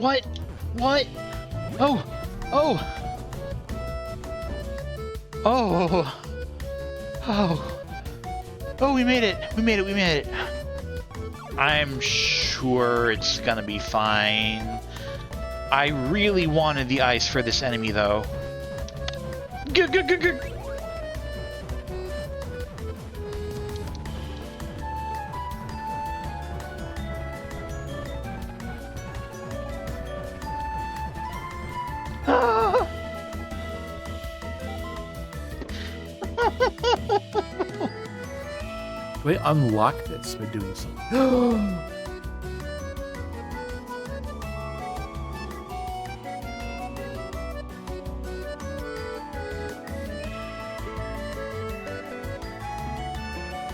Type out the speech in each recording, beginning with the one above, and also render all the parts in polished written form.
What? What? Oh! Oh! Oh! Oh! Oh, we made it! We made it! We made it! I'm sure it's gonna be fine. I really wanted the ice for this enemy, though. Good. Wait, unlock this by doing something.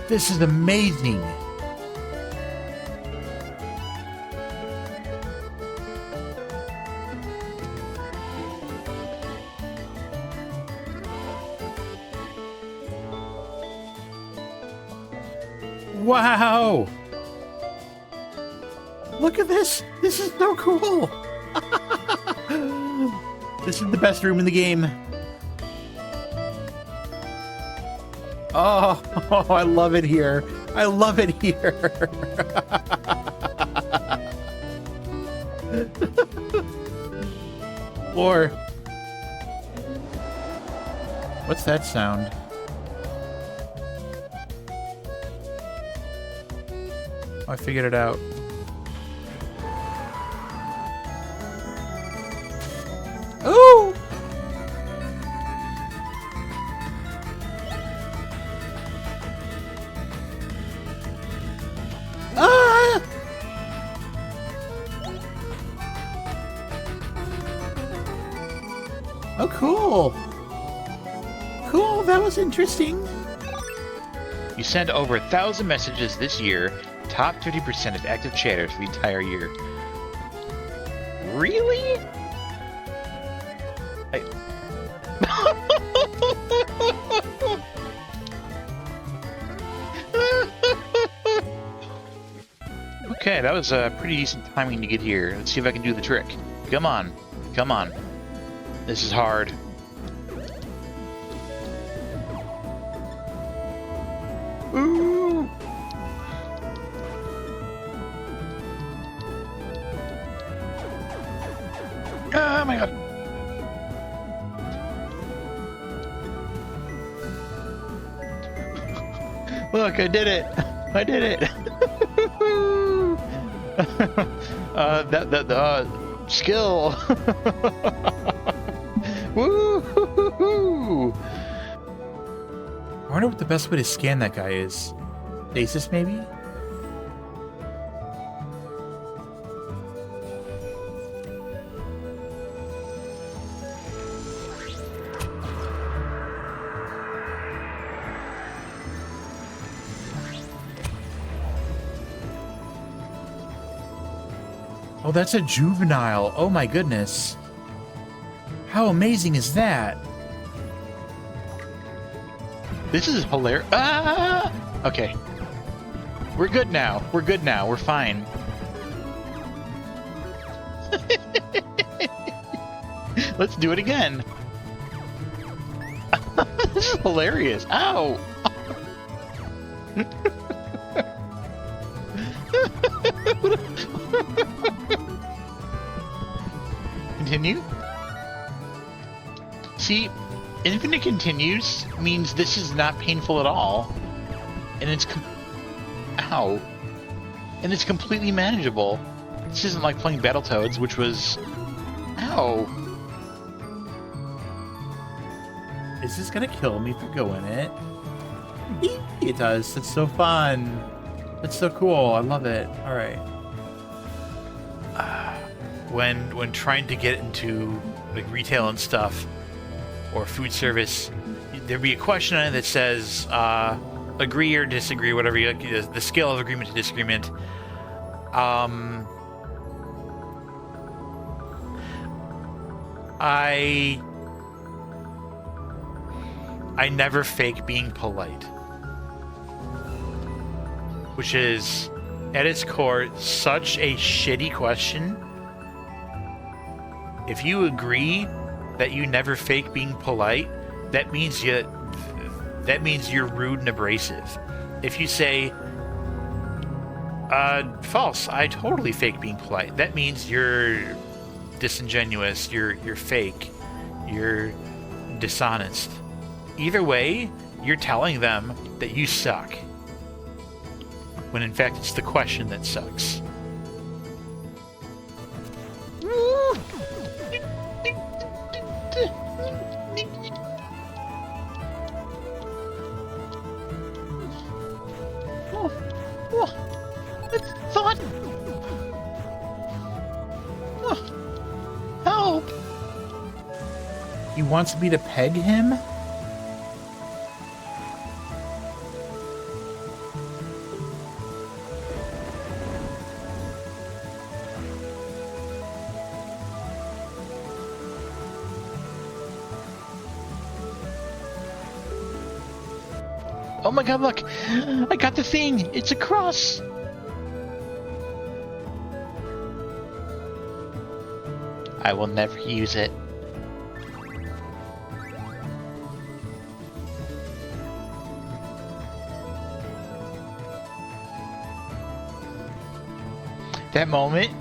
This is amazing. Wow! Look at this! This is so cool! This is the best room in the game. Oh, I love it here. I love it here. Or, what's that sound? I figured it out. Oh! Ah! Oh, cool. Cool, that was interesting. You sent over 1,000 messages this year. Top 50% of active chatters for the entire year. Really? Okay, that was a pretty decent timing to get here. Let's see if I can do the trick. Come on. Come on. This is hard. Ooh! Oh my god. Look, I did it. I did it. Skill. Woo! I wonder what the best way to scan that guy is. Stasis, maybe? Oh, that's a juvenile. Oh my goodness. How amazing is that? This is hilarious. Ah! Okay. We're good now. We're good now. We're fine. Let's do it again. This is hilarious. Ow! Continue? See, infinite continues means this is not painful at all. And it's ow. And it's completely manageable. This isn't like playing Battletoads, which was... Ow. Is this gonna kill me for going it? It does. It's so fun. It's so cool. I love it. All right. When trying to get into like retail and stuff or food service, there'd be a question on it that says agree or disagree, whatever you like, the scale of agreement to disagreement. I never fake being polite, which is at its core such a shitty question. If you agree that you never fake being polite, that means you're rude and abrasive. If you say, false, I totally fake being polite, that means you're disingenuous, you're fake, you're dishonest. Either way, you're telling them that you suck, when in fact it's the question that sucks. Thought. Help! He wants me to peg him? Oh my god, look! I got the thing! It's a cross! I will never use it. That moment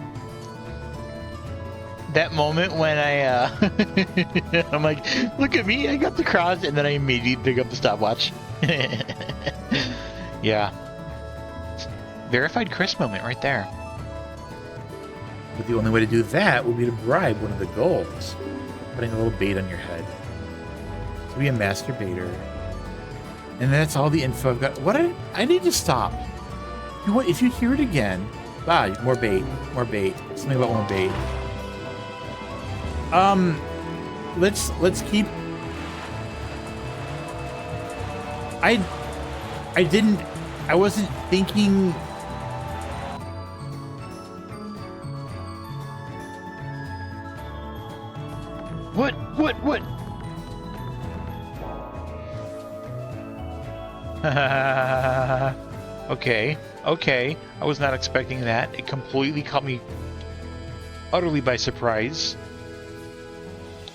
when I'm like, look at me, I got the cross, and then I immediately pick up the stopwatch. Yeah. Verified Chris moment right there. But the only way to do that would be to bribe one of the goals, putting a little bait on your head. To be a masturbator. And that's all the info I've got. I need to stop. If you hear it again, more bait, something about more bait. Let's keep. I wasn't thinking. What? Okay. I was not expecting that. It completely caught me utterly by surprise.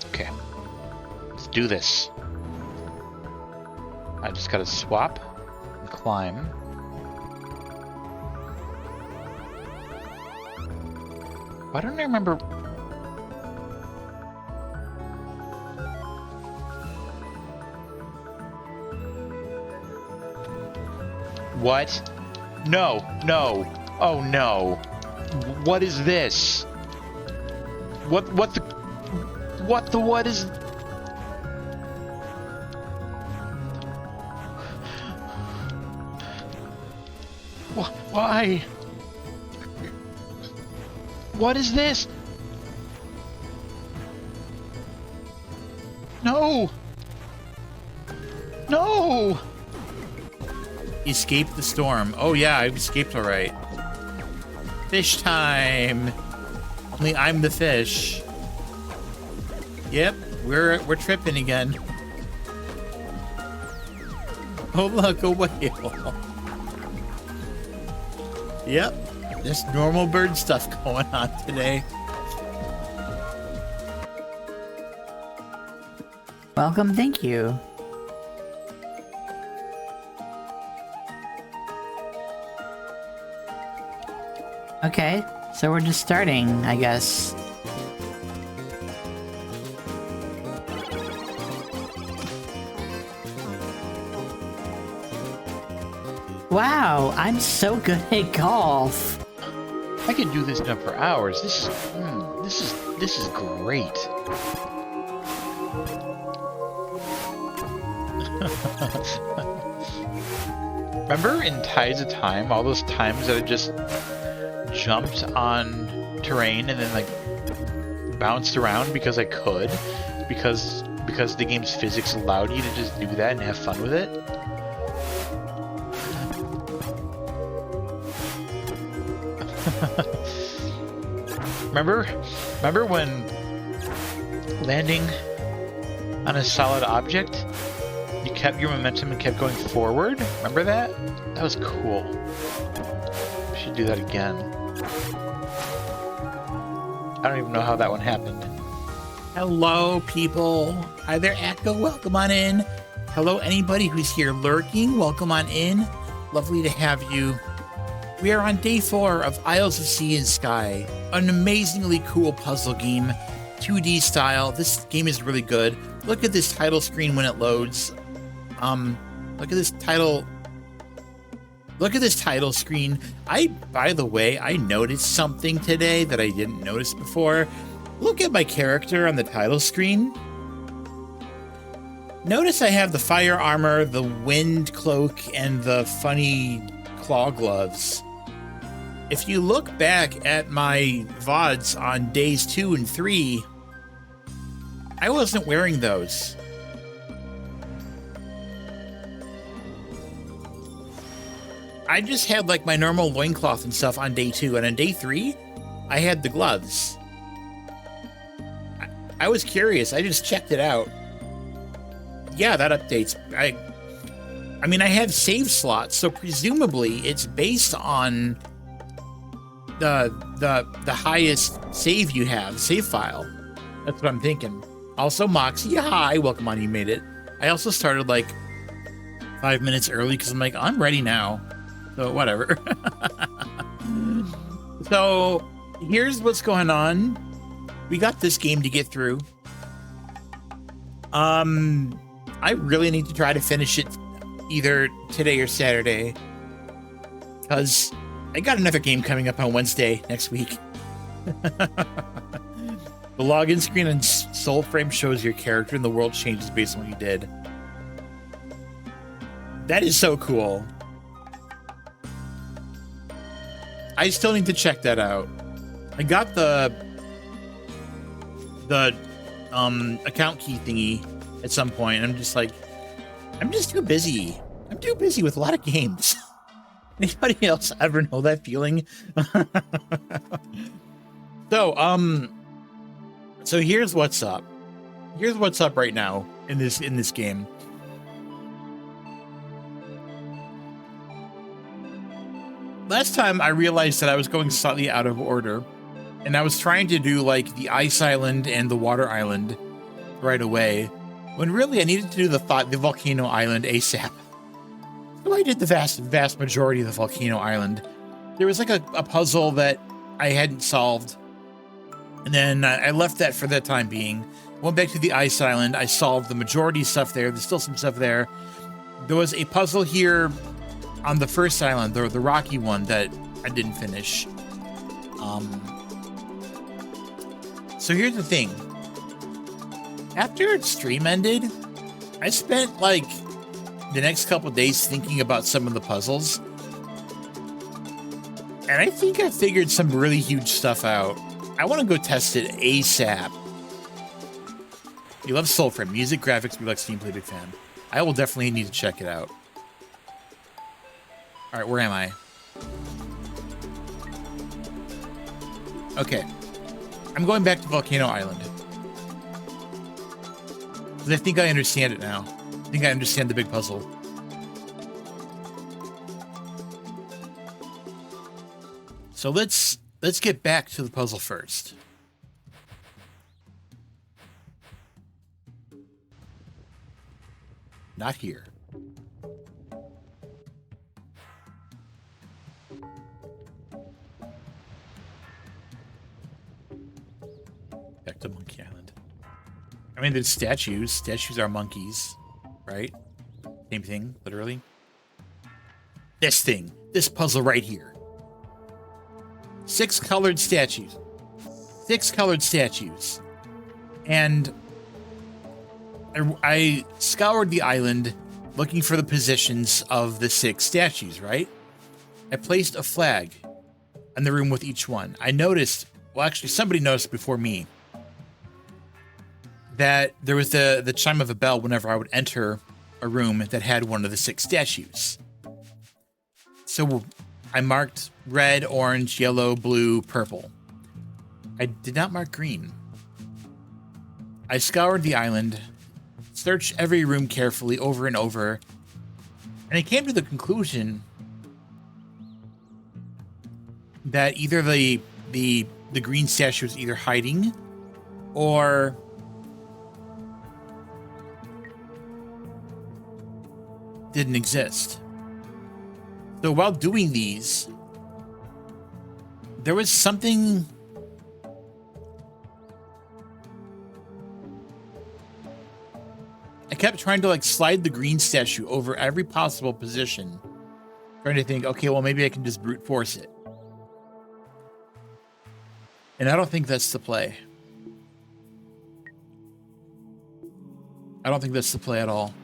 Okay. Let's do this. I just gotta swap and climb. Why don't I remember? What? No. Oh no. What is this? What is... Why? What is this? No! Escape the storm. Oh yeah, I've escaped alright. Fish time! Only I'm the fish. Yep, we're tripping again. Oh look, a whale. Yep, just normal bird stuff going on today. Welcome, thank you. Okay, so we're just starting, I guess. Wow, I'm so good at golf. I could do this now for hours. This is great. Remember in Tides of Time, all those times that I just jumped on terrain and then like bounced around because I could, because the game's physics allowed you to just do that and have fun with it? Remember when landing on a solid object, you kept your momentum and kept going forward? Remember that? That was cool. We should do that again. I don't even know how that one happened. Hello, people. Hi there, Echo. Welcome on in. Hello, anybody who's here lurking. Welcome on in. Lovely to have you. We are on day 4 of Isles of Sea and Sky, an amazingly cool puzzle game, 2D style. This game is really good. Look at this title screen when it loads. Look at this title. Look at this title screen. By the way, I noticed something today that I didn't notice before. Look at my character on the title screen. Notice I have the fire armor, the wind cloak, and the funny claw gloves. If you look back at my VODs on days 2 and 3, I wasn't wearing those. I just had like my normal loincloth and stuff on day 2, and on day 3, I had the gloves. I was curious. I just checked it out. Yeah, that updates. I mean, I have save slots, so presumably it's based on the highest save you have, save file. That's what I'm thinking. Also, Moxie, hi, welcome on. You made it. I also started like 5 minutes early because I'm like, I'm ready now. So whatever. So here's what's going on. We got this game to get through. I really need to try to finish it either today or Saturday, because I got another game coming up on Wednesday next week. The login screen on Soulframe shows your character and the world changes based on what you did. That is so cool. I still need to check that out. I got the account key thingy at some point, and I'm just like, I'm just too busy. I'm too busy with a lot of games. Anybody else ever know that feeling? So here's what's up. Here's what's up right now in this game. Last time I realized that I was going slightly out of order, and I was trying to do like the ice island and the water island right away, when really I needed to do the volcano island ASAP. So I did the vast majority of the volcano island. There was like a puzzle that I hadn't solved, and then I left that for the time being. Went back to the ice island. I solved the majority of stuff there. There's still some stuff there. There was a puzzle here on the first island, the rocky one, that I didn't finish. So here's the thing. After stream ended, I spent like the next couple days thinking about some of the puzzles, and I think I figured some really huge stuff out. I want to go test it ASAP. You love Soulframe, music, graphics, Relax gameplay, big fan. I will definitely need to check it out. All right, where am I? Okay, I'm going back to Volcano Island. Because I think I understand it now. I think I understand the big puzzle. So let's get back to the puzzle first. Not here. Back to Monkey Island. I mean, there's statues. Statues are monkeys, right? Same thing, literally. This thing. This puzzle right here. 6 colored statues. 6 colored statues. And I scoured the island looking for the positions of the 6 statues, right? I placed a flag in the room with each one. I noticed, well, actually, somebody noticed before me, that there was the chime of a bell whenever I would enter a room that had one of the 6 statues. So I marked red, orange, yellow, blue, purple. I did not mark green. I scoured the island, searched every room carefully over and over, and I came to the conclusion that either the green statue was either hiding, or didn't exist. So while doing these, there was something... I kept trying to like slide the green statue over every possible position. Trying to think, okay, well, maybe I can just brute force it. And I don't think that's the play. I don't think that's the play at all.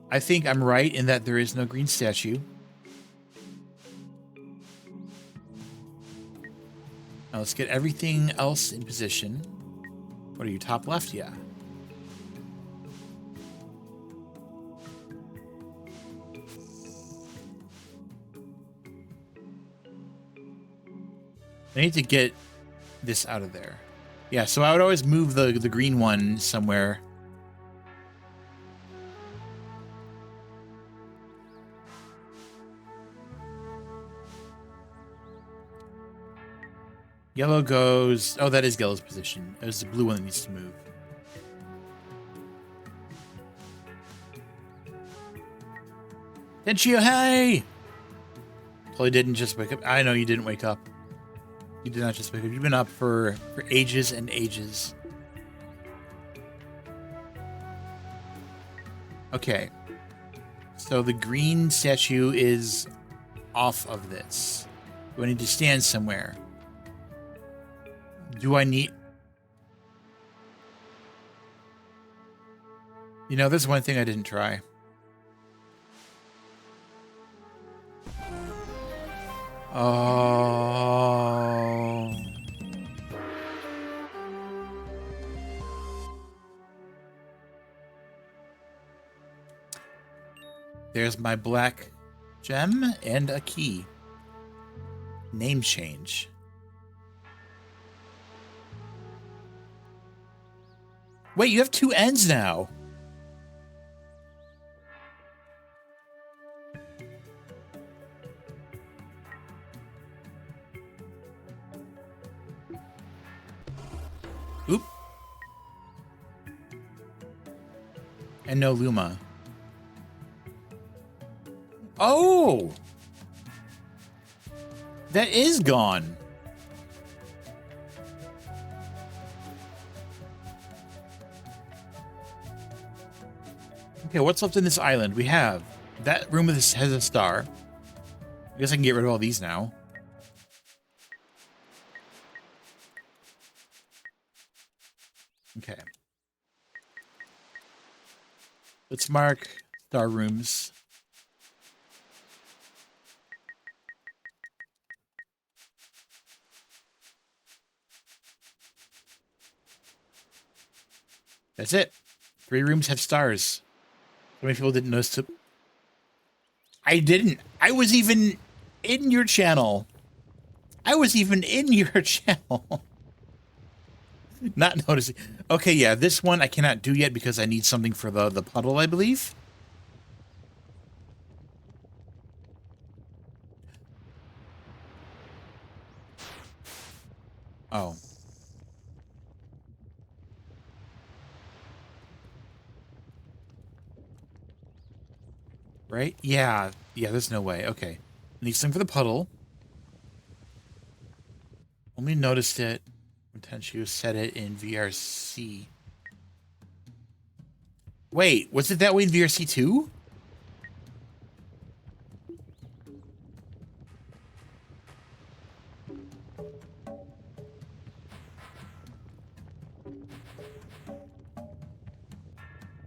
I think I'm right in that there is no green statue. Now let's get everything else in position. What are you, top left? Yeah. I need to get this out of there. Yeah, so I would always move the green one somewhere. Yellow goes... Oh, that is yellow's position. There's the blue one that needs to move. Tenchio, hey! Totally didn't just wake up. I know you didn't wake up. You did not just wake up. You've been up for ages and ages. Okay. So the green statue is off of this. Do I need to stand somewhere? Do I need... You know, there's one thing I didn't try. Oh. There's my black gem and a key. Name change. Wait, you have two ends now. Oop. And no Luma. Oh! That is gone. Okay, what's left in this island? We have that room has a star. I guess I can get rid of all these now. Okay. Let's mark star rooms. That's it. 3 rooms have stars. How many people didn't notice it? I didn't. I was even in your channel. I was even in your channel. Not noticing. Okay, yeah, this one I cannot do yet because I need something for the puddle, I believe. Oh. Right? Yeah. Yeah, there's no way. Okay. Need something for the puddle. Only noticed it when Tenchu set it in VRC. Wait, was it that way in VRC too?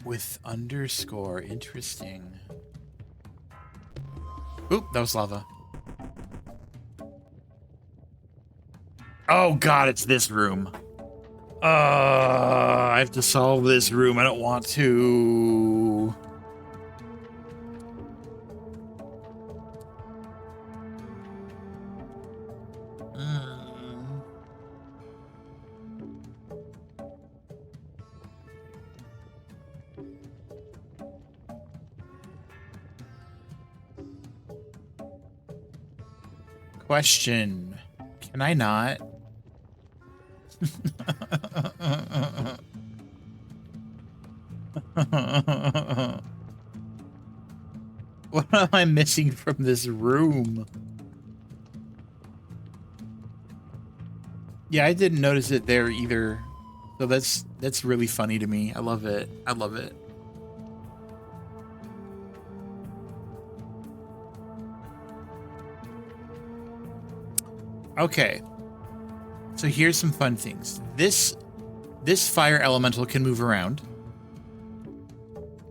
With underscore. Interesting. Oop, that was lava. Oh god, it's this room. I have to solve this room. I don't want to. Question. Can I not? What am I missing from this room? Yeah, I didn't notice it there either. So that's really funny to me. I love it. I love it. Okay. So here's some fun things. This fire elemental can move around.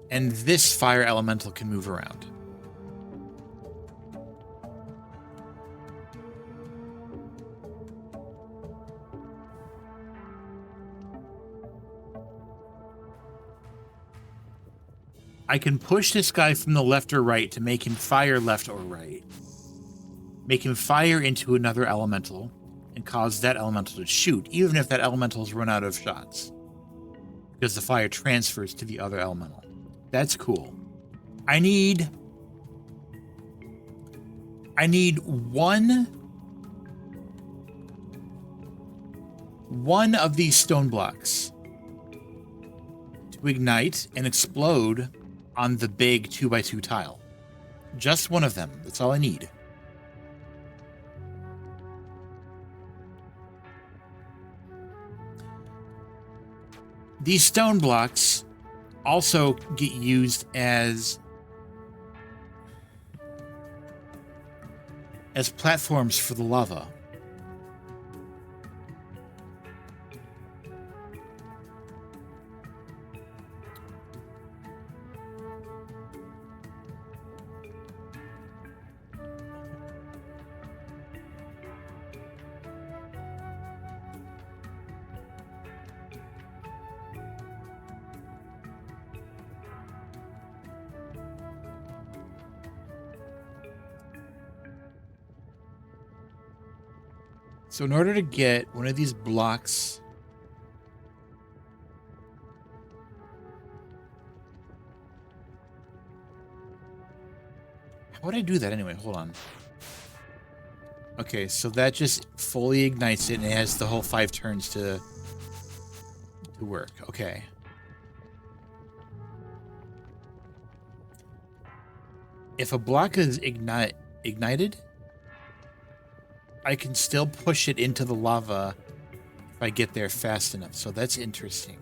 And this fire elemental can move around. I can push this guy from the left or right to make him fire left or right. Make him fire into another elemental and cause that elemental to shoot, even if that elemental's run out of shots. Because the fire transfers to the other elemental. That's cool. I need one of these stone blocks to ignite and explode on the big 2x2 tile. Just one of them. That's all I need. These stone blocks also get used as platforms for the lava. So in order to get one of these blocks, how would I do that anyway? Hold on. Okay, so that just fully ignites it and it has the whole 5 turns to work. Okay. If a block is ignited, I can still push it into the lava if I get there fast enough. So that's interesting.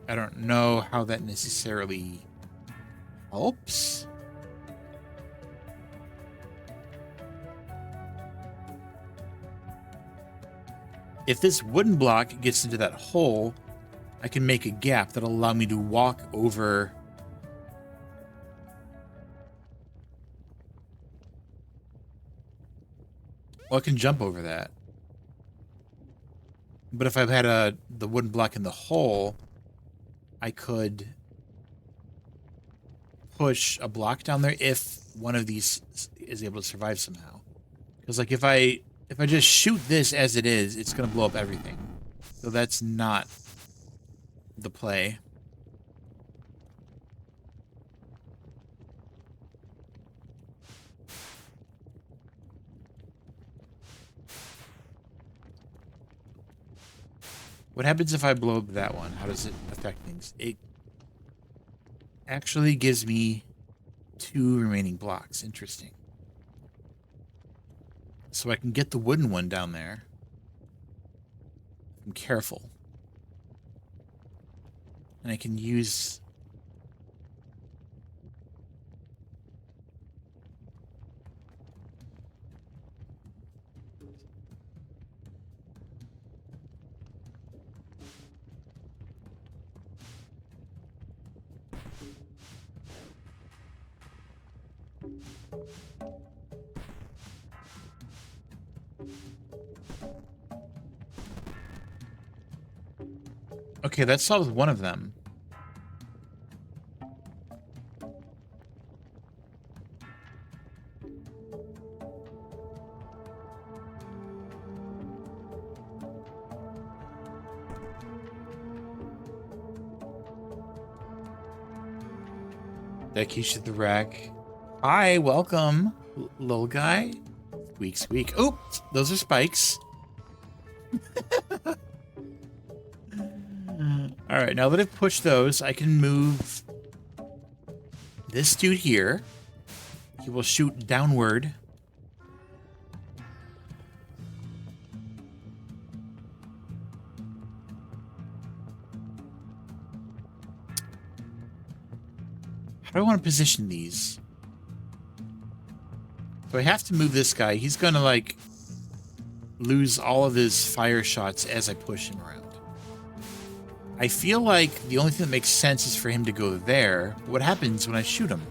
I don't know how that necessarily helps. If this wooden block gets into that hole, I can make a gap that'll allow me to walk over. Well, I can jump over that. But if I've had the wooden block in the hole, I could push a block down there if one of these is able to survive somehow. Because like if I just shoot this as it is, it's going to blow up everything. So that's not the play. What happens if I blow up that one? How does it affect things? It actually gives me 2 remaining blocks. Interesting. So I can get the wooden one down there. I'm careful. And I can use... Okay, that solves one of them. Becky to the rack. Hi, welcome, little guy. Squeak, squeak. Oops, those are spikes. All right, now that I've pushed those, I can move this dude here. He will shoot downward. How do I want to position these? So I have to move this guy. He's going to, like, lose all of his fire shots as I push him around. I feel like the only thing that makes sense is for him to go there. But what happens when I shoot him?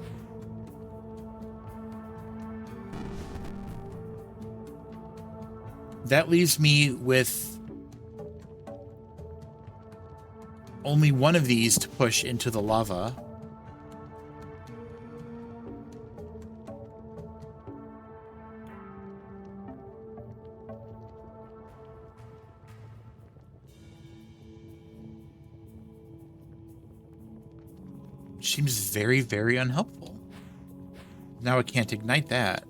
That leaves me with only one of these to push into the lava. Seems very, very unhelpful. Now I can't ignite that.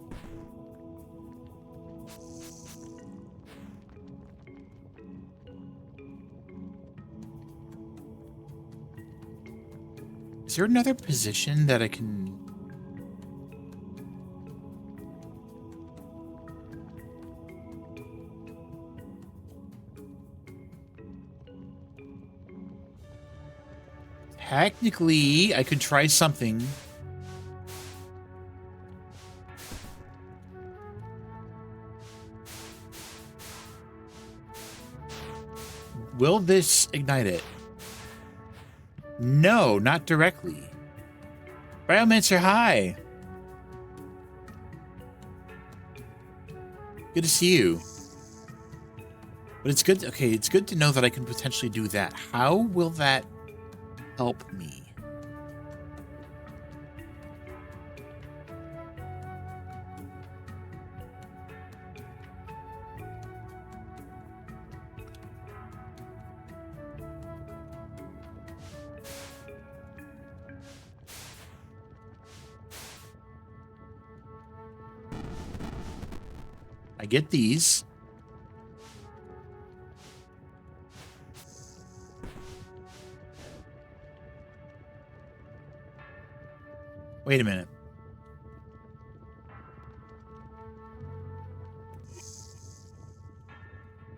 Is there another position that I can... Technically, I could try something. Will this ignite it? No, not directly. Biomancer, hi. Good to see you. But it's good. Okay, it's good to know that I can potentially do that. How will that help me? I get these. Wait a minute.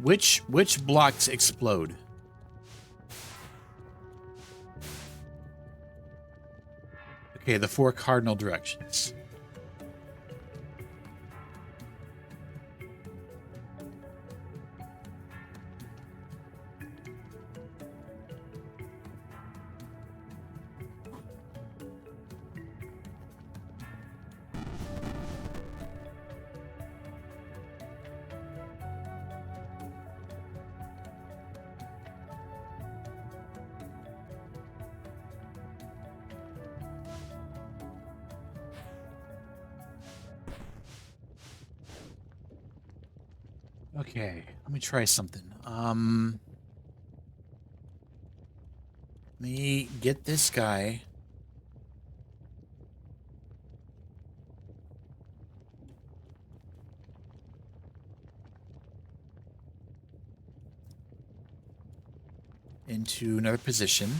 Which blocks explode? Okay, the 4 cardinal directions. Okay, let me try something. Let me get this guy. Into another position.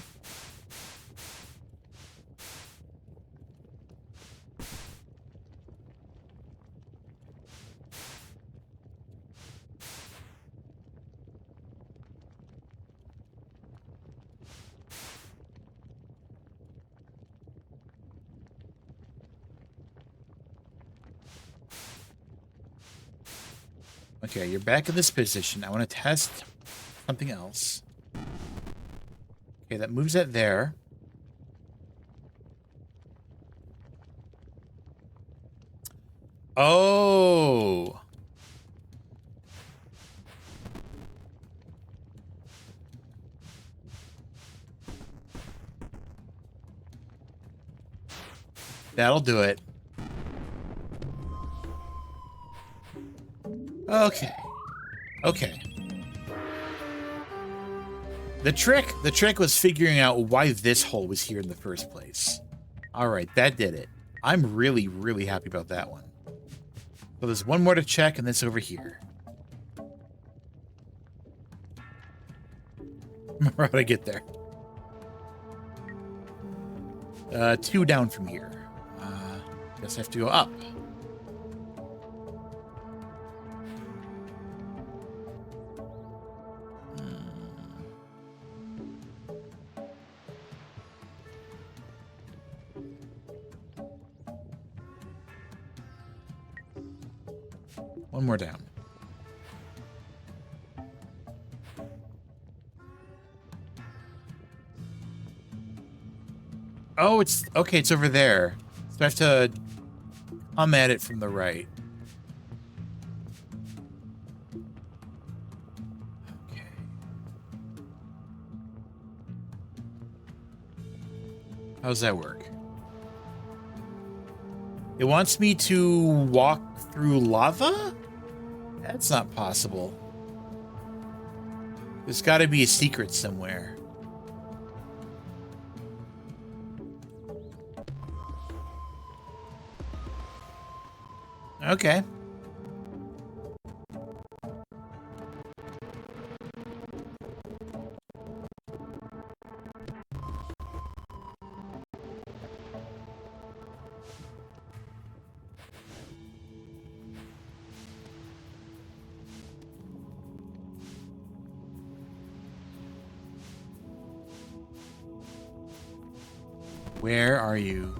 Okay, you're back in this position. I want to test something else. Okay, that moves it there. Oh. That'll do it. Okay. Okay. The trick was figuring out why this hole was here in the first place. All right, that did it. I'm really, really happy about that one. So there's one more to check, and that's over here. Remember how to get there. 2 down from here. Guess I have to go up. One more down. Oh, it's okay. It's over there. So I have to come at it from the right. Okay. How does that work? It wants me to walk through lava? That's not possible. There's got to be a secret somewhere. Okay. Where are you?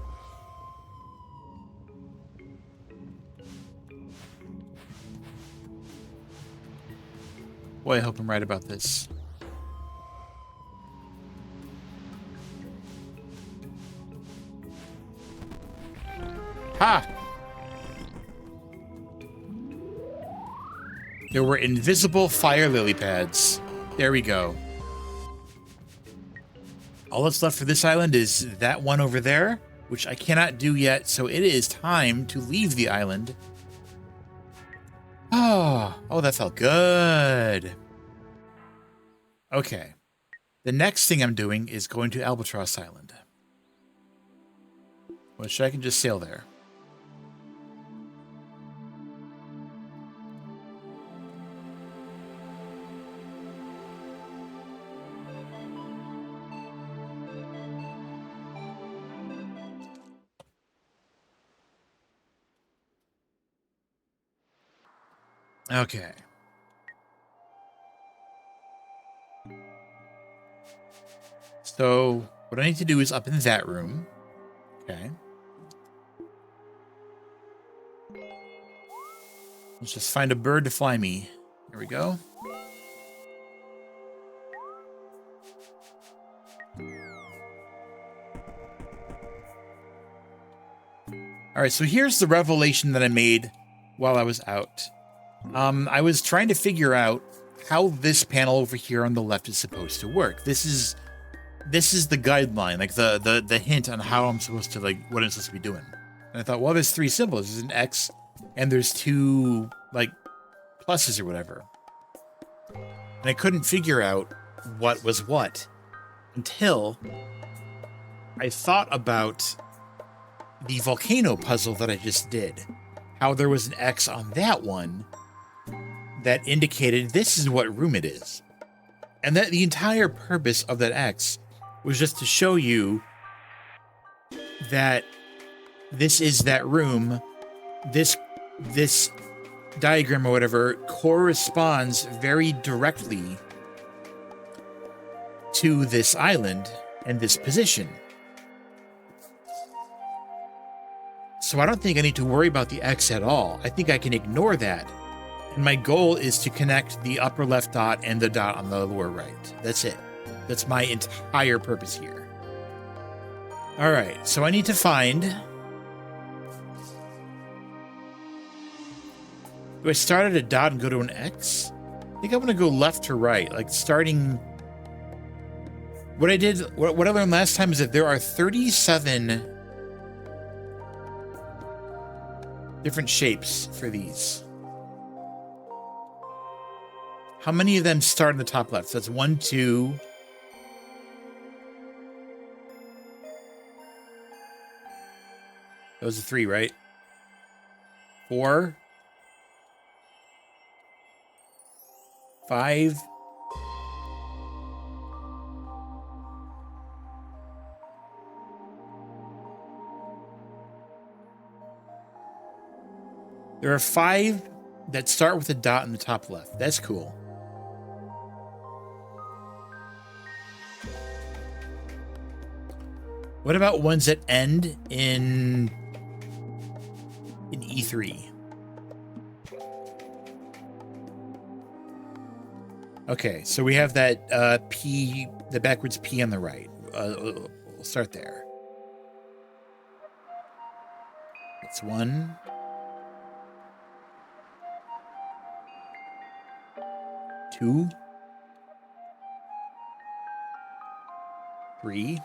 Boy, I hope I'm right about this. Ha! There were invisible fire lily pads. There we go. All that's left for this island is that one over there, which I cannot do yet, so it is time to leave the island. Oh, that felt good. Okay. The next thing I'm doing is going to Albatross Island, which I can just sail there. Okay. So what I need to do is up in that room. Okay. Let's just find a bird to fly me. There we go. All right, so here's the revelation that I made while I was out. I was trying to figure out how this panel over here on the left is supposed to work. This is the guideline, like the hint on how I'm supposed to, like, what I'm supposed to be doing. And I thought, well, there's 3 symbols. There's an X and there's 2 like pluses or whatever. And I couldn't figure out what was what until I thought about the volcano puzzle that I just did. How there was an X on that one that indicated this is what room it is. And that the entire purpose of that X was just to show you that this is that room. This diagram or whatever corresponds very directly to this island and this position. So I don't think I need to worry about the X at all. I think I can ignore that. And my goal is to connect the upper left dot and the dot on the lower right. That's it. That's my entire purpose here. All right, so I need to find... Do I start at a dot and go to an X? I think I'm going to go left to right, like starting... What I learned last time is that there are 37 different shapes for these. How many of them start in the top left? So that's 1, 2. Those are 3, right? 4, 5. There are 5 that start with a dot in the top left. That's cool. What about ones that end in E3? Okay, so we have that P, the backwards P on the right. We'll start there. That's 1. 2. 3.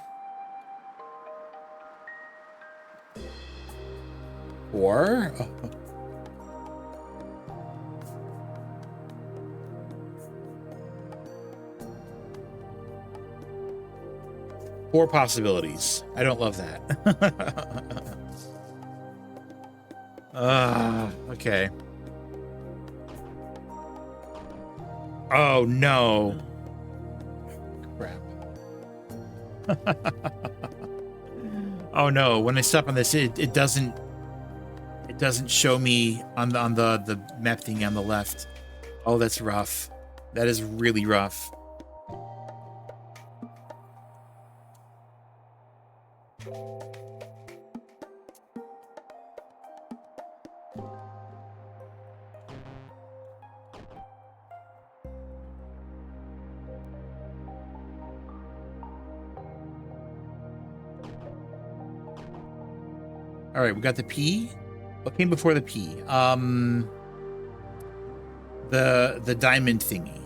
4. Four possibilities. I don't love that. Okay. Oh no. Crap. Oh no, when I step on this, it doesn't show me on the map thing on the left. Oh, that's rough. That is really rough. All right, we got the P. What came before the P? The diamond thingy.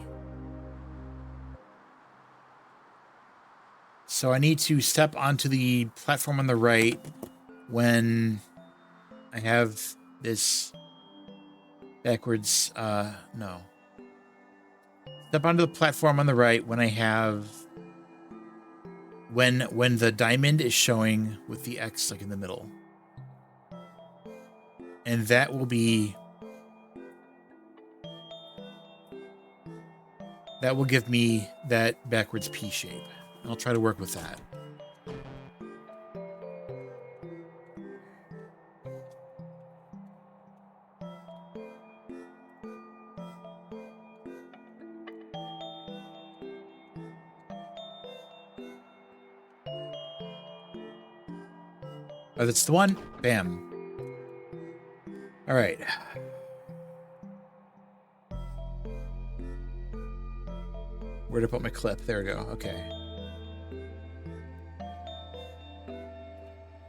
So I need to step onto the platform on the right when I have this backwards, no. Step onto the platform on the right when I have, when the diamond is showing with the X like in the middle. And that will be, that will give me that backwards P shape. I'll try to work with that. Oh, that's the one. Bam. All right. Where'd I put my clip? There we go. Okay.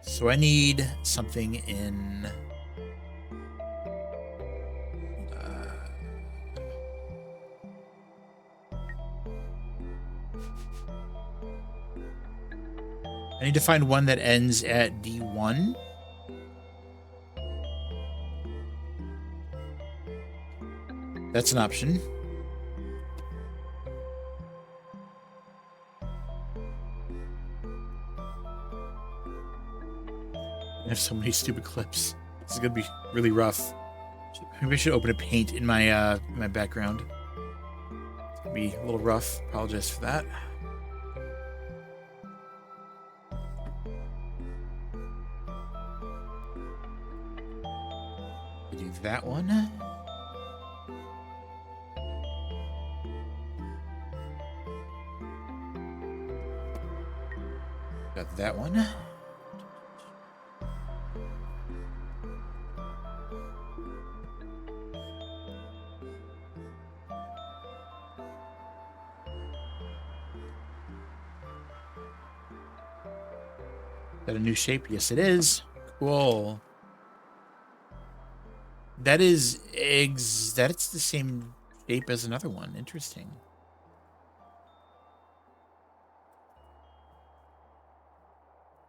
So I need something in... I need to find one that ends at D1. That's an option. I have so many stupid clips. This is gonna be really rough. Maybe I should open a paint in my my background. It's gonna be a little rough. Apologize for that. I do that one. Got that one. That a new shape? Yes, it is. Cool. That is that's the same shape as another one. Interesting.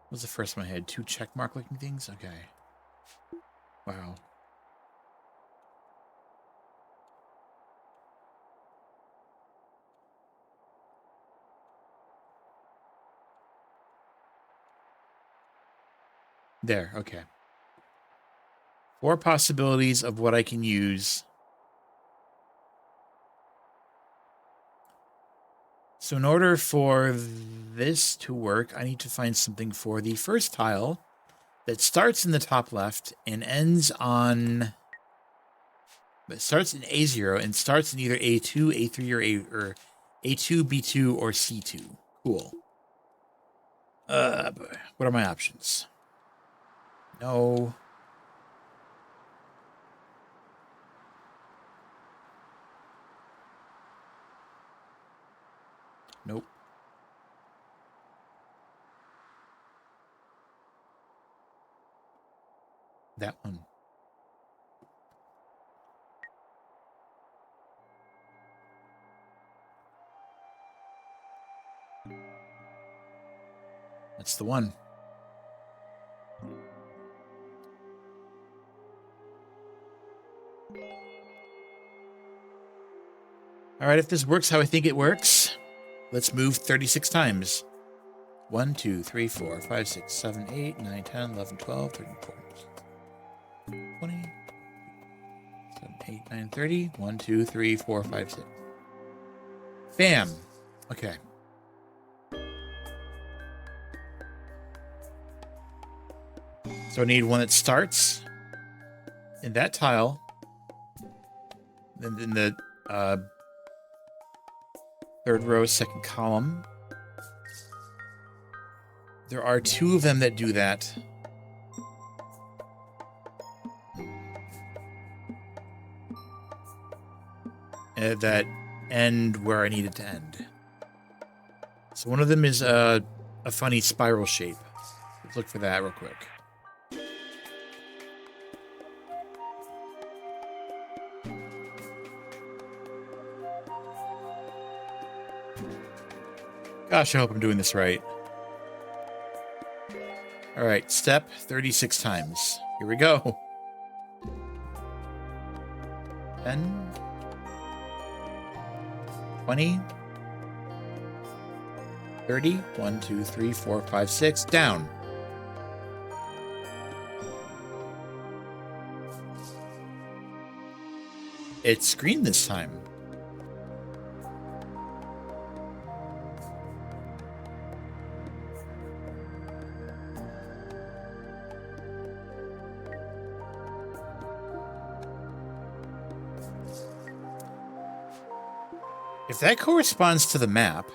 What was the first one I had? 2 check mark looking things? Okay. Wow. There, okay. 4 possibilities of what I can use. So in order for this to work, I need to find something for the first tile that starts in the top left and ends on... It starts in A0 and starts in either A2, A3, or A2, B2, or C2. Cool. What are my options? No. Nope. That one. That's the one. All right, if this works how I think it works, let's move 36 times. 1, 2, 3, 4, 5, 6, 7, 8, 9, 10, 11, 12, 13, 14, 20, 7, 8, 9, 30. 1, 2, 3, 4, 5, 6. Bam. Okay. So I need one that starts in that tile, then in the third row, second column. There are 2 of them that do that. That end where I need it to end. So one of them is a funny spiral shape. Let's look for that real quick. Gosh, I hope I'm doing this right. All right, step 36 times. Here we go. 10, 20, 30. 1, 2, 3, 4, 5, 6. Down. It's green this time. If that corresponds to the map,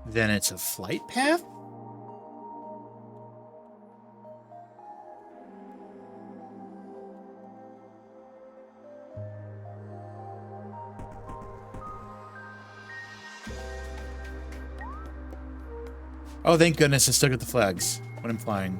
then it's a flight path? Oh, thank goodness I still get the flags when I'm flying.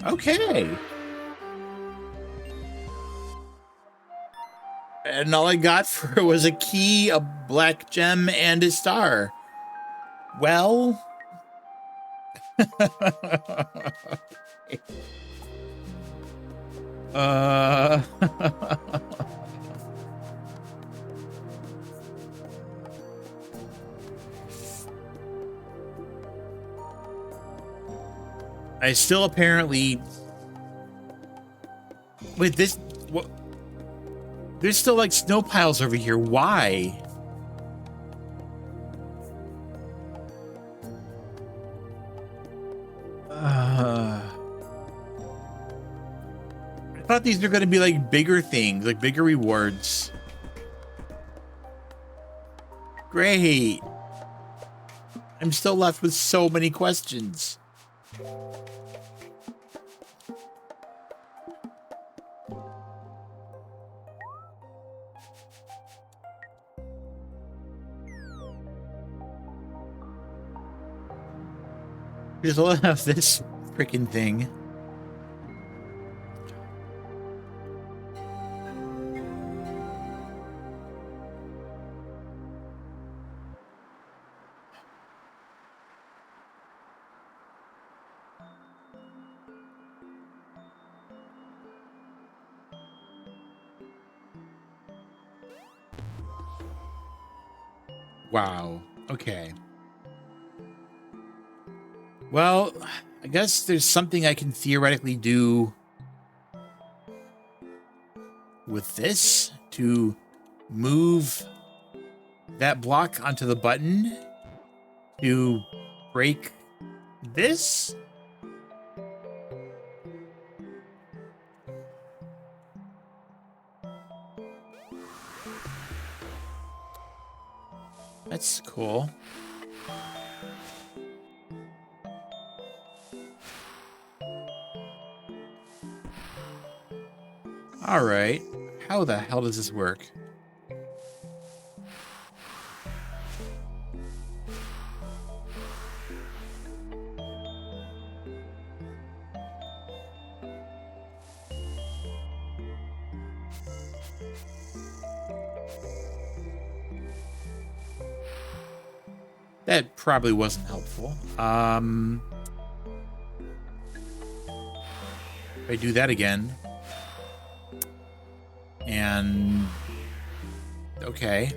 Okay. And all I got for it was a key, a black gem, and a star. Well... I still apparently... Wait, this... What? There's still, like, snow piles over here. Why? I thought these were going to be, like, bigger things, like, bigger rewards. Great. I'm still left with so many questions. Just have this freaking thing. Wow. Okay. Well, I guess there's something I can theoretically do with this to move that block onto the button to break this. That's cool. All right. How the hell does this work? That probably wasn't helpful. If I do that again. And okay.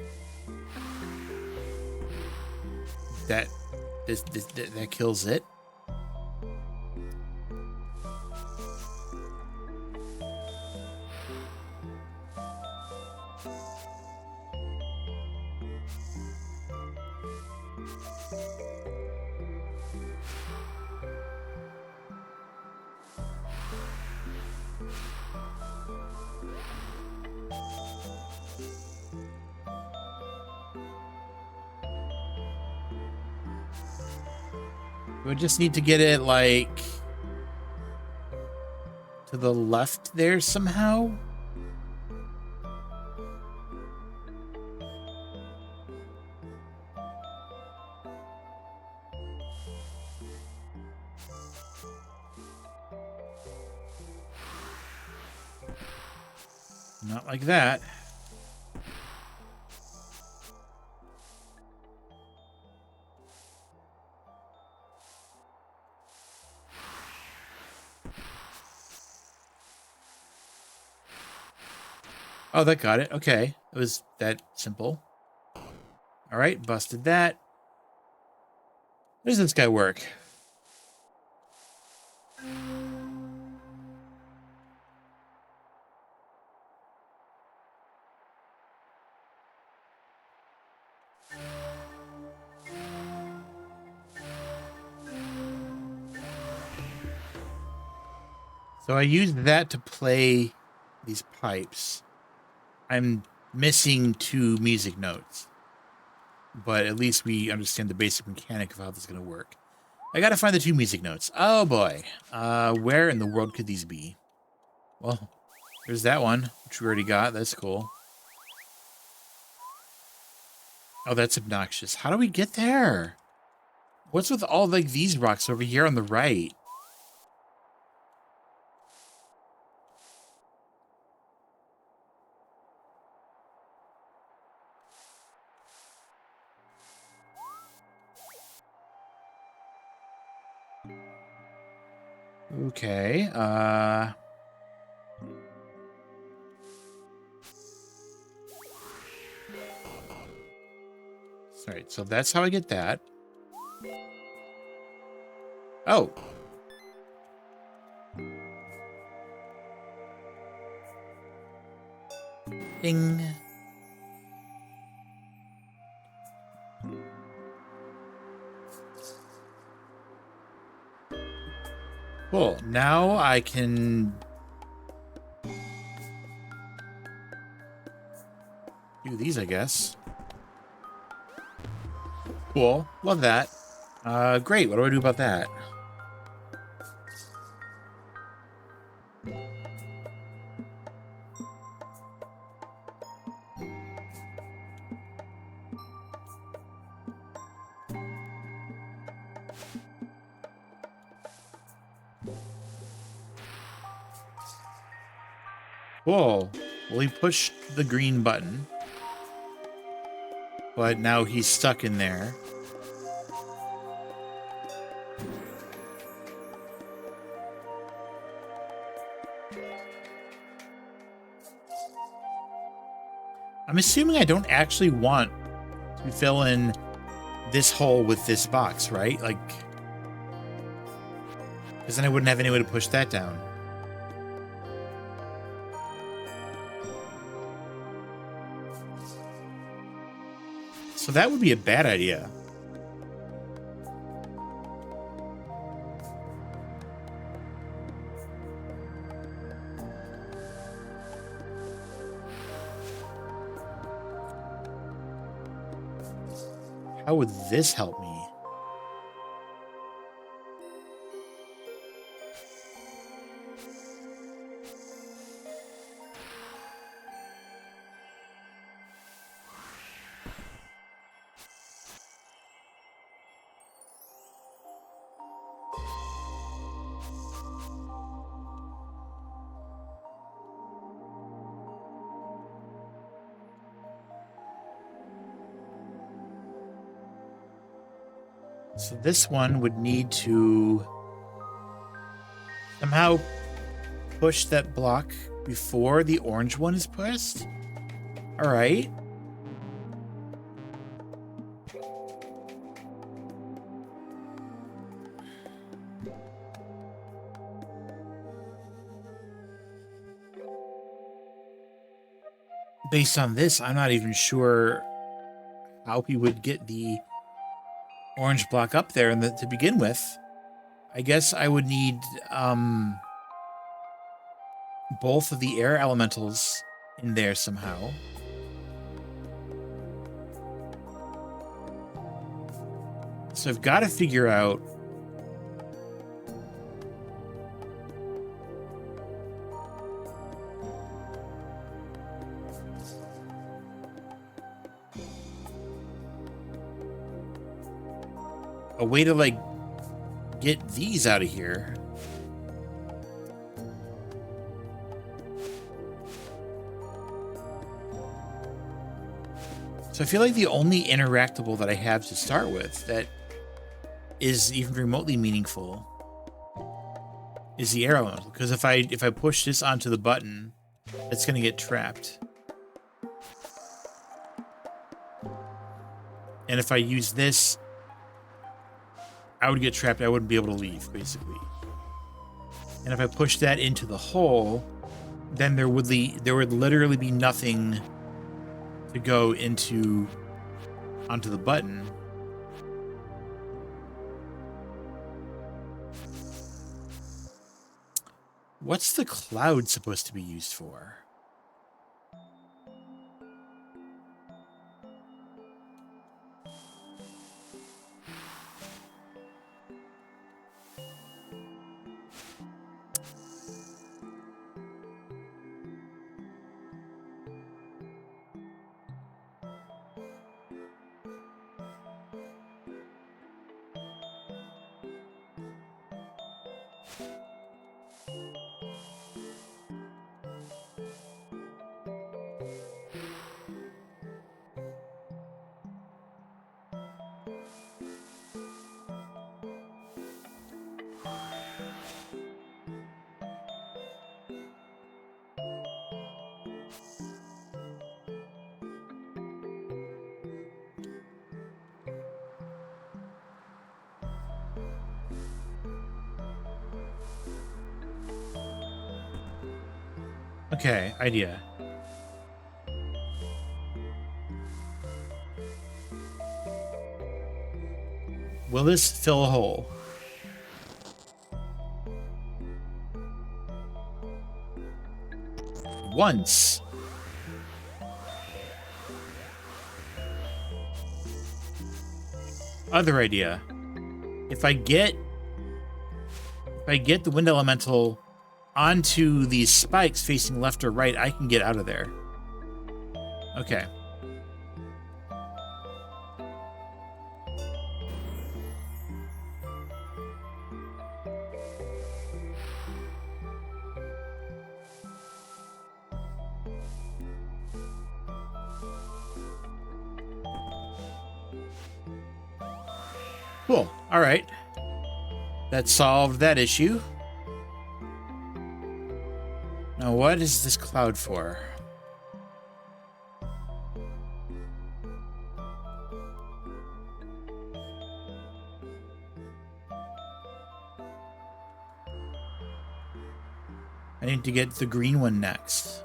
That kills it. We just need to get it like to the left there somehow. Not like that. Oh, that got it. Okay. It was that simple. All right, busted that. How does this guy work? So I used that to play these pipes. I'm missing 2 music notes, but at least we understand the basic mechanic of how this is going to work. I got to find the 2 music notes. Oh boy. Where in the world could these be? Well, there's that one, which we already got. That's cool. Oh, that's obnoxious. How do we get there? What's with all like these rocks over here on the right? Okay, all right, so that's how I get that. Oh. Ding. Cool. Now I can do these, I guess. Cool. Love that. Great. What do I do about that? Cool. Well, he pushed the green button, but now he's stuck in there. I'm assuming I don't actually want we fill in this hole with this box, right? Like, because then I wouldn't have any way to push that down. So that would be a bad idea. How would this help me? So this one would need to somehow push that block before the orange one is pushed. All right. Based on this, I'm not even sure how we would get the orange block up there to begin with. I guess I would need both of the air elementals in there somehow. So I've got to figure out a way to, like, get these out of here. So I feel like the only interactable that I have to start with that is even remotely meaningful is the air elemental. Because if I push this onto the button, it's going to get trapped. And if I use this, I would get trapped. I wouldn't be able to leave, basically. And if I push that into the hole, then there would literally be nothing to go onto the button. What's the cloud supposed to be used for? Okay, idea. Will this fill a hole? Once. Other idea. If I get the wind elemental onto these spikes facing left or right, I can get out of there. Okay. Cool. All right. That solved that issue. Now, what is this cloud for? I need to get the green one next.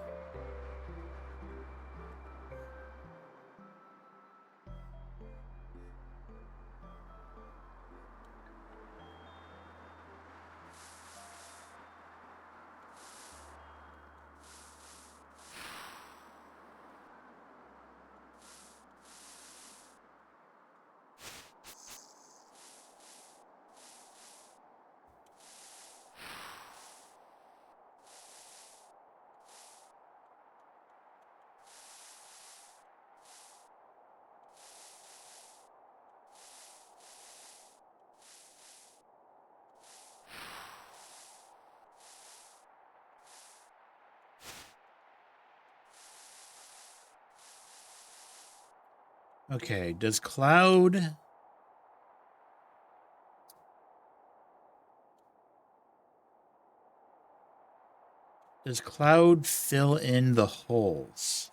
Okay, does Cloud... Does Cloud fill in the holes?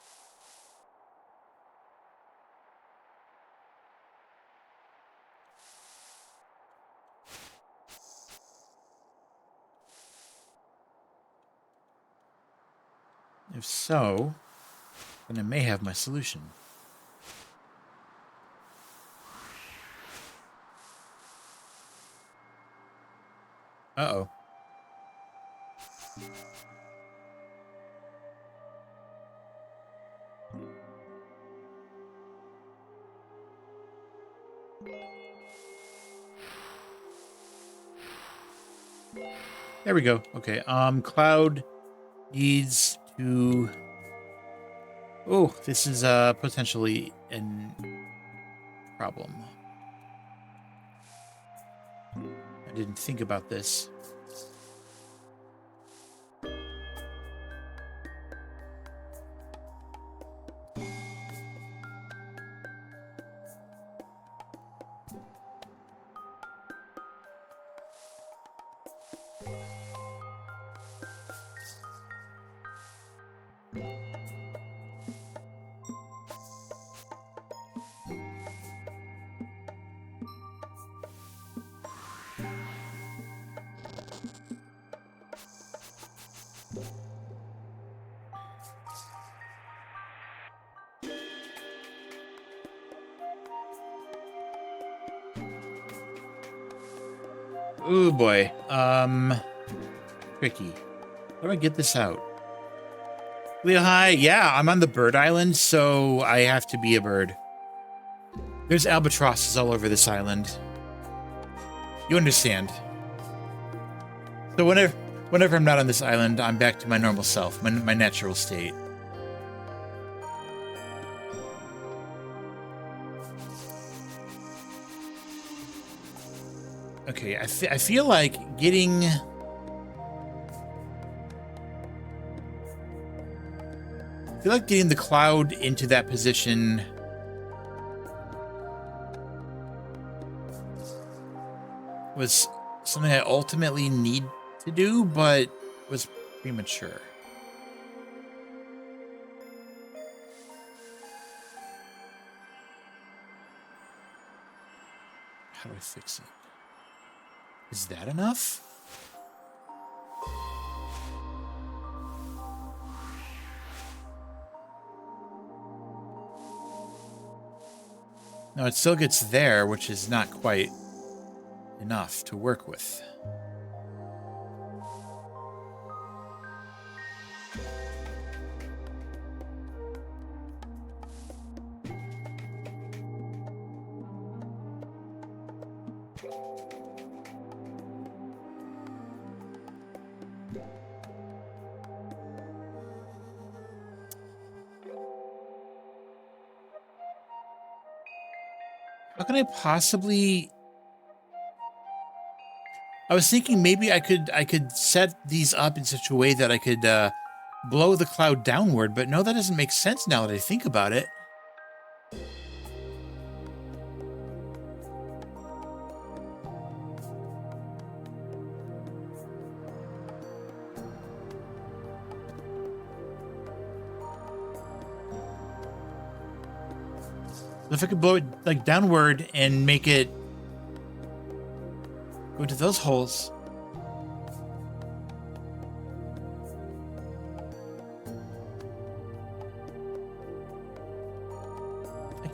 If so, then I may have my solution. Uh-oh. There we go. Okay. Cloud needs to... Oh, this is potentially a problem. I didn't think about this. Oh boy. Tricky. How do I get this out? Leo, hi. Yeah, I'm on the bird island, so I have to be a bird. There's albatrosses all over this island. You understand. So whenever I'm not on this island, I'm back to my normal self, my natural state. Okay, I feel like getting... I feel like getting the Cloud into that position was something I ultimately need to do, but was premature. How do I fix it? Is that enough? No, it still gets there, which is not quite enough to work with. How can I possibly... I was thinking maybe I could set these up in such a way that I could blow the Cloud downward, but no, that doesn't make sense now that I think about it. If I could blow it like downward and make it go into those holes.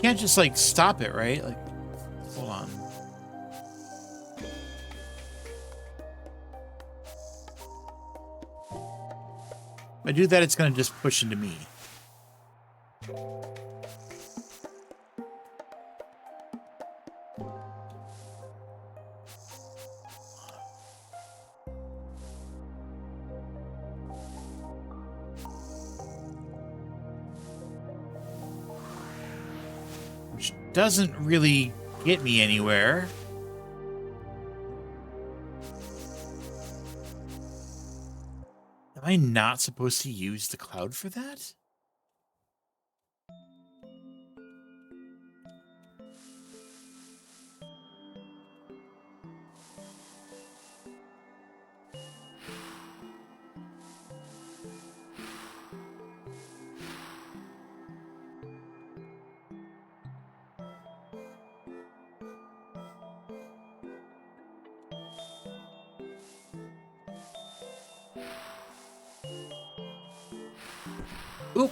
Can't just like stop it, right? Like, hold on. If I do that, it's gonna just push into me. Which doesn't really get me anywhere. Am I not supposed to use the cloud for that? Oop.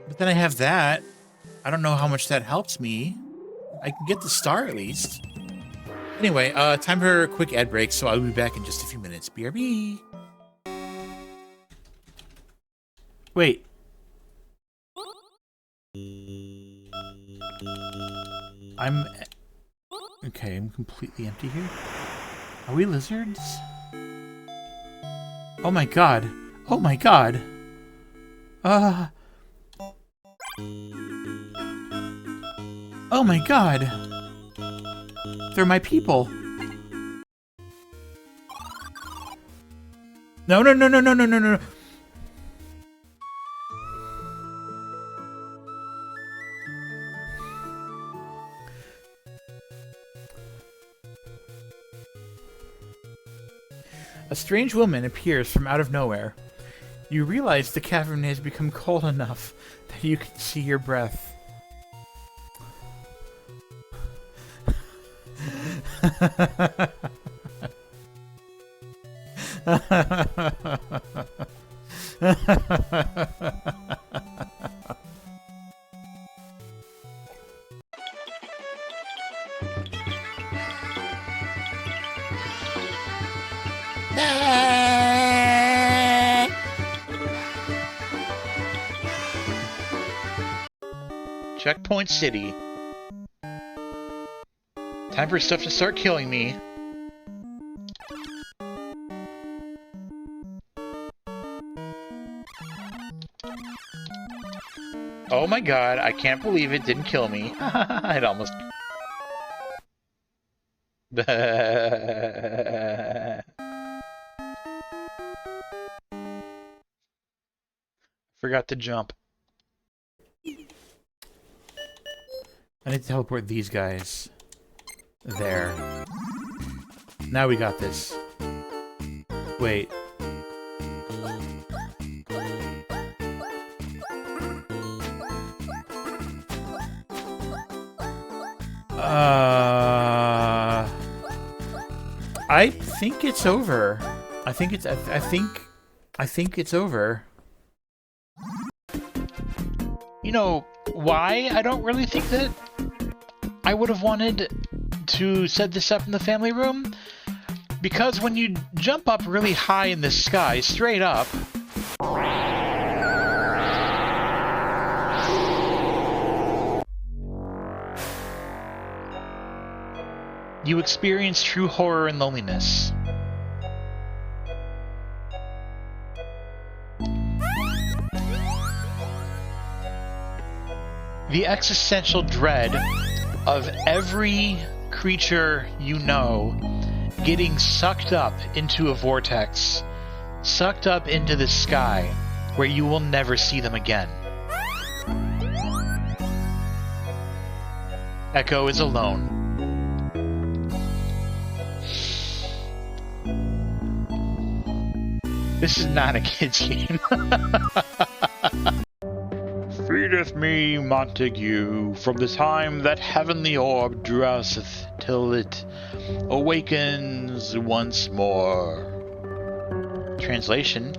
But then I have that. I don't know how much that helps me. I can get the star at least. Anyway, time for a quick ad break, so I'll be back in just a few minutes. BRB. Wait. Okay, I'm completely empty here. Are we lizards? Oh my god. Oh my god. Oh my god. They're my people. No, no, no, no, no, no, no, no. A strange woman appears from out of nowhere. You realize the cavern has become cold enough that you can see your breath. Checkpoint City. Time for stuff to start killing me. Oh my god, I can't believe it didn't kill me. It almost... Forgot to jump. I need to teleport these guys. There. Now we got this. Wait. I think it's over. I think it's over. You know, why I don't really think that I would have wanted to set this up in the family room? Because when you jump up really high in the sky, straight up, you experience true horror and loneliness. The existential dread of every creature you know getting sucked up into a vortex, sucked up into the sky, where you will never see them again. Echo is alone. This is not a kid's game. Feedeth me, Montague, from the time that heavenly orb drowseth till it awakens once more. Translation: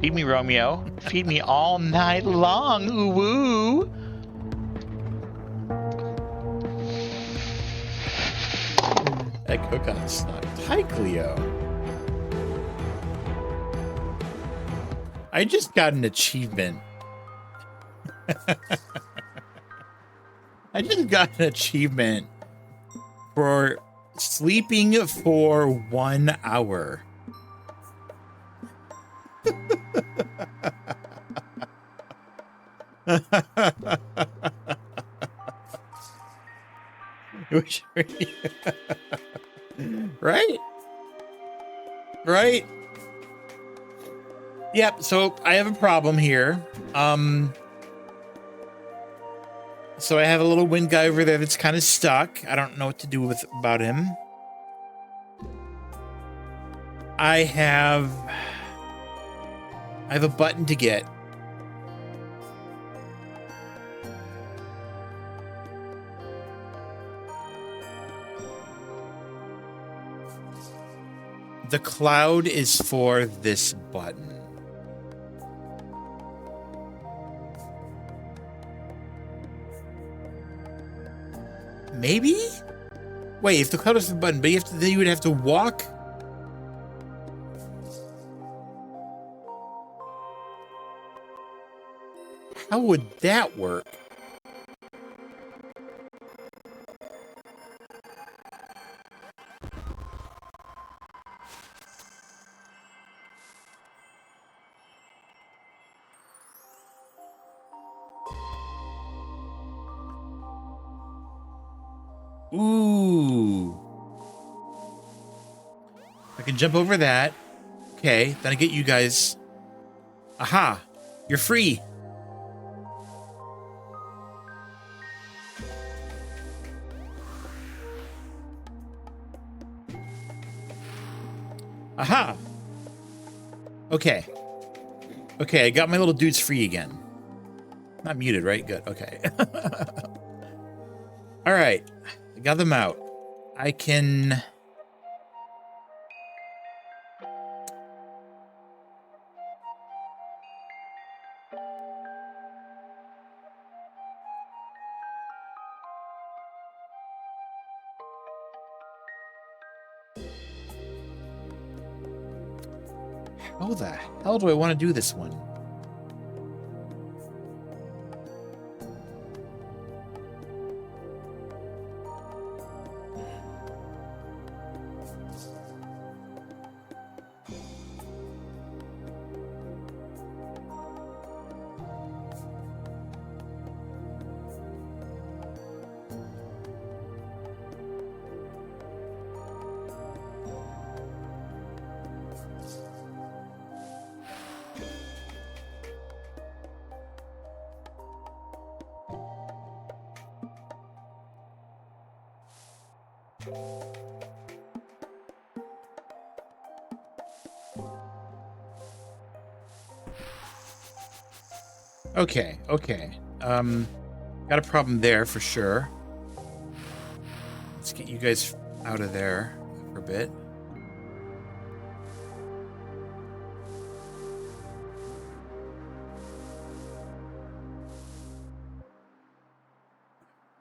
feed me, Romeo. Feed me all night long, ooh woo. That cook on stuck. Hi, Cleo. I just got an achievement. I just got an achievement for sleeping for 1 hour. Right? Right? Yep, so I have a problem here. So I have a little wind guy over there that's kind of stuck. I don't know what to do about him. I have a button to get. The cloud is for this button. Maybe? Wait, if the cloud is the button, but then you would have to walk. How would that work? Ooh. I can jump over that. Okay, then I get you guys. Aha! You're free. Aha! Okay. Okay, I got my little dudes free again. Not muted, right? Good. Okay. All right. I got them out. I can... How the hell do I want to do this one? Okay, okay. Got a problem there for sure. Let's get you guys out of there for a bit.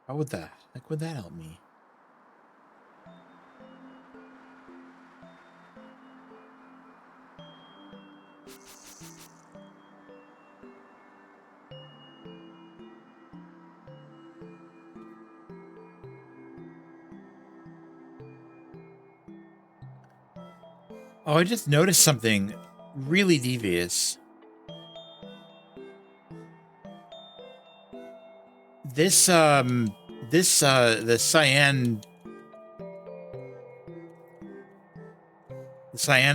How would that? Like, would that help me? Oh, I just noticed something really devious. This, the cyan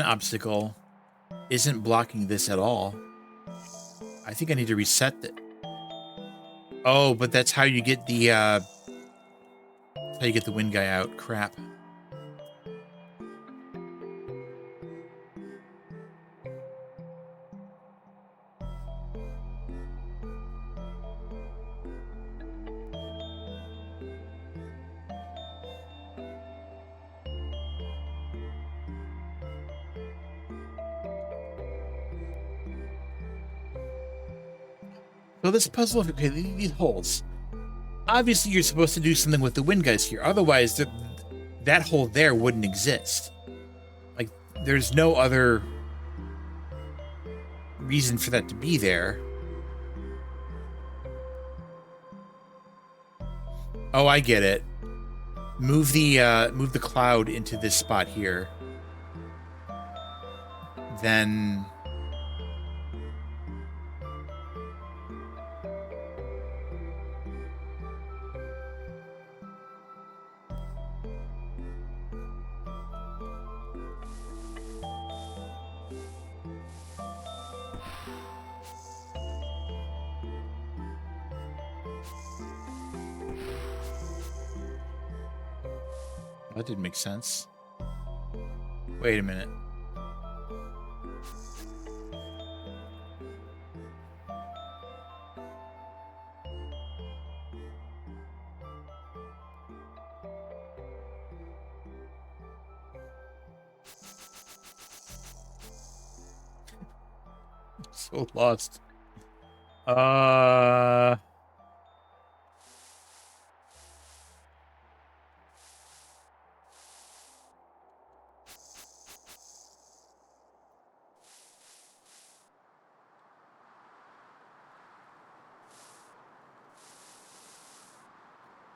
obstacle isn't blocking this at all. I think I need to reset it. Oh, but that's how you get the, that's how you get the wind guy out. Crap. So this puzzle, okay, these holes. Obviously, you're supposed to do something with the wind guys here. Otherwise, that hole there wouldn't exist. Like, there's no other reason for that to be there. Oh, I get it. Move the cloud into this spot here. Then that didn't make sense. Wait a minute. So lost.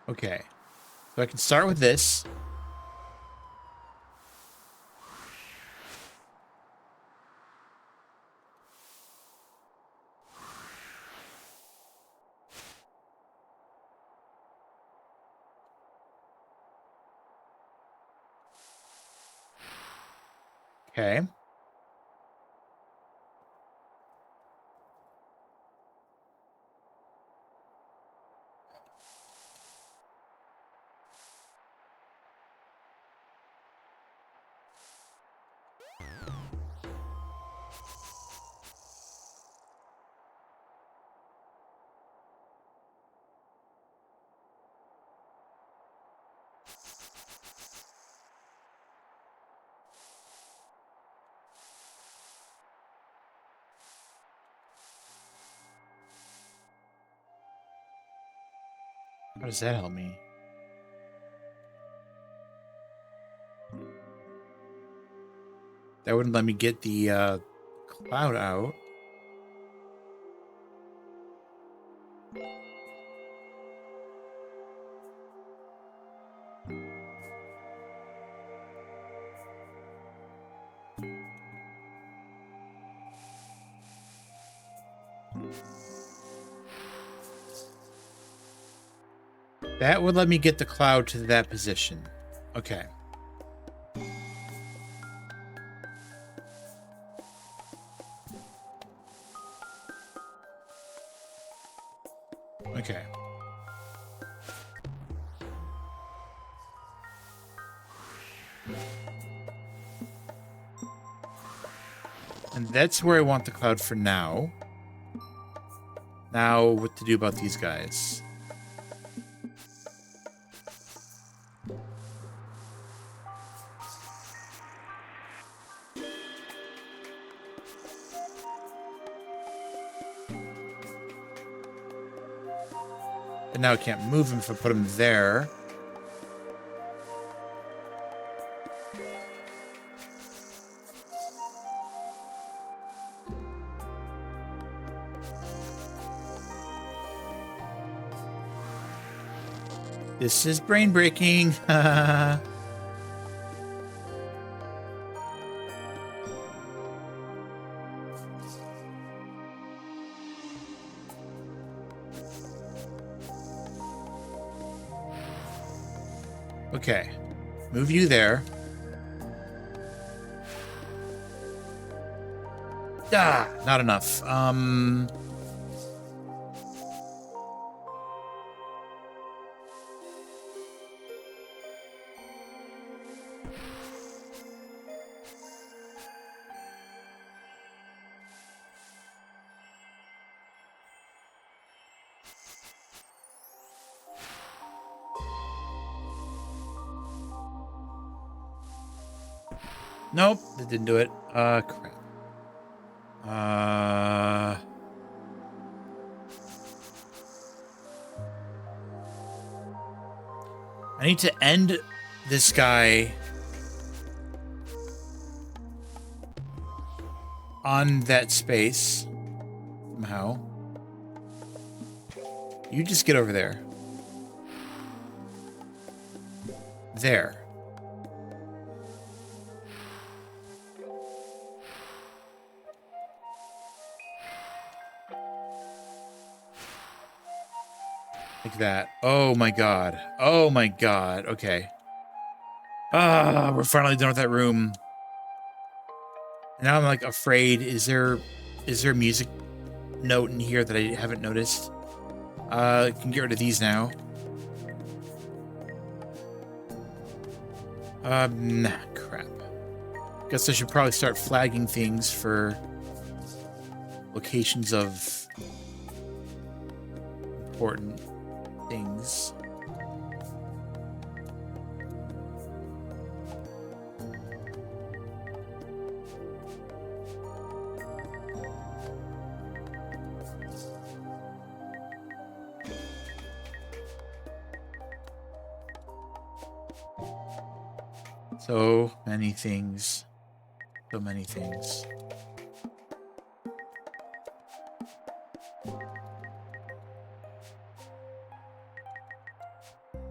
Okay. So I can start with this. Okay. How does that help me? That wouldn't let me get the cloud out. That would let me get the cloud to that position. Okay. Okay. And that's where I want the cloud for now. Now, what to do about these guys? And now I can't move him if I put him there. This is brain breaking. Okay, move you there. Ah, not enough. Nope, that didn't do it. Crap. I need to end this guy on that space somehow. You just get over there. There. Like that. Oh my god. Oh my god. Okay. Ah, we're finally done with that room. Now I'm like afraid. Is there a music note in here that I haven't noticed? I can get rid of these now. Nah, crap. Guess I should probably start flagging things for locations of important things. So many things. So many things.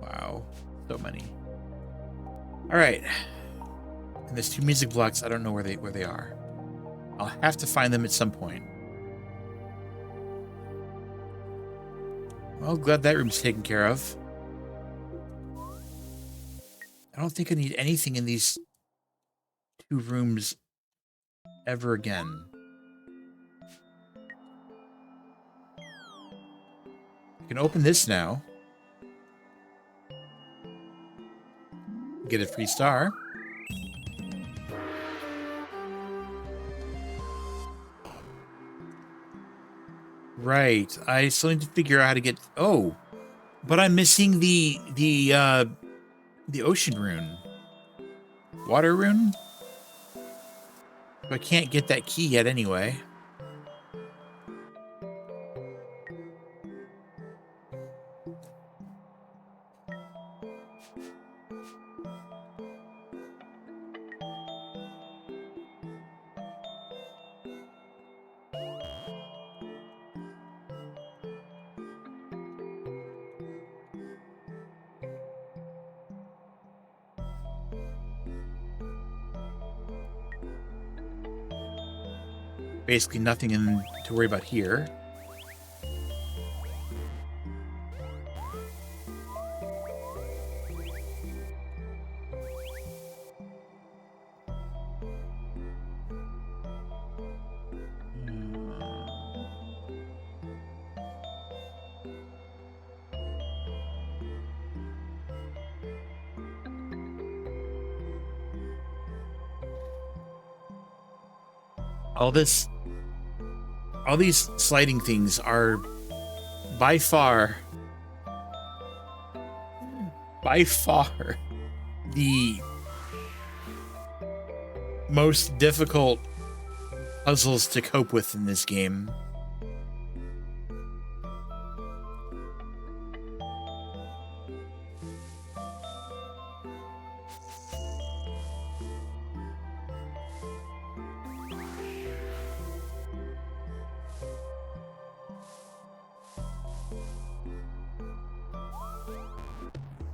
Wow. So many. All right. And there's 2 music blocks. I don't know where they are. I'll have to find them at some point. Well, glad that room's taken care of. I don't think I need anything in these 2 rooms ever again. I can open this now. Get a free star. Right. I still need to figure out how to get... Oh, but I'm missing the ocean rune. Water rune? I can't get that key yet anyway. Basically nothing to worry about here. All these sliding things are by far the most difficult puzzles to cope with in this game.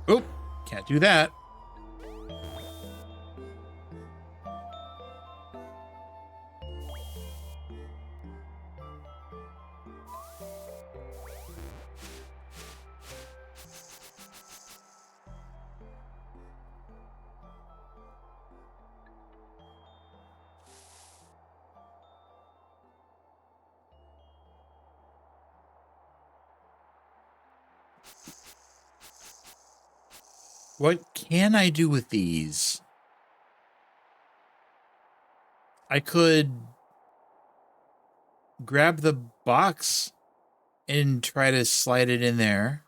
Oh, can't do that. What can I do with these? I could grab the box and try to slide it in there.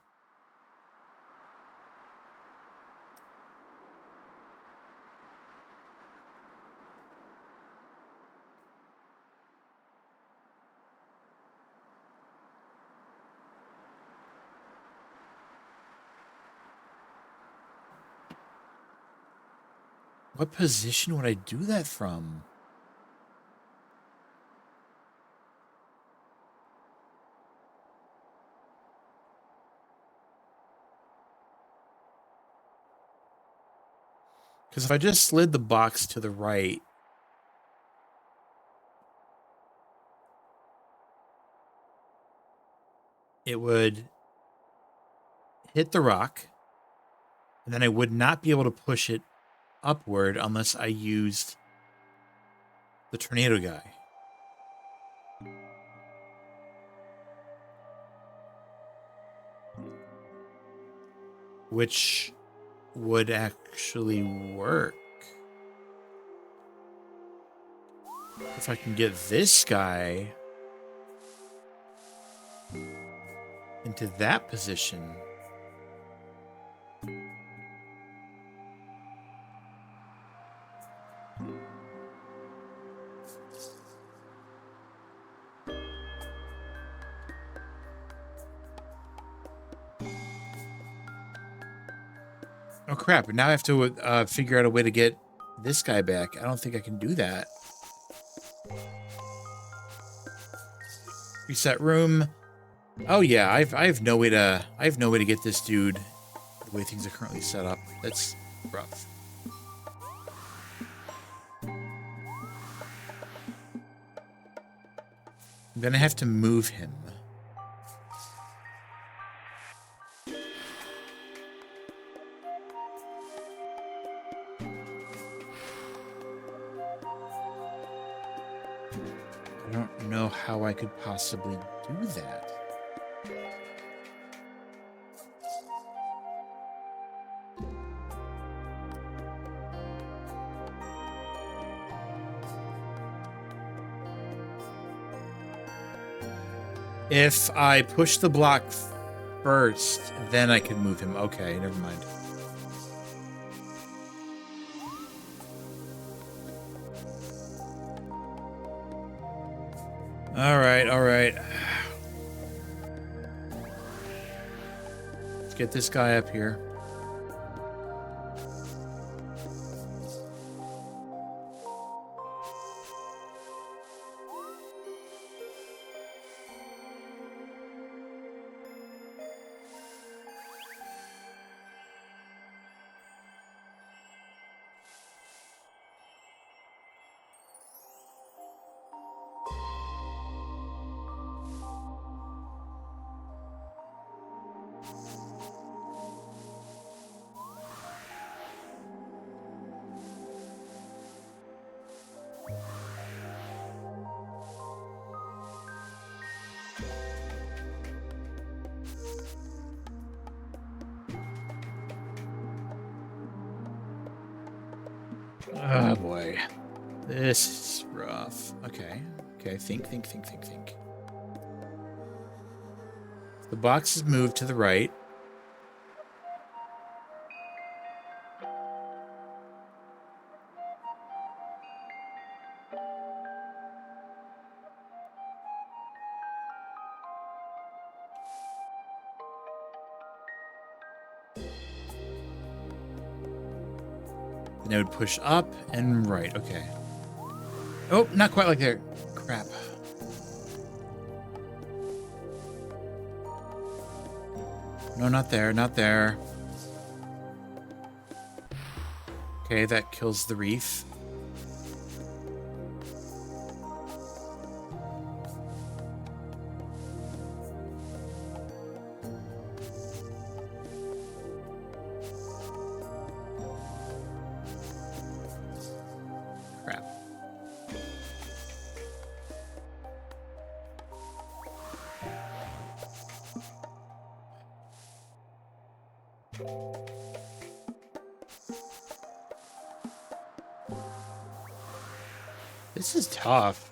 What position would I do that from? Because if I just slid the box to the right, it would hit the rock, and then I would not be able to push it upward unless I used the tornado guy. Which would actually work. If I can get this guy into that position. Oh crap, now I have to figure out a way to get this guy back. I don't think I can do that. Reset room. Oh yeah, I have no way to get this dude the way things are currently set up. That's rough. I'm gonna have to move him. I don't know how I could possibly do that. If I push the block first, then I can move him. Okay, never mind. All right, all right. Let's get this guy up here. Oh boy. This is rough. Okay. Okay, think. The box is moved to the right. Then I would push up and right. Okay. Oh, not quite like there. Crap. No, not there. Not there. Okay, that kills the reef. Crap. This is tough.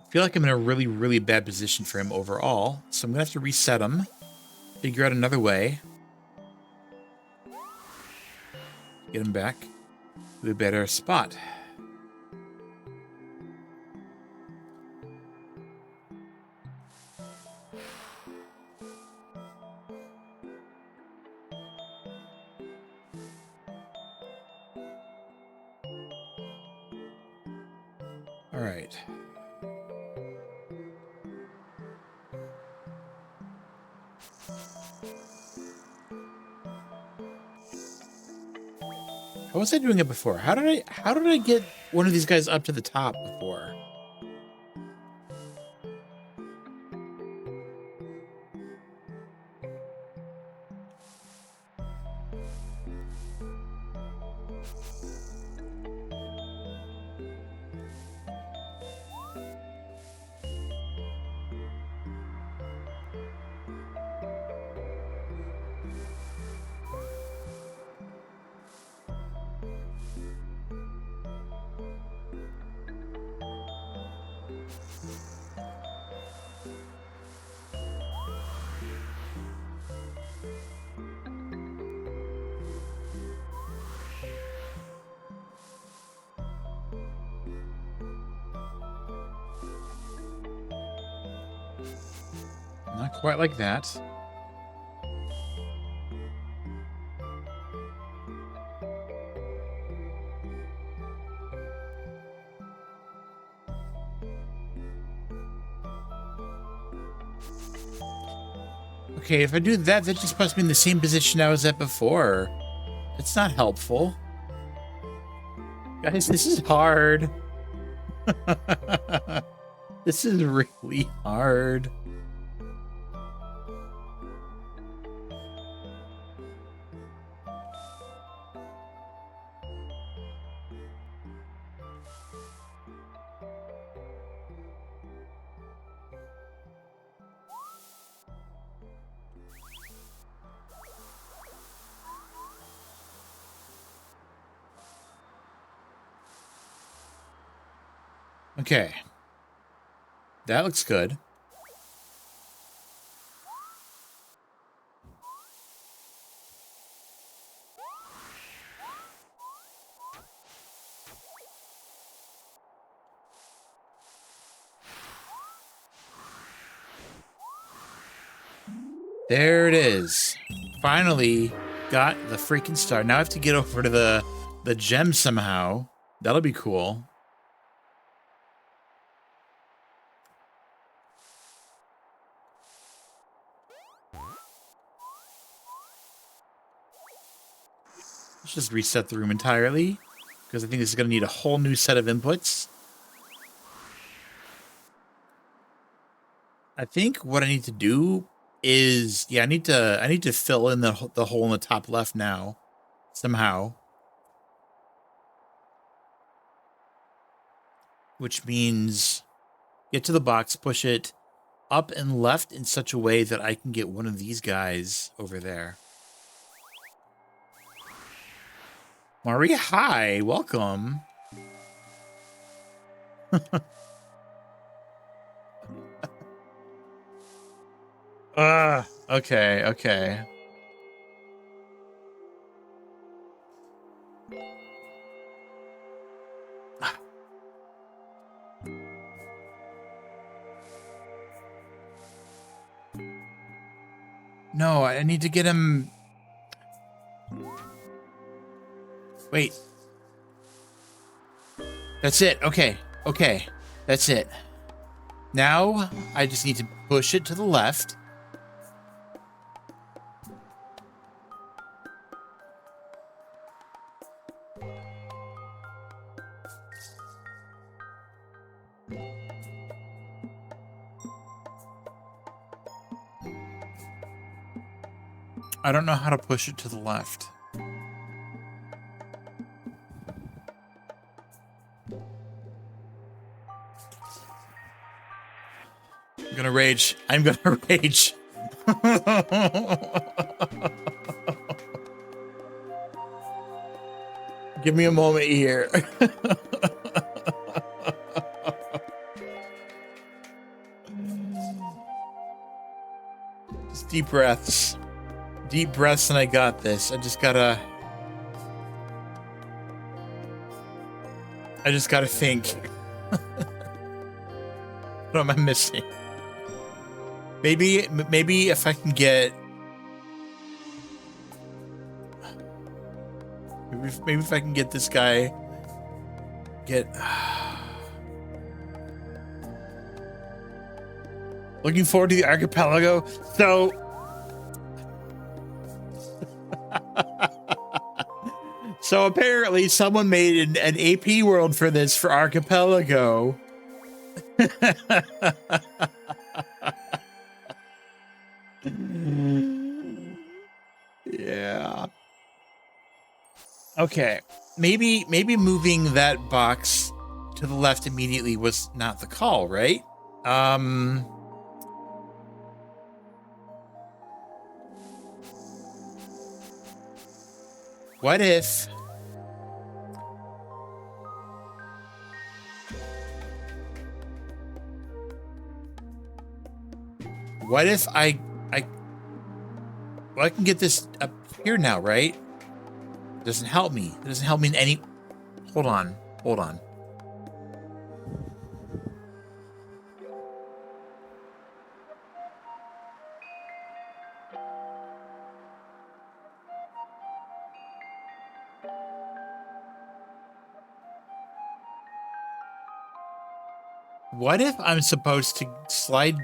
I feel like I'm in a really, really bad position for him overall. So I'm going to have to reset him. Figure out another way. Get him back to a better spot. All right. How was I doing it before? How did I get one of these guys up to the top before? Not quite like that. Okay, if I do that, that just puts me in the same position I was at before. It's not helpful. Guys, this is hard. This is really hard. Okay. That looks good. There it is. Finally got the freaking star. Now I have to get over to the gem somehow. That'll be cool. Let's just reset the room entirely, because I think this is going to need a whole new set of inputs. I think what I need to do is, yeah, I need to fill in the hole in the top left now, somehow. Which means get to the box, push it up and left in such a way that I can get one of these guys over there. Maria, hi, welcome. Okay. No, I need to get him. Wait. That's it. Okay. That's it. Now, I just need to push it to the left. I don't know how to push it to the left. I'm gonna rage. I'm gonna rage. Give me a moment here. Just deep breaths. Deep breaths, and I got this. I just gotta think. What am I missing? Maybe if I can get. Maybe if I can get this guy. Looking forward to the archipelago. So. So apparently someone made an AP world for this for archipelago. Yeah. Okay. Maybe moving that box to the left immediately was not the call, right? What if I can get this up here now, right? Doesn't help me. It doesn't help me in any. Hold on. What if I'm supposed to slide?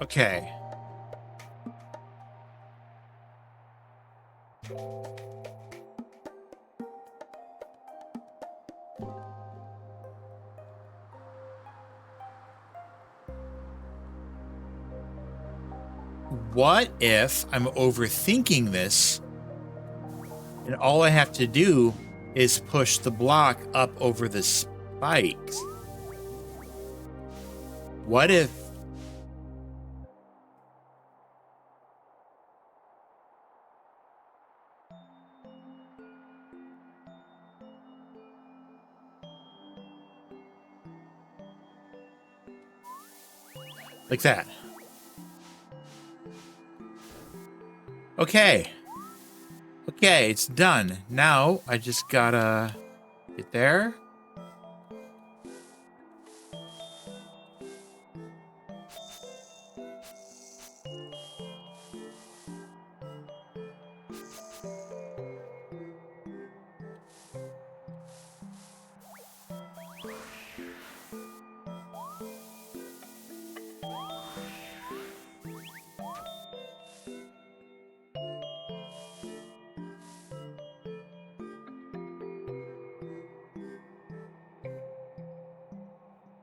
Okay. What if I'm overthinking this and all I have to do is push the block up over the spikes? What if like that? Okay, it's done. Now I just gotta get there.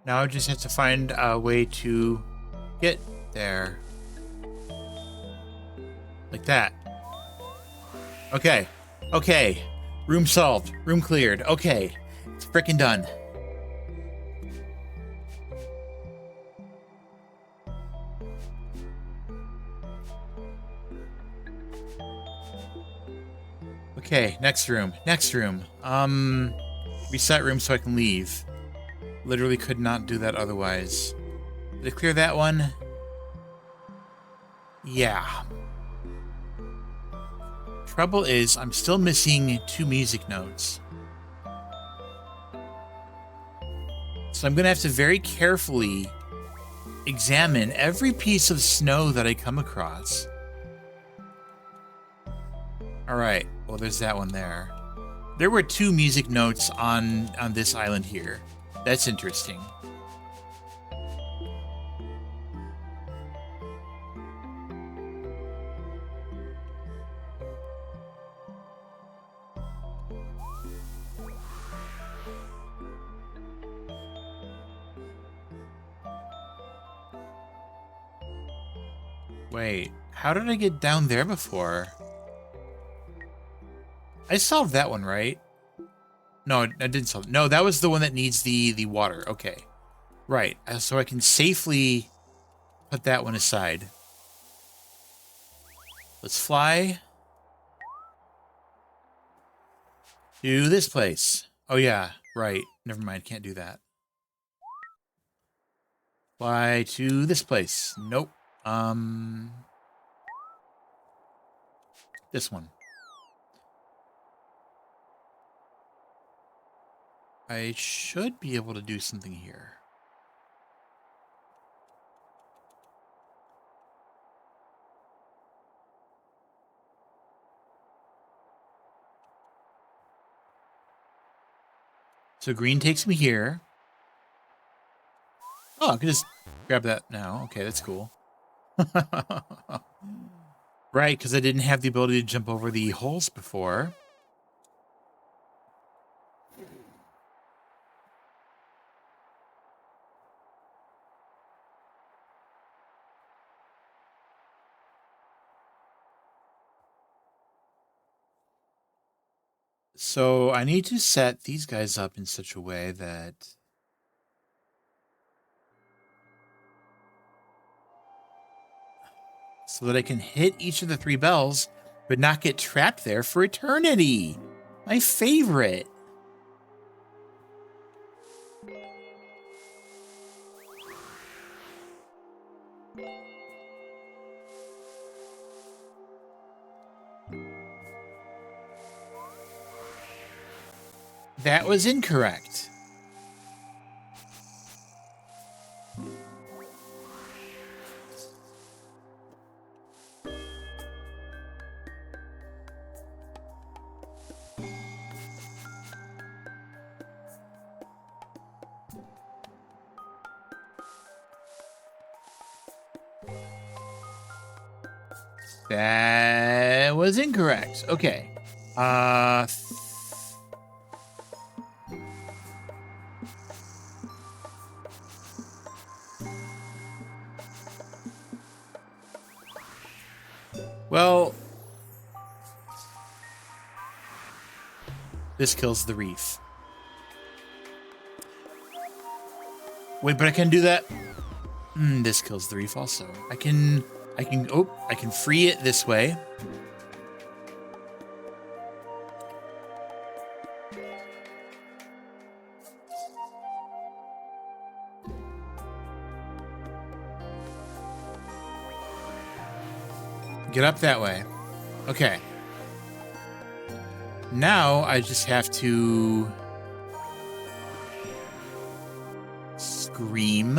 Now I just have to find a way to get there. Like that. Okay. Room solved. Room cleared. Okay. It's frickin' done. Okay, next room. Reset room so I can leave. Literally could not do that otherwise. Did I clear that one? Yeah. Trouble is, I'm still missing 2 music notes. So I'm gonna have to very carefully examine every piece of snow that I come across. Alright, well there's that one there. There were 2 music notes on this island here. That's interesting. Wait, how did I get down there before? I solved that one, right? No, I didn't solve it. No, that was the one that needs the water. Okay. Right. So I can safely put that one aside. Let's fly to this place. Oh, yeah. Right. Never mind. Can't do that. Fly to this place. Nope. This one. I should be able to do something here. So green takes me here. Oh, I can just grab that now. Okay, that's cool. Right, because I didn't have the ability to jump over the holes before. So I need to set these guys up in such a way that I can hit each of the 3 bells, but not get trapped there for eternity. My favorite. That was incorrect. That was incorrect. Okay. Well, this kills the reef. Wait, but I can do that. This kills the reef also. I can free it this way. Get up that way. Okay. Now I just have to scream.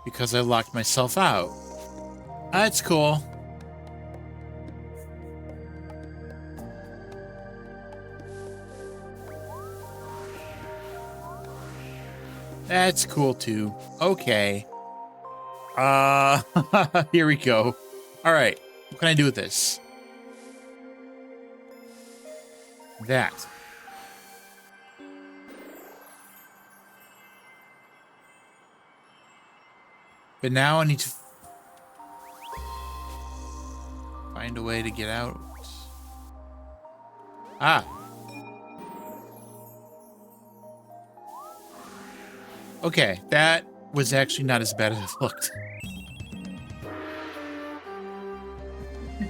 Because I locked myself out. That's cool. That's cool too. Okay. Here we go. All right. What can I do with this? That. But now I need to find a way to get out. Ah. Okay, that was actually not as bad as it looked.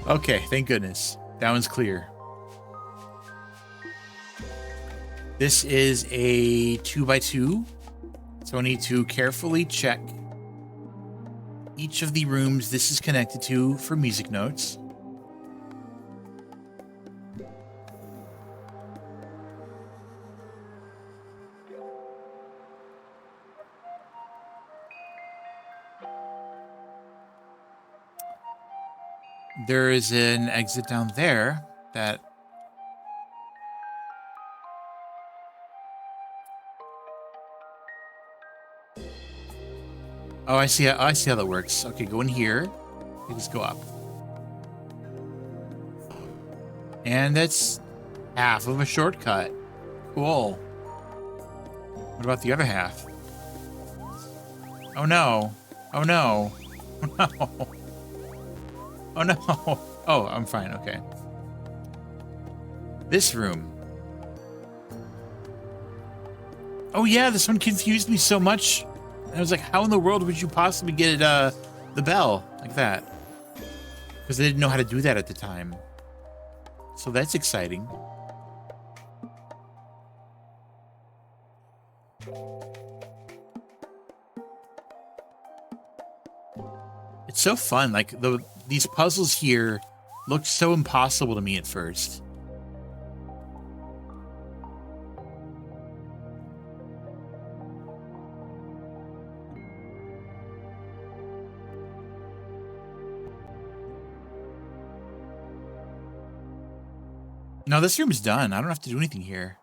Okay, thank goodness. That one's clear. This is a 2x2, so I need to carefully check each of the rooms this is connected to for music notes. There is an exit down there that oh, I see how that works. Okay, go in here. You just go up. And that's half of a shortcut. Cool. What about the other half? Oh no. Oh no. Oh no. Oh no. Oh, I'm fine. Okay. This room. Oh yeah, this one confused me so much. I was like, how in the world would you possibly get the bell like that? Because they didn't know how to do that at the time. So that's exciting. It's so fun. Like these puzzles here looked so impossible to me at first. No, this room's done. I don't have to do anything here.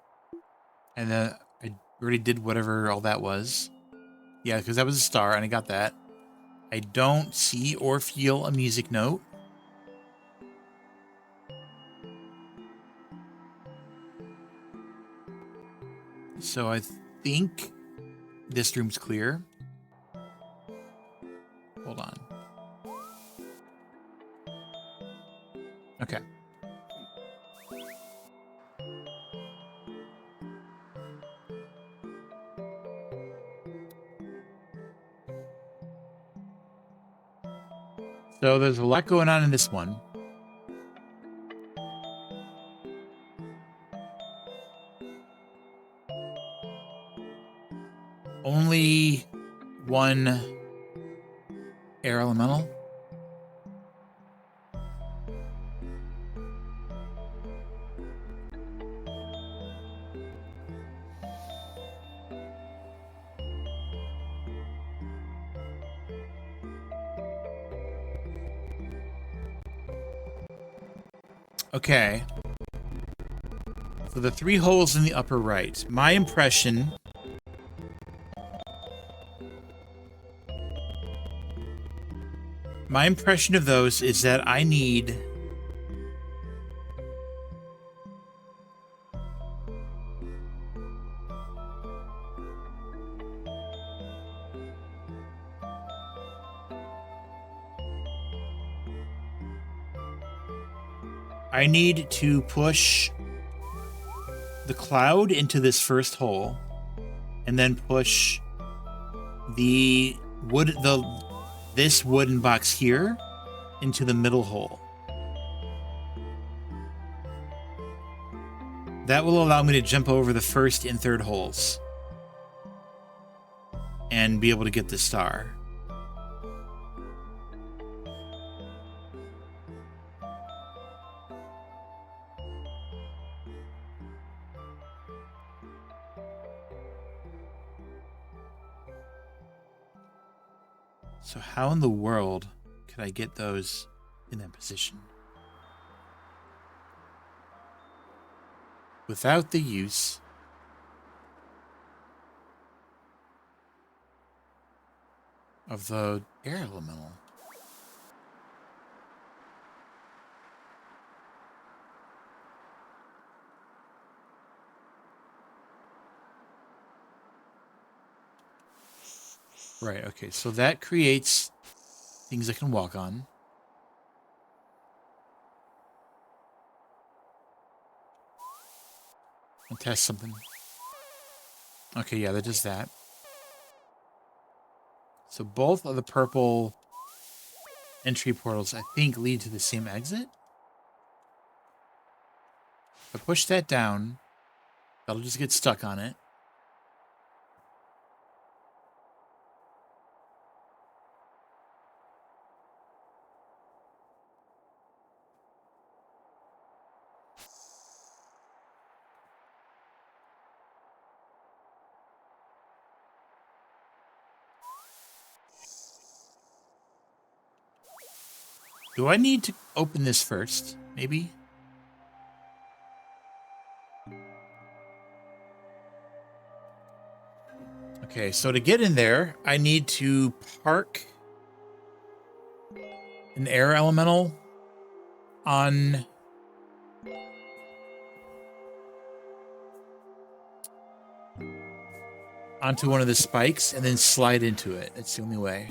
And I already did whatever all that was. Yeah, because that was a star, and I got that. I don't see or feel a music note. So I think this room's clear. Hold on. Okay. So there's a lot going on in this one. Only one air elemental. Okay. So the 3 holes in the upper right. My impression of those is that I need to push the cloud into this first hole and then push this wooden box here into the middle hole. That will allow me to jump over the first and third holes and be able to get the star. So how in the world could I get those in that position without the use of the air elemental? Right, okay, so that creates things I can walk on. I'll test something. Okay, yeah, that does that. So both of the purple entry portals, I think, lead to the same exit. If I push that down, that'll just get stuck on it. Do I need to open this first? Maybe? Okay, so to get in there, I need to park an air elemental on onto one of the spikes and then slide into it. That's the only way.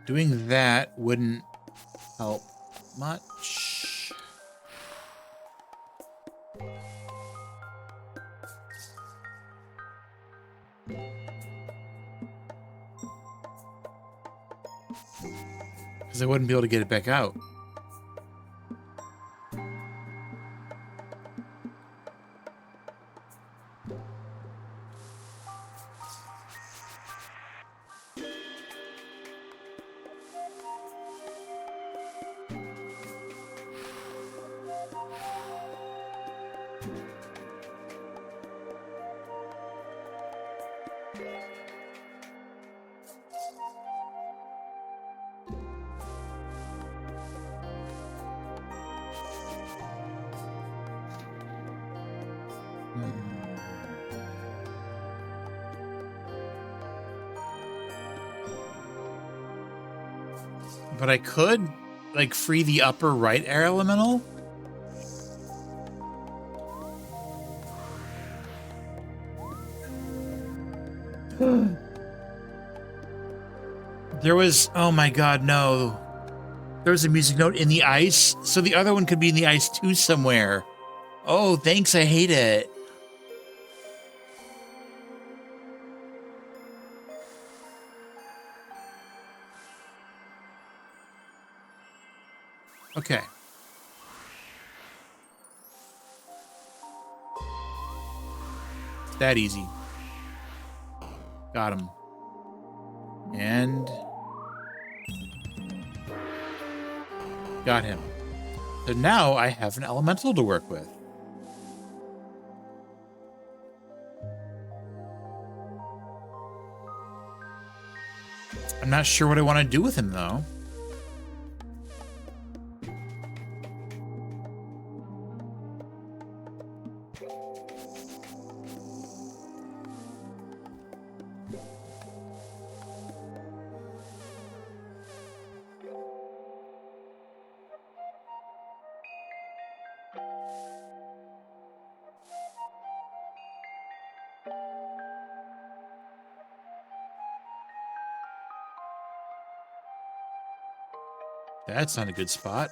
Doing that wouldn't help much. Because I wouldn't be able to get it back out. But I could, like, free the upper right air elemental. There was, oh my god, no. There was a music note in the ice, so the other one could be in the ice too somewhere. Oh, thanks, I hate it. Okay. It's that easy. Got him. And got him. So now I have an elemental to work with. I'm not sure what I want to do with him, though. That's not a good spot.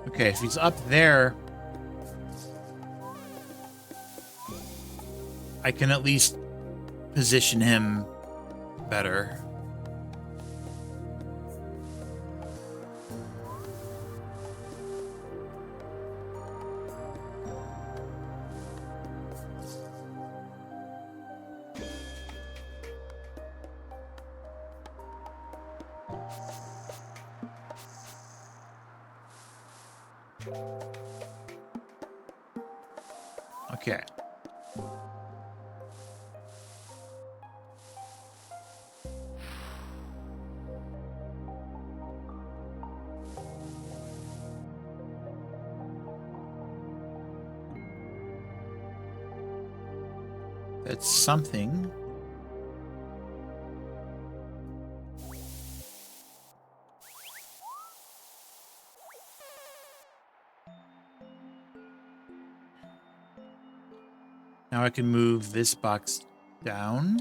Okay, if he's up there, I can at least position him better. Okay. That's something. Now I can move this box down.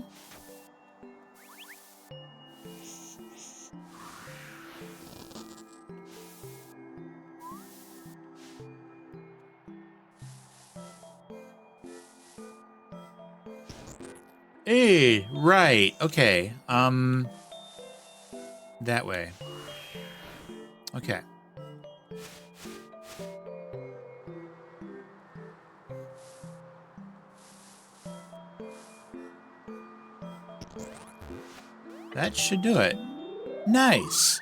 Hey, right. Okay. That way. Okay. That should do it. Nice.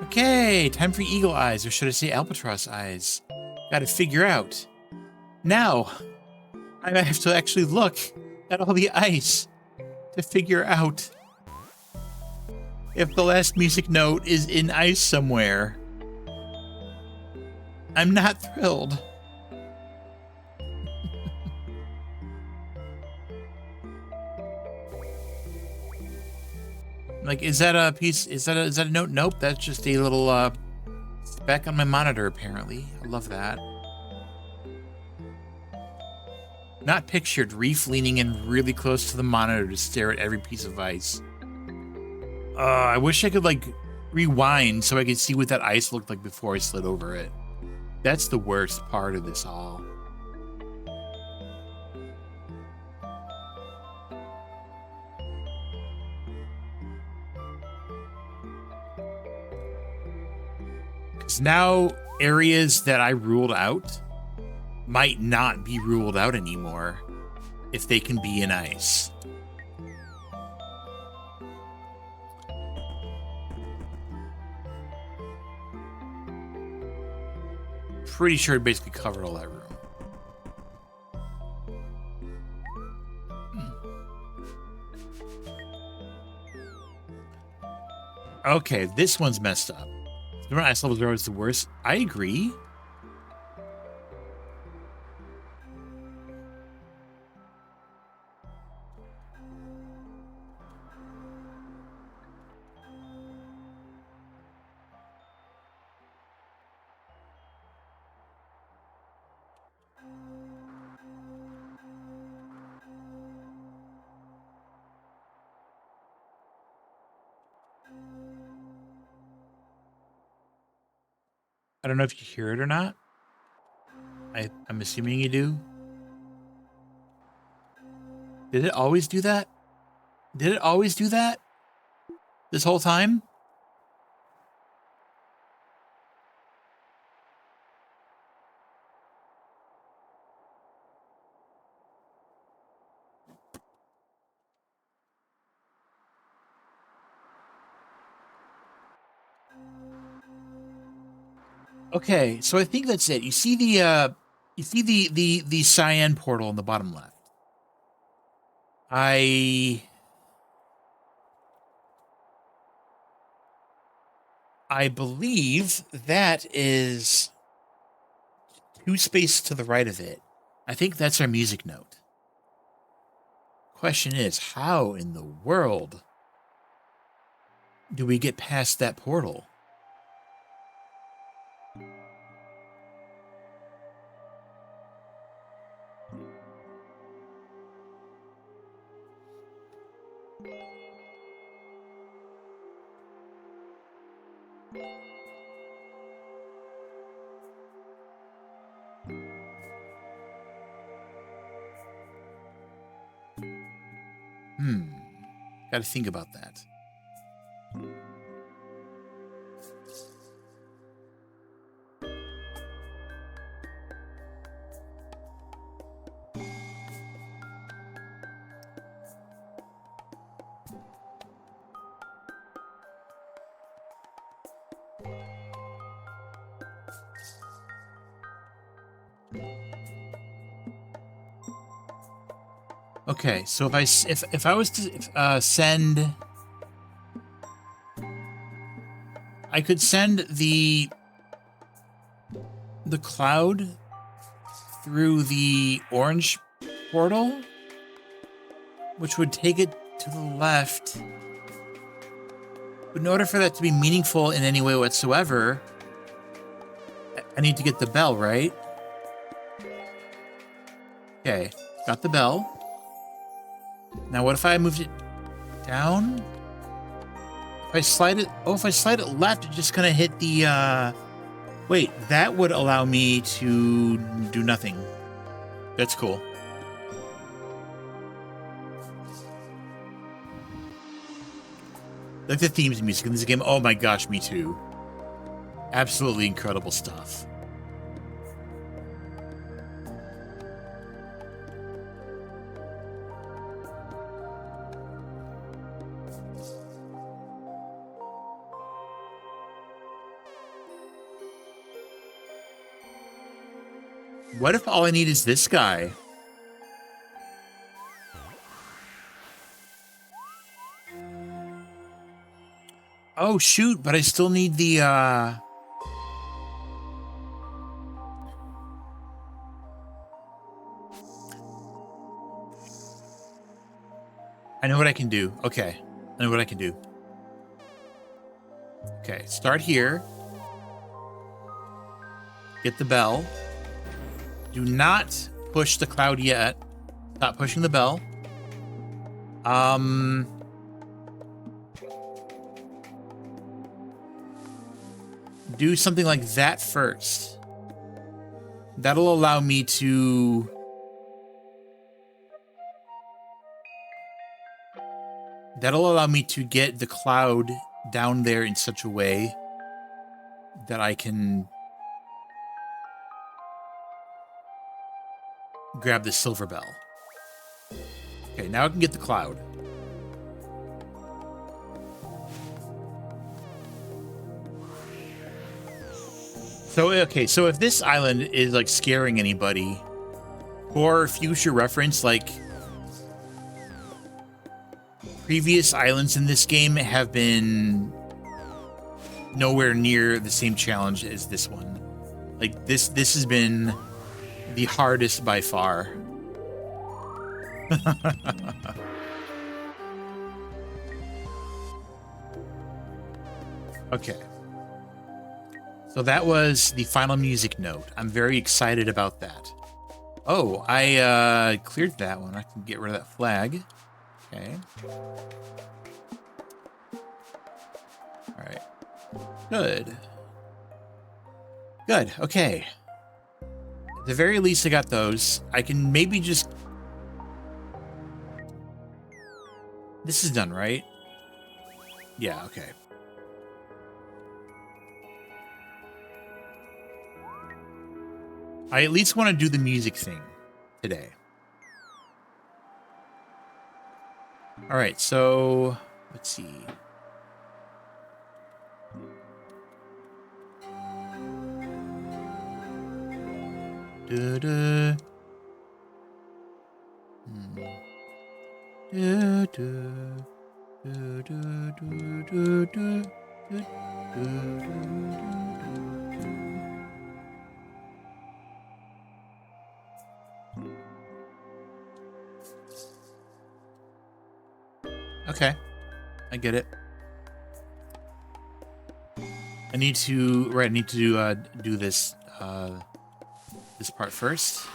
Okay, time for eagle eyes, or should I say albatross eyes? Gotta figure out. Now, I have to actually look at all the ice to figure out if the last music note is in ice somewhere. I'm not thrilled. Like, is that a piece? Is that a note? Nope, that's just a little speck on my monitor. Apparently, I love that. Not pictured. Reef leaning in really close to the monitor to stare at every piece of ice. I wish I could like rewind so I could see what that ice looked like before I slid over it. That's the worst part of this all. Because now areas that I ruled out might not be ruled out anymore if they can be in ice. Pretty sure it basically covered all that room. Okay, this one's messed up. The ice level 0 is the worst. I agree. I don't know if you hear it or not. I'm assuming you do. Did it always do that? Did it always do that? This whole time? Okay, so I think that's it. You see the cyan portal in the bottom left. I believe that is 2 spaces to the right of it. I think that's our music note. Question is, how in the world do we get past that portal? Got to think about that. Okay, so if I was to send, I could send the cloud through the orange portal, which would take it to the left. But in order for that to be meaningful in any way whatsoever, I need to get the bell, right? Okay, got the bell. Now, what if I moved it down? If I slide it... Oh, if I slide it left, it's just going to hit the... Wait, that would allow me to do nothing. That's cool. Like the themes music in this game. Oh my gosh, me too. Absolutely incredible stuff. What if all I need is this guy? Oh, shoot, but I still need the, I know what I can do. Okay. I know what I can do. Okay, start here. Get the bell. Do not push the cloud yet. Stop pushing the bell. Do something like that first. That'll allow me to... That'll allow me to get the cloud down there in such a way that I can grab the silver bell. Okay, now I can get the cloud. So, okay, so if this island is like scaring anybody, for future reference, like previous islands in this game have been nowhere near the same challenge as this one. Like this has been the hardest by far. Okay. So that was the final music note. I'm very excited about that. Oh, I cleared that one. I can get rid of that flag. Okay. All right. Good. Good. Okay. At the very least, I got those. I can maybe just... This is done, right? Yeah, okay. I at least want to do the music thing today. All right, so let's see. Da-da. Da-da. Da-da-da-da-da. Da-da-da-da-da. Okay, I get it. I need to do this this part first.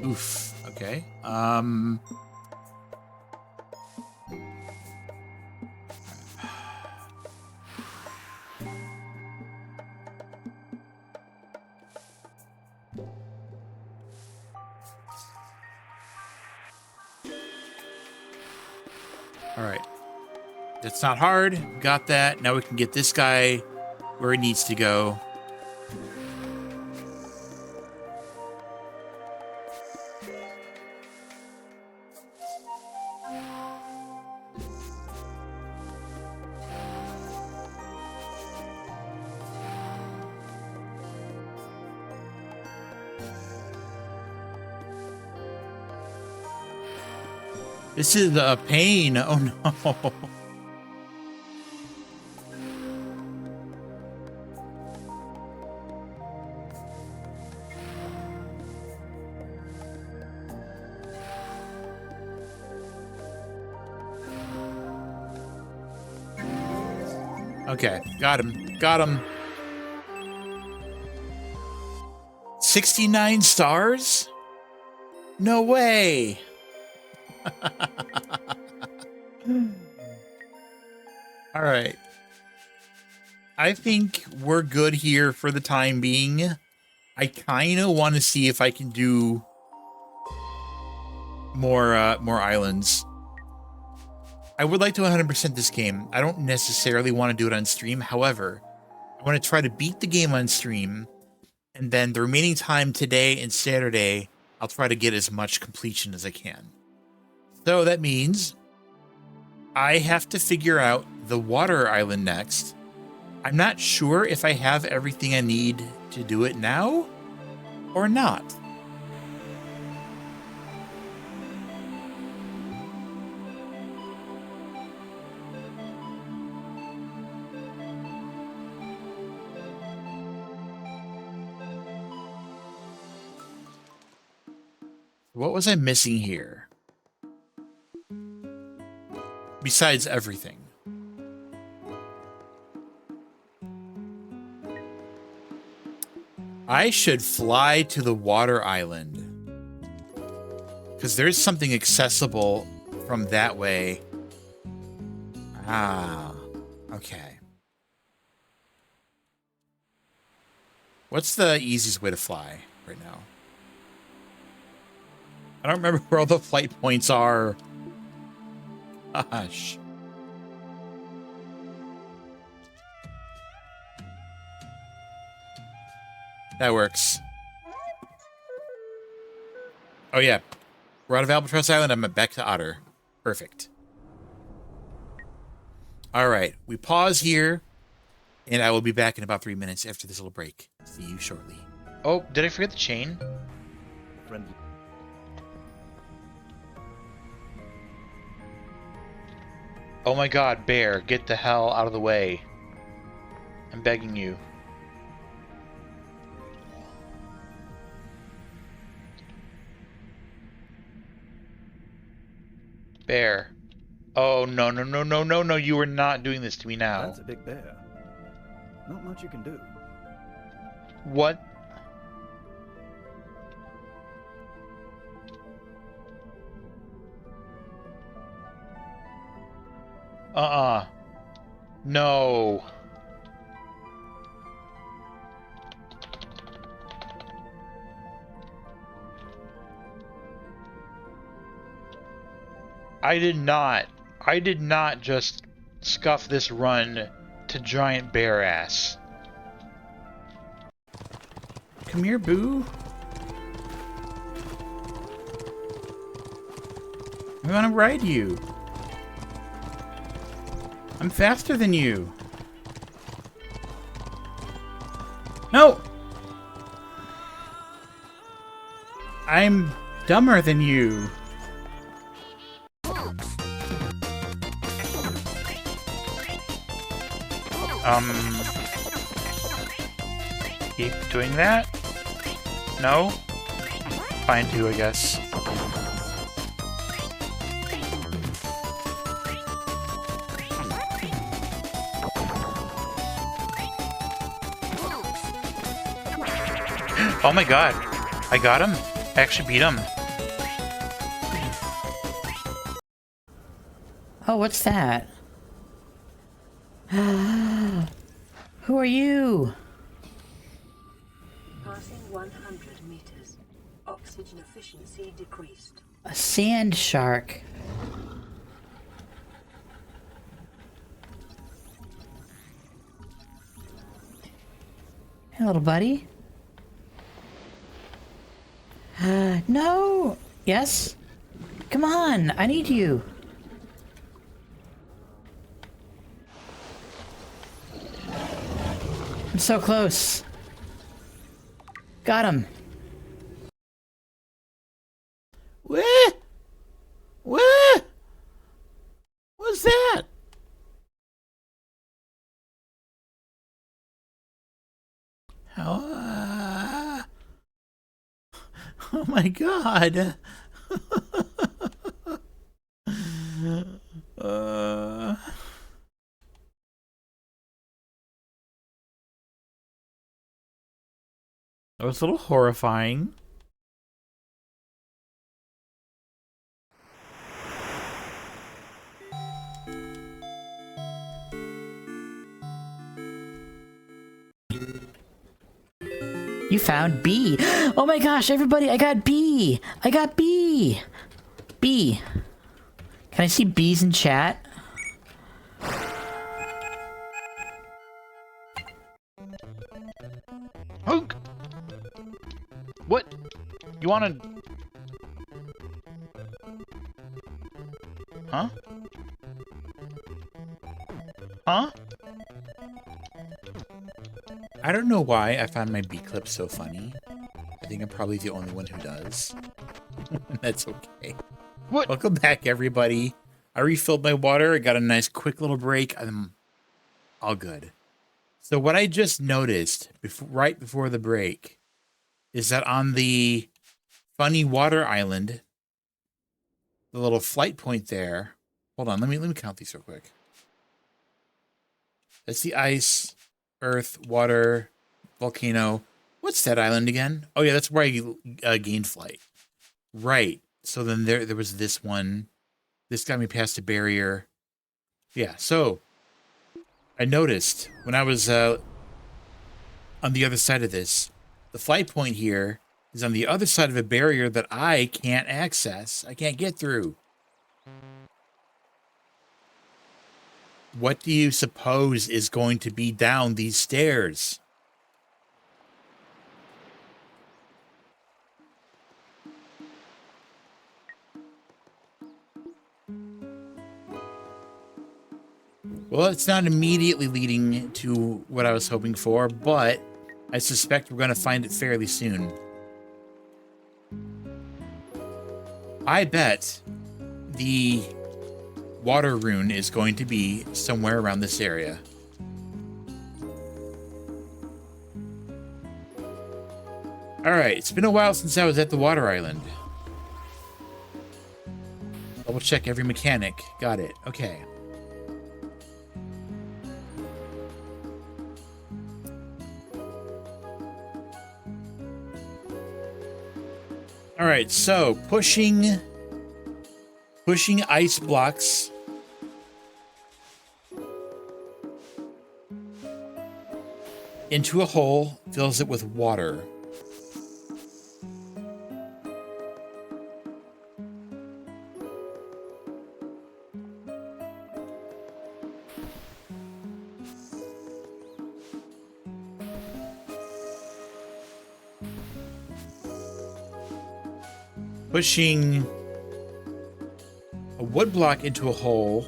Oof. Okay. All right. That's not hard. Got that. Now we can get this guy where he needs to go. This is a pain. Oh no. Okay, got him. Got him. 69 stars? No way. All right. I think we're good here for the time being. I kind of want to see if I can do more islands. I would like to 100% this game. I don't necessarily want to do it on stream. However, I want to try to beat the game on stream, and then the remaining time today and Saturday, I'll try to get as much completion as I can. So that means I have to figure out the water island next. I'm not sure if I have everything I need to do it now or not. What was I missing here? Besides everything. I should fly to the water island. Because there's something accessible from that way. Ah, okay. What's the easiest way to fly right now? I don't remember where all the flight points are. Gosh. That works. Oh yeah. We're out of Albatross Island. I'm back to Otter. Perfect. All right. We pause here, and I will be back in about 3 minutes after this little break. See you shortly. Oh, did I forget the chain? Friendly. Oh my god, Bear, get the hell out of the way. I'm begging you. Bear. Oh, no, no, no, no, no, no, you are not doing this to me now. That's a big bear. Not much you can do. What? No. I did not just scuff this run to giant bear ass. Come here, Boo. I want to ride you. I'm faster than you. No! I'm dumber than you. Keep doing that? No? Fine too, I guess. Oh my god. I got him. I actually beat him. Oh, what's that? Who are you? Passing 100 meters. Oxygen efficiency decreased. A sand shark. Hey, little buddy. No! Yes? Come on, I need you. I'm so close. Got him. What? What? What's that? Oh my god. That was a little horrifying. You found B. Oh my gosh, everybody, I got B. I got B. B. Can I see B's in chat? Hook! What? You wanna... Huh? Huh? I don't know why I found my B clip so funny. I think I'm probably the only one who does. That's okay. What? Welcome back, everybody. I refilled my water. I got a nice quick little break. I'm all good. So what I just noticed right before the break is that on the funny water island. The little flight point there. Hold on, let me count these real quick. That's the ice, earth, water, volcano. What's that island again? Oh yeah, that's where I gained flight. Right. So then there was this one. This got me past a barrier. Yeah, so I noticed when I was on the other side of this, the flight point here is on the other side of a barrier that I can't access. I can't get through. What do you suppose is going to be down these stairs? Well, it's not immediately leading to what I was hoping for, but I suspect we're going to find it fairly soon. I bet the water rune is going to be somewhere around this area. Alright, it's been a while since I was at the water island. Double check every mechanic. Got it. Okay. All right, so pushing ice blocks into a hole fills it with water. Pushing a wood block into a hole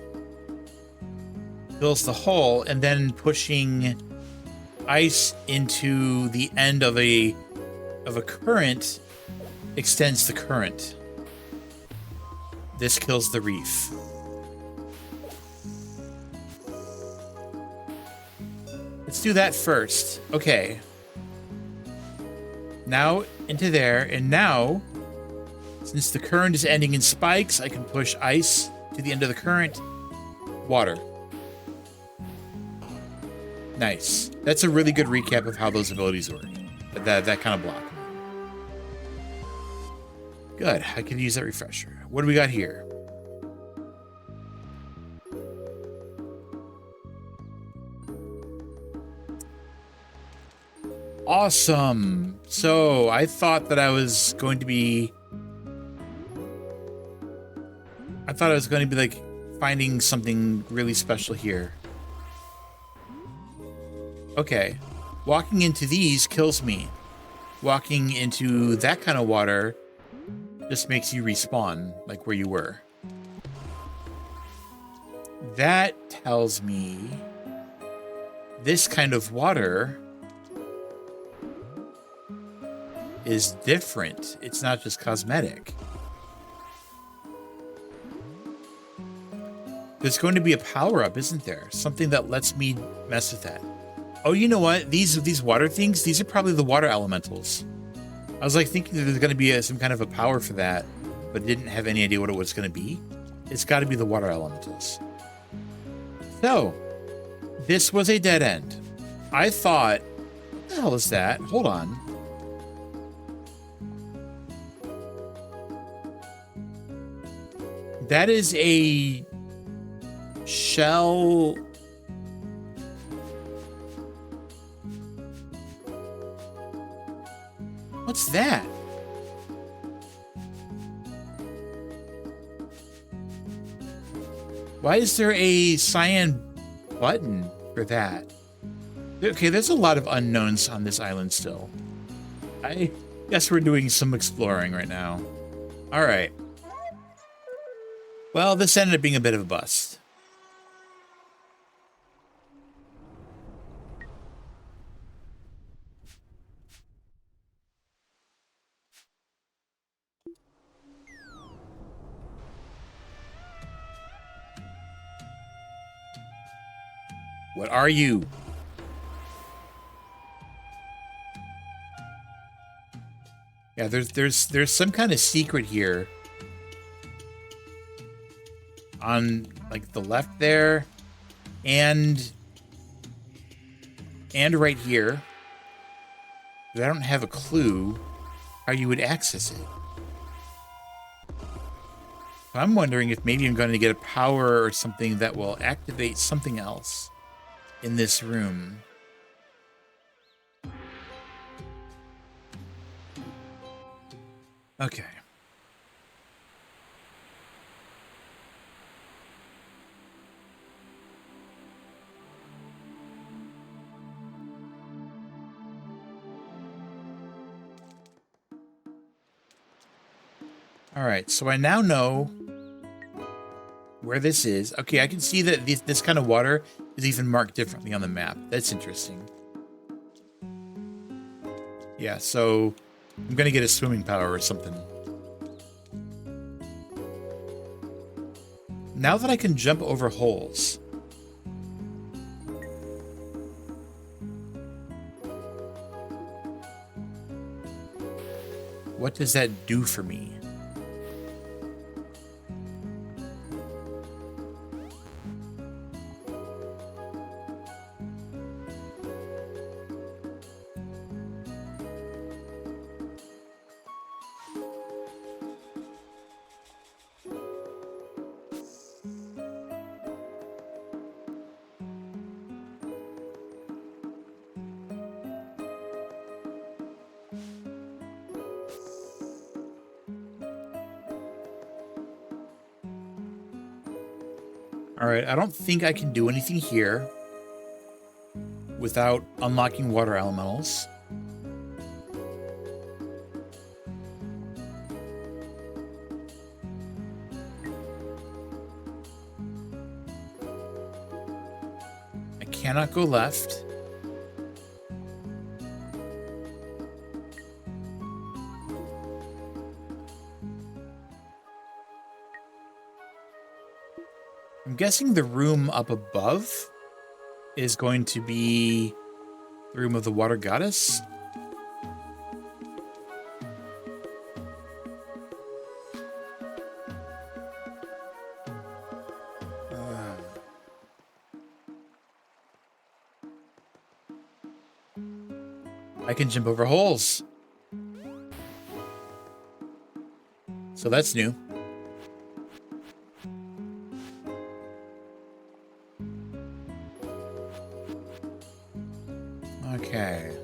fills the hole, and then pushing ice into the end of a current extends the current. This kills the reef. Let's do that first. Okay. Now into there, and now since the current is ending in spikes, I can push ice to the end of the current. Water. Nice. That's a really good recap of how those abilities work. That kind of block. Good. I can use that refresher. What do we got here? Awesome. So I thought that I was going to be like finding something really special here. Okay. Walking into these kills me. Walking into that kind of water just makes you respawn like where you were. That tells me this kind of water is different. It's not just cosmetic. There's going to be a power-up, isn't there? Something that lets me mess with that. Oh, you know what? These water things, these are probably the water elementals. I was like thinking that there's going to be some kind of a power for that, but didn't have any idea what it was going to be. It's got to be the water elementals. So, this was a dead end. I thought, what the hell is that? Hold on. That is a shell. What's that? Why is there a cyan button for that? Okay, there's a lot of unknowns on this island still. I guess we're doing some exploring right now. All right. Well, this ended up being a bit of a bust. What are you? Yeah, there's some kind of secret here. On like the left there, and right here. But I don't have a clue how you would access it. I'm wondering if maybe I'm going to get a power or something that will activate something else in this room. Okay. All right, so I now know where this is. Okay, I can see that this kind of water is even marked differently on the map. That's interesting. Yeah, so I'm gonna get a swimming power or something. Now that I can jump over holes. What does that do for me? All right, I don't think I can do anything here without unlocking water elementals. I cannot go left. I'm guessing the room up above is going to be the room of the water goddess. I can jump over holes. So that's new. Okay.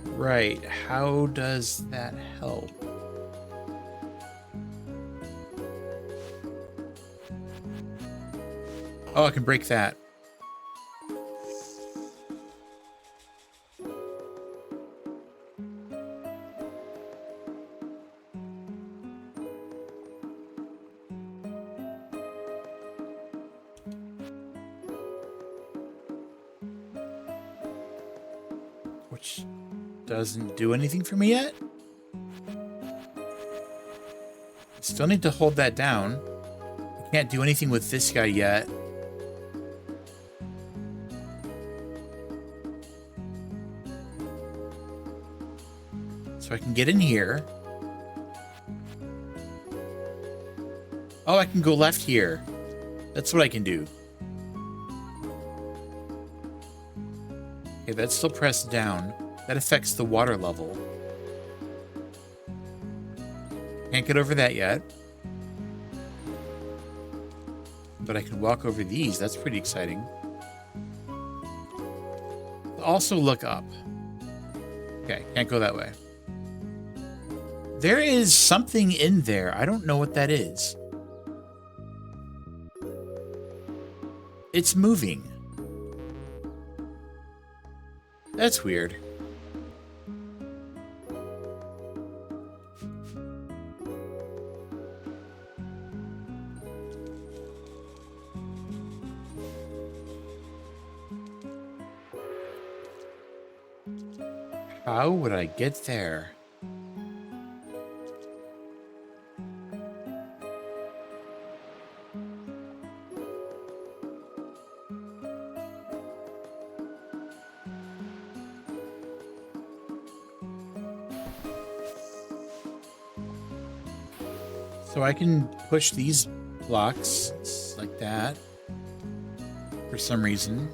Right. How does that help? Oh, I can break that. Which doesn't do anything for me yet. Still need to hold that down. I can't do anything with this guy yet. So I can get in here. Oh, I can go left here. That's what I can do. Okay, that's still pressed down. That affects the water level. Can't get over that yet. But I can walk over these. That's pretty exciting. Also look up. Okay, can't go that way. There is something in there. I don't know what that is. It's moving. That's weird. How would I get there? So I can push these blocks like that for some reason.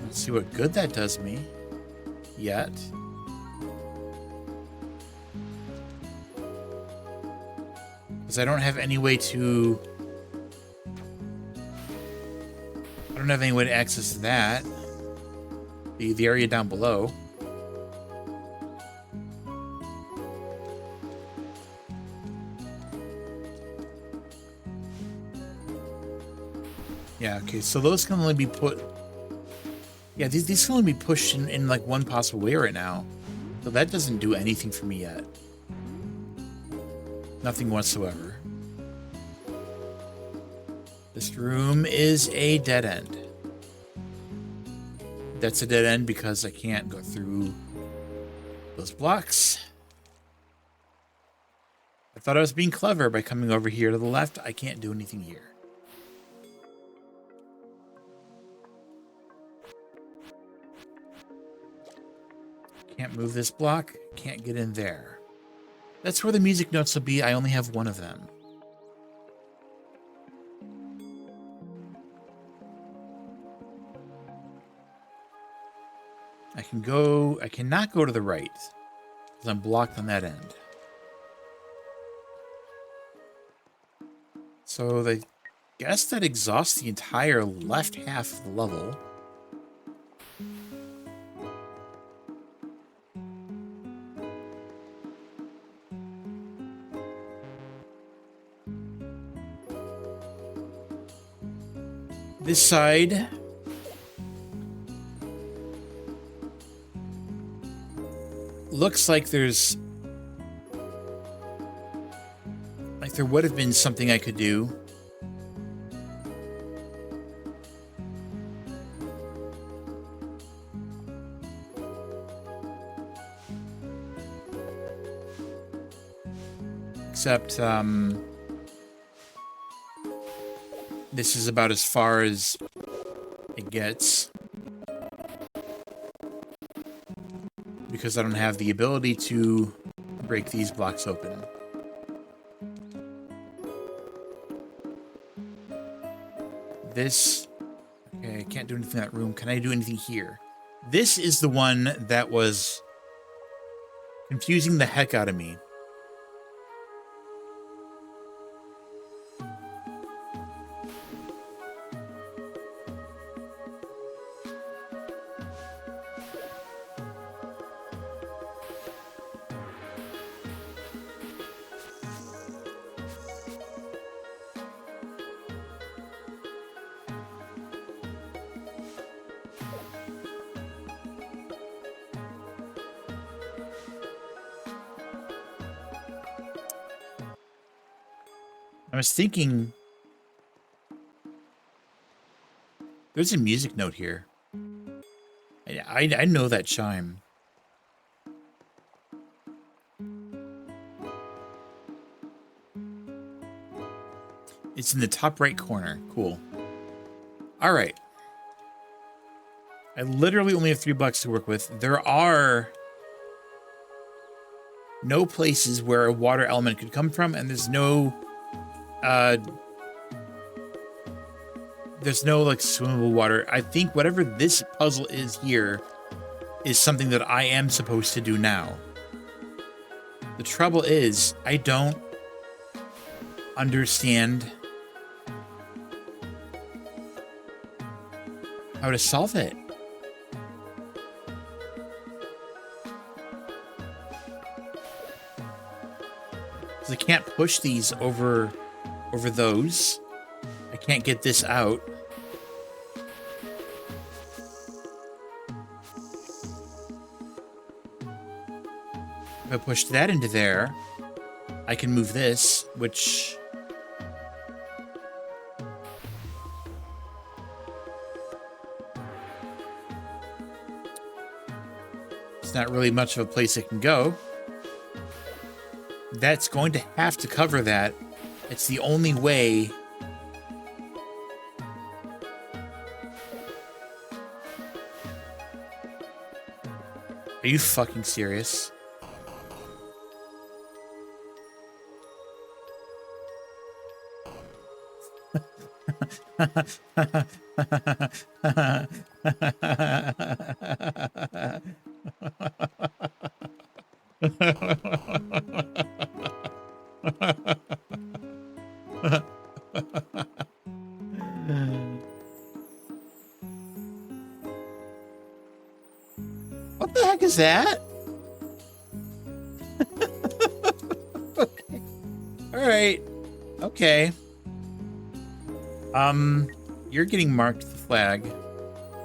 Let's see what good that does me yet. Because I don't have any way to... I don't have any way to access that. The area down below. Yeah, okay, so those can only be put... Yeah, these can only be pushed in like one possible way right now. So that doesn't do anything for me yet. Nothing whatsoever. This room is a dead end. That's a dead end because I can't go through those blocks. I thought I was being clever by coming over here to the left. I can't do anything here. Can't move this block. Can't get in there. That's where the music notes will be. I only have one of them. I cannot go to the right because I'm blocked on that end. So I guess that exhausts the entire left half of the level. This side looks like there's there would have been something I could do. Except this is about as far as it gets. Because I don't have the ability to break these blocks open. This... Okay, I can't do anything in that room. Can I do anything here? This is the one that was confusing the heck out of me. I was thinking... There's a music note here. I know that chime. It's in the top right corner. Cool. All right. I literally only have $3 to work with. There are no places where a water element could come from, and there's no like swimmable water. I think whatever this puzzle is here is something that I am supposed to do now. The trouble is, I don't understand how to solve it. Because I can't push these over those. I can't get this out. If I push that into there, I can move this, which... It's not really much of a place it can go. That's going to have to cover that. It's the only way you fucking serious? What the heck is that? Okay. All right. Okay. You're getting marked the flag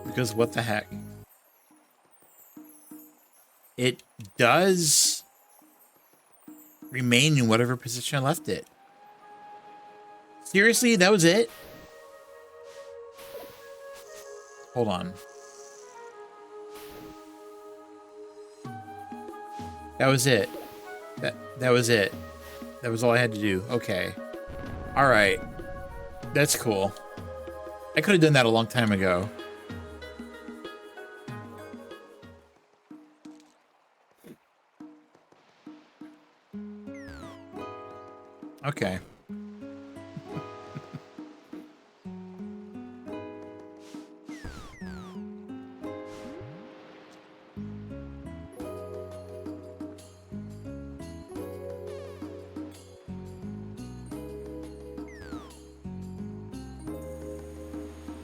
because what the heck? It does remain in whatever position I left it. Seriously, that was it? Hold on. That was it. That was it. That was all I had to do. Okay. All right. That's cool. I could have done that a long time ago. Okay.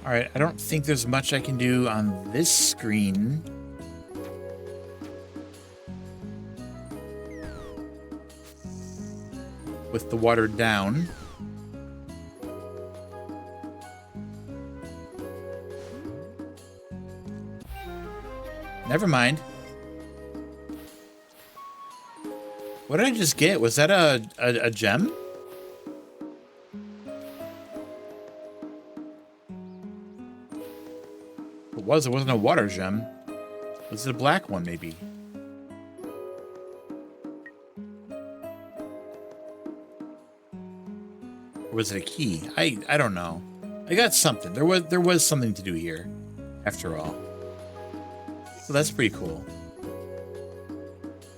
All right, I don't think there's much I can do on this screen. With the water down. Never mind. What did I just get? Was that a gem? It wasn't a water gem. Was it a black one, maybe? Or was it a key? I don't know. I got something. There was something to do here, after all. So that's pretty cool.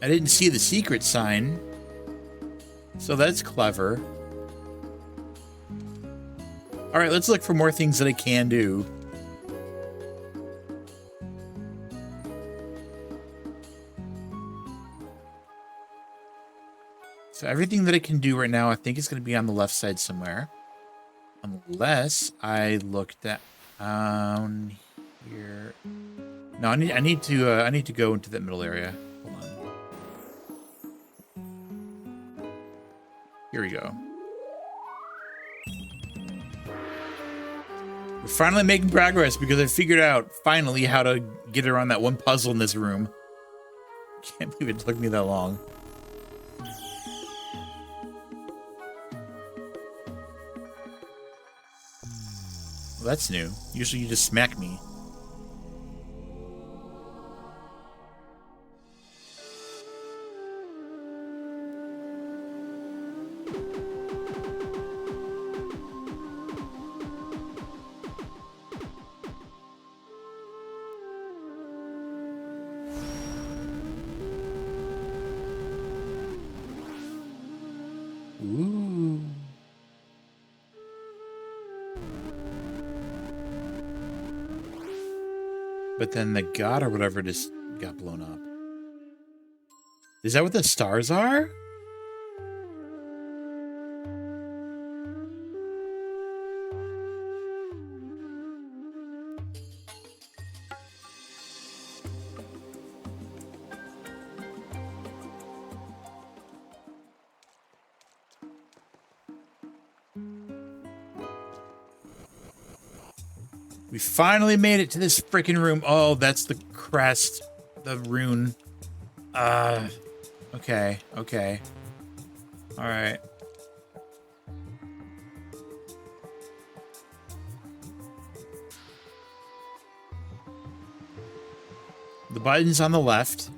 I didn't see the secret sign, so that's clever. All right, let's look for more things that I can do. So everything that I can do right now, I think is going to be on the left side somewhere. Unless I looked down here. No, I need to go into that middle area. Hold on. Here we go. We're finally making progress because I figured out finally how to get around that one puzzle in this room. Can't believe it took me that long. Well, that's new. Usually you just smack me. Ooh. But then the god or whatever just got blown up. Is that what the stars are? We finally made it to this freaking room. Oh, that's the crest, the rune. Okay, okay. All right. The button's on the left.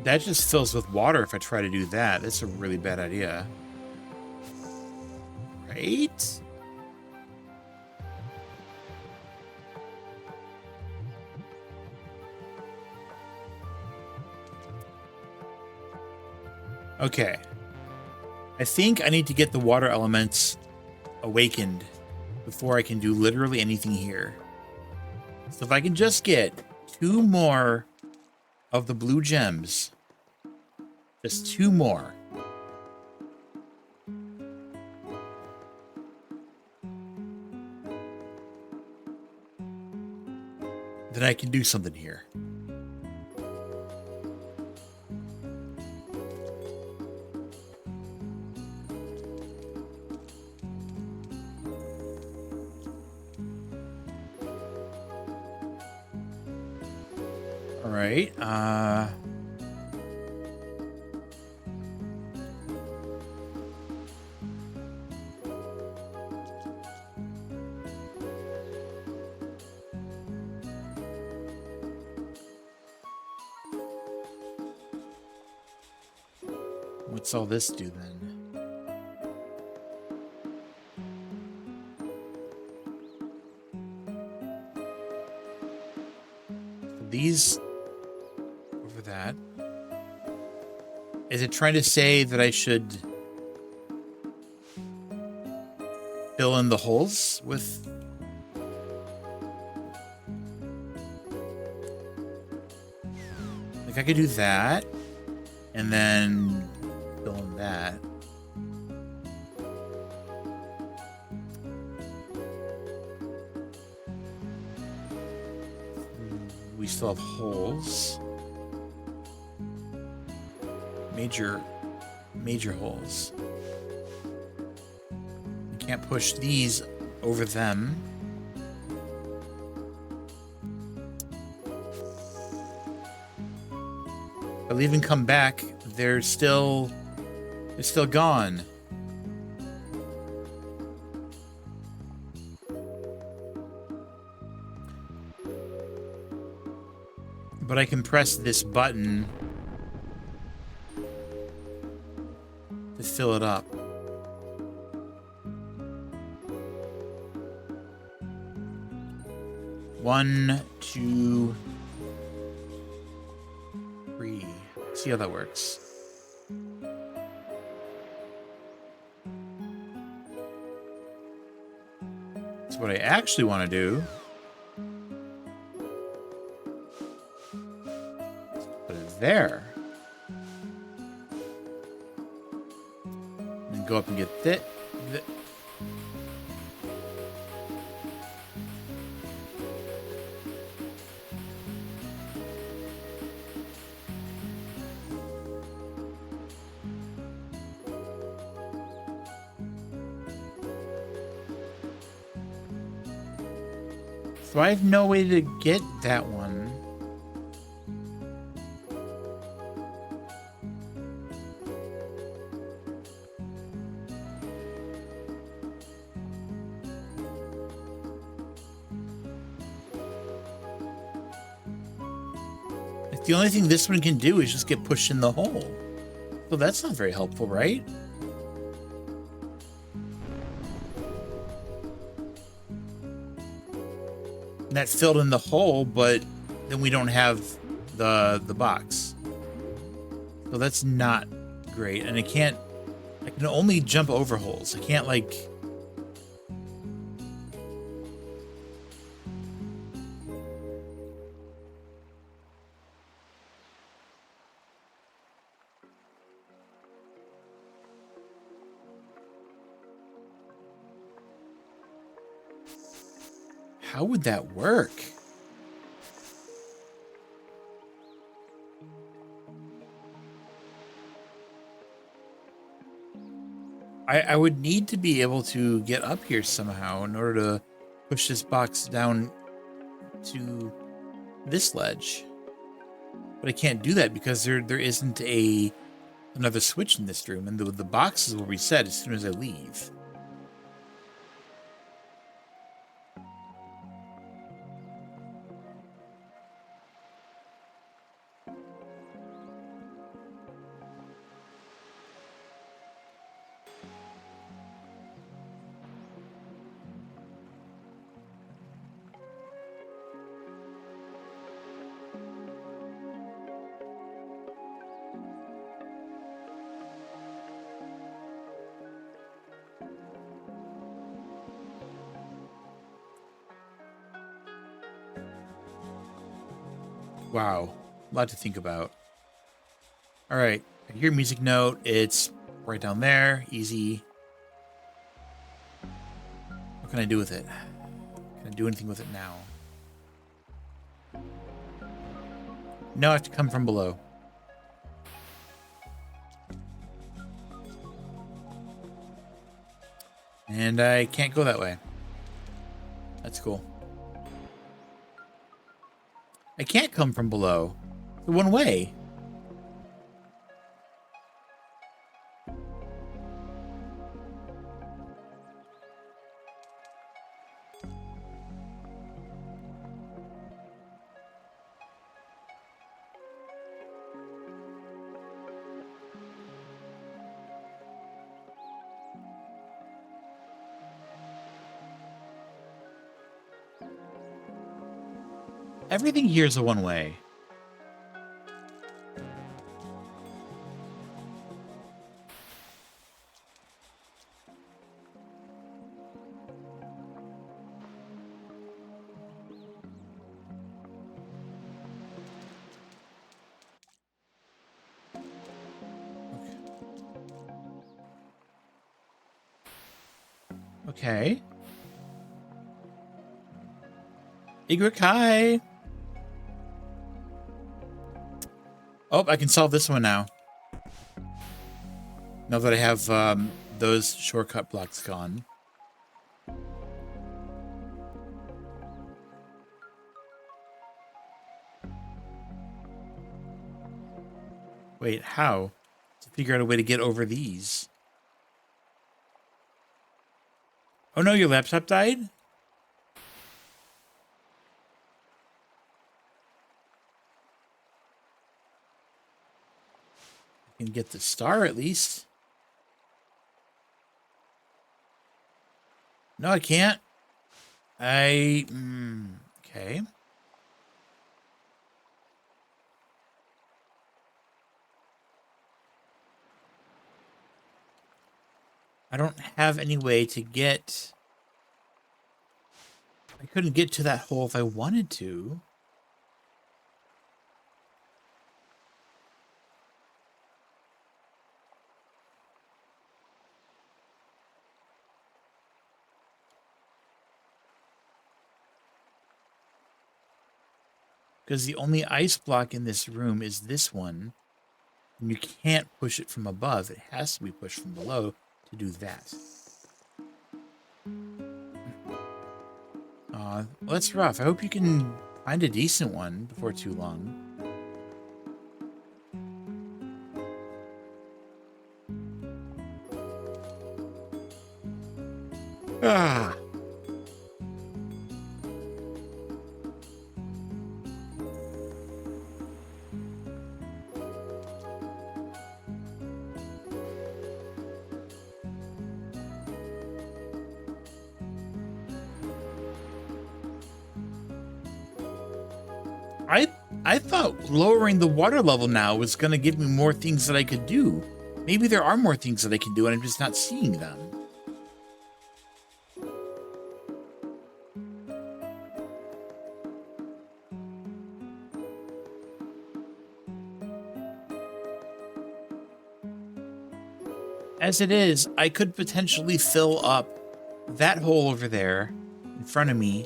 That just fills with water if I try to do that. That's a really bad idea. Right? Okay. I think I need to get the water elements awakened before I can do literally anything here. So if I can just get 2 more of the blue gems, just 2 more. Then I can do something here. All right. What's all this do then? These over that. Is it trying to say that I should fill in the holes with? Like I could do that and then fill in that. We still have holes. Major holes. We can't push these over them. I'll even come back. They're still gone. But I can press this button to fill it up. One, two, three. See how that works. So what I actually want to do, put it there. And go up and get that. So I have no way to get that one. Like the only thing this one can do is just get pushed in the hole. So that's not very helpful, right? That filled in the hole, but then we don't have the box. So that's not great. And I can only jump over holes. I can't like how would that work? I would need to be able to get up here somehow in order to push this box down to this ledge. But I can't do that because there isn't another switch in this room, and the boxes will reset as soon as I leave. Wow. A lot to think about. All right. I hear music note. It's right down there. Easy. What can I do with it? Can I do anything with it now? No, I have to come from below. And I can't go that way. That's cool. I can't come from below. The one way. Everything here is a one way. Okay. Igrik, hi. Oh, I can solve this one now. Now that I have those shortcut blocks gone. Wait, how? To figure out a way to get over these. Oh no, your laptop died? I can get the star at least. No, I can't. Okay. I don't have any way to get... I couldn't get to that hole if I wanted to. Because the only ice block in this room is this one. And you can't push it from above. It has to be pushed from below to do that. Well, that's rough. I hope you can find a decent one before too long. Ah. I thought lowering the water level now was going to give me more things that I could do. Maybe there are more things that I can do and I'm just not seeing them. As it is, I could potentially fill up that hole over there in front of me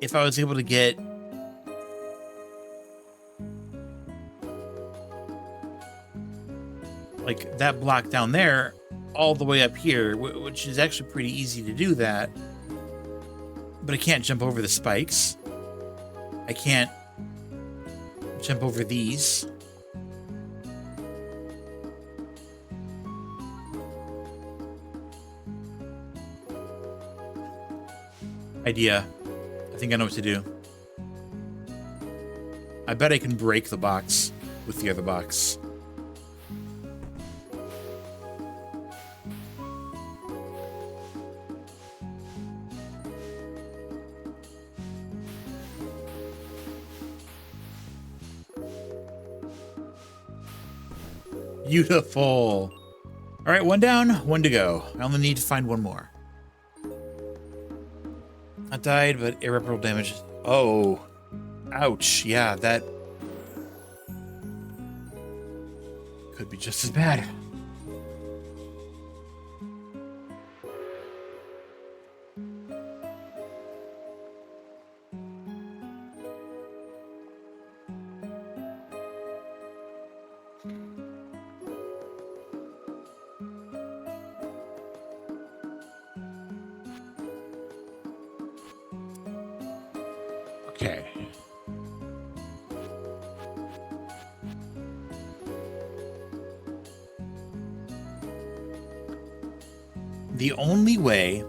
if I was able to get like that block down there all the way up here, which is actually pretty easy to do that. But I can't jump over the spikes. I can't jump over these. Idea. I think I know what to do. I bet I can break the box with the other box. Beautiful. All right, one down, one to go. I only need to find one more. Not died, but irreparable damage. Oh, ouch. Yeah, that just as bad. Okay. The only way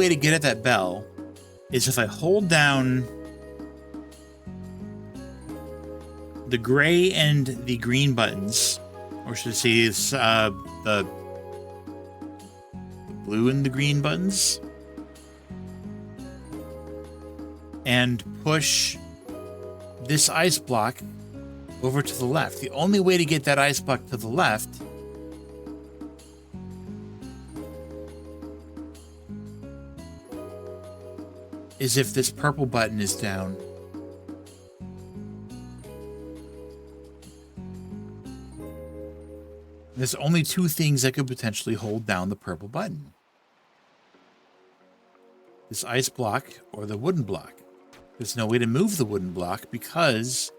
to get at that bell is if I hold down the gray and the green buttons, or should I say it's the blue and the green buttons, and push this ice block over to the left. The only way to get that ice block to the left is if this purple button is down. There's only two things that could potentially hold down the purple button. This ice block or the wooden block. There's no way to move the wooden block because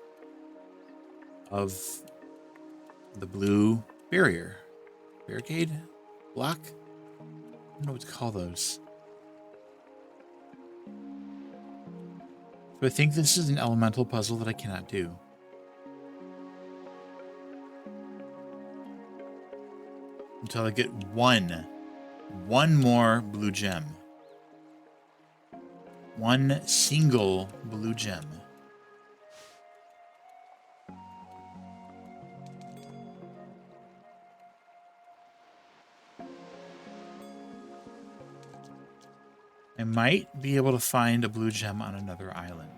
of the blue barrier. Barricade? Block? I don't know what to call those. So I think this is an elemental puzzle that I cannot do. Until I get one more blue gem. One single blue gem. I might be able to find a blue gem on another island.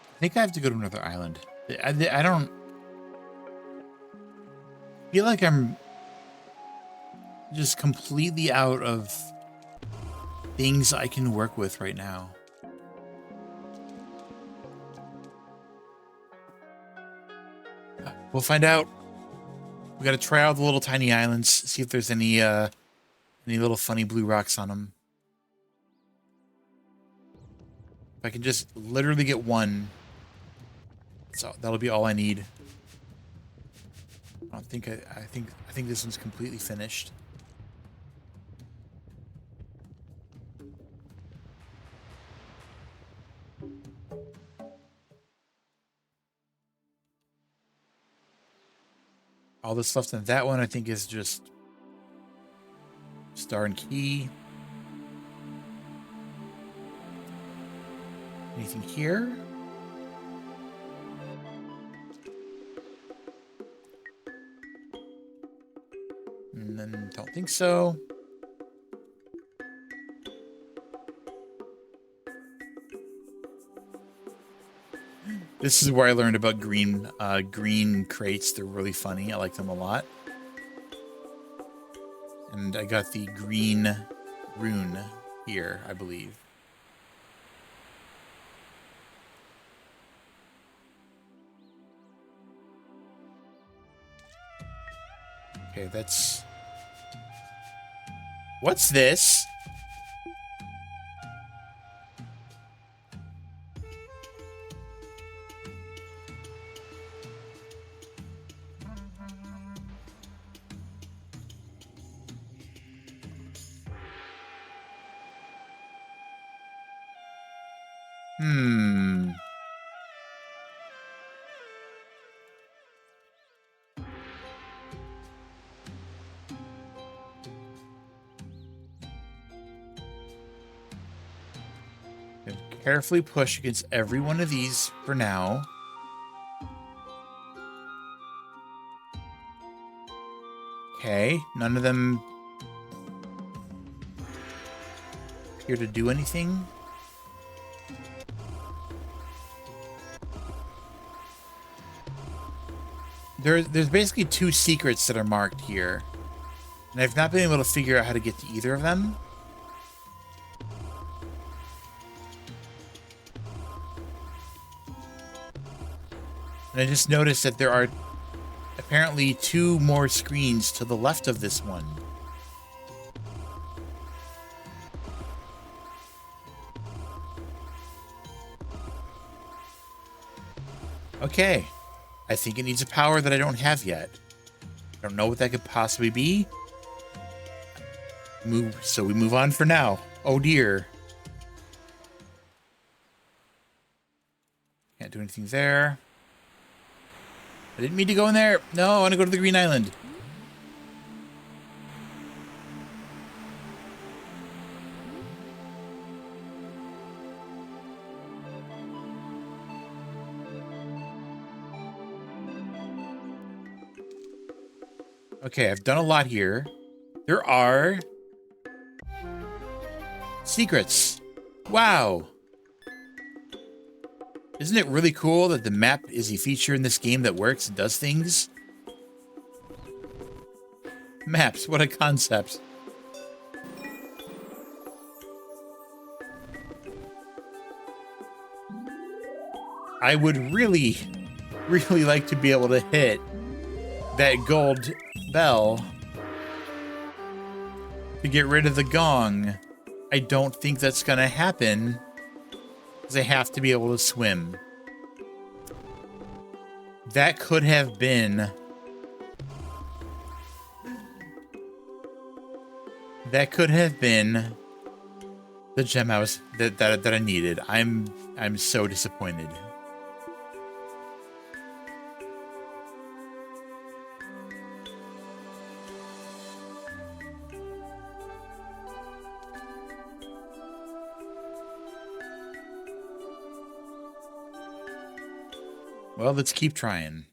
I think I have to go to another island. I don't feel like I'm just completely out of things I can work with right now. We'll find out. We got to try out the little tiny islands, see if there's any little funny blue rocks on them. If I can just literally get one, so that'll be all I need. I think this one's completely finished. All that's left in that one, I think, is just star and key. Anything here? And then don't think so. This is where I learned about green crates. They're really funny. I like them a lot. And I got the green rune here, I believe. Okay, that's... What's this? Hmm. And carefully push against every one of these for now. Okay, none of them appear to do anything. There's basically two secrets that are marked here. And I've not been able to figure out how to get to either of them. And I just noticed that there are apparently two more screens to the left of this one. Okay. I think it needs a power that I don't have yet. I don't know what that could possibly be. So we move on for now. Oh dear. Can't do anything there. I didn't mean to go in there. No, I want to go to the Green Island. Okay, I've done a lot here. There are secrets. Wow. Isn't it really cool that the map is a feature in this game that works and does things? Maps, what a concept. I would really, really like to be able to hit that gold bell to get rid of the gong. I don't think that's gonna happen because I have to be able to swim. That could have been the gem I was that I needed. I'm so disappointed. Well, let's keep trying.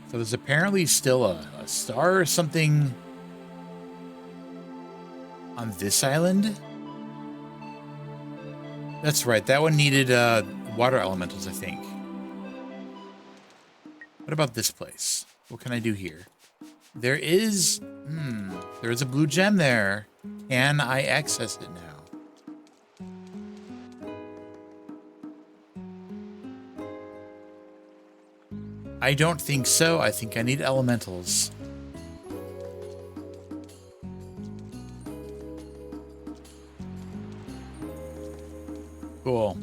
So there's apparently still a star or something on this island. That's right. That one needed water elementals, I think. What about this place? What can I do here? There is a blue gem there. Can I access it now? I don't think so. I think I need elementals. Cool.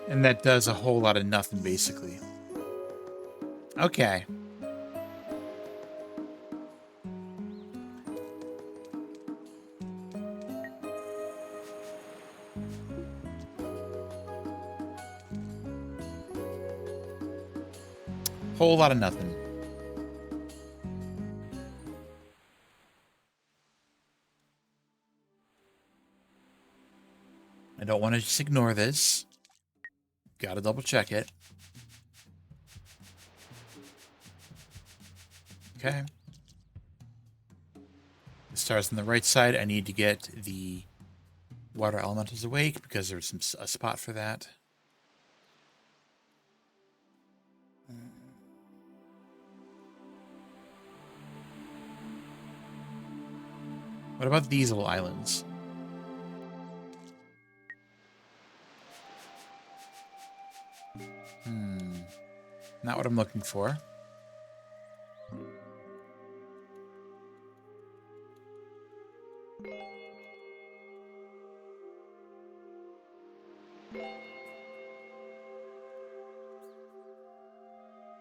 And that does a whole lot of nothing, basically. Okay. Whole lot of nothing. don't want to just ignore this. Gotta double check it. Okay. The star's on the right side. I need to get the water elementals awake because there's a spot for that. What about these little islands? Not what I'm looking for.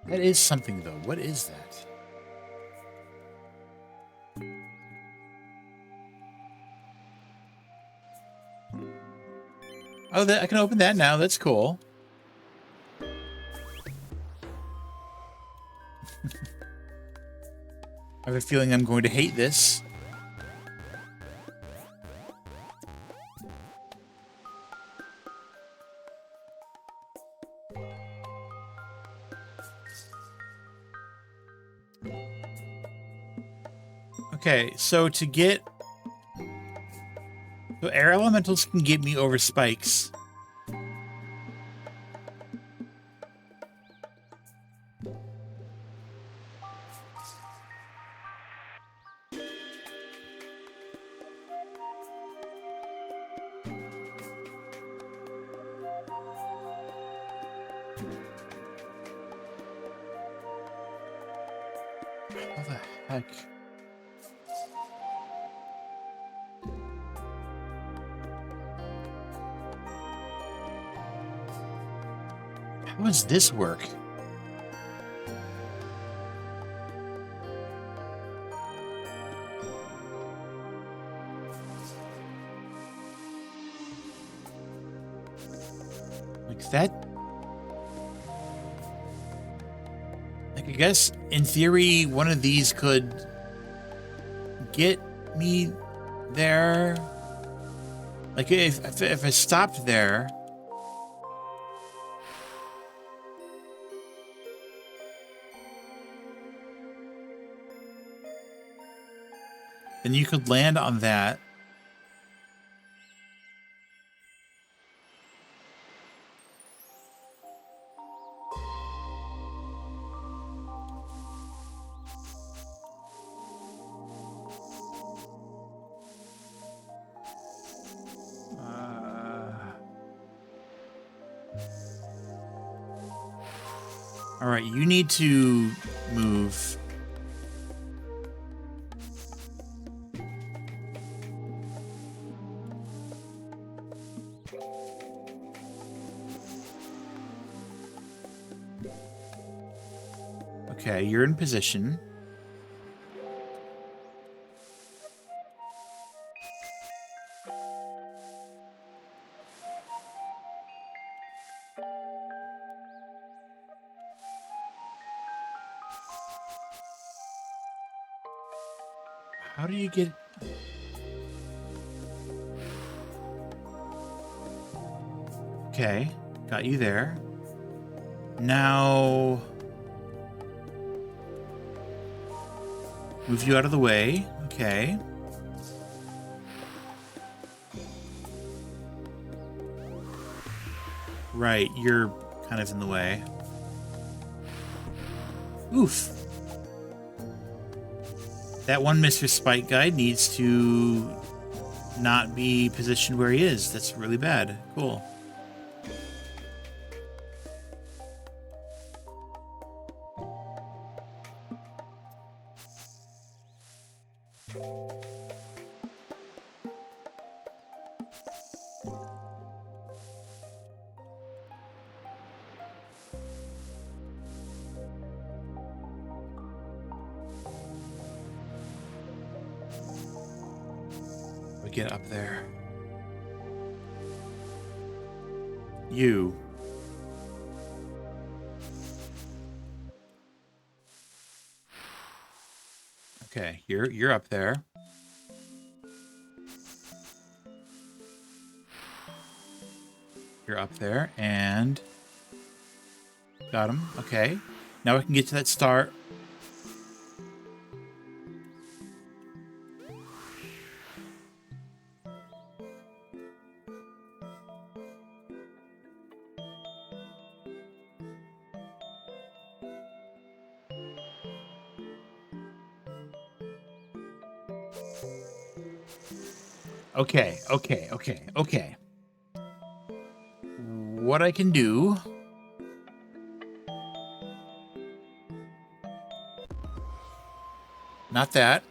That is something, though. What is that? Oh, I can open that now. That's cool. I have a feeling I'm going to hate this. Okay, so to get... So air elementals can get me over spikes. How the heck? How does this work? Like that? Like, I guess, in theory, one of these could get me there. Like, if I stopped there... then you could land on that. All right, you need to move. Okay, you're in position. How do you get... Okay, got you there. Now... move you out of the way. Okay. Right, you're kind of in the way. Oof. That one Mr. Spike guy needs to not be positioned where he is. That's really bad. Cool. Get up there. You. Okay, you're up there. You're up there, and got him. Okay. Now we can get to that star. Okay. What I can do... Not that.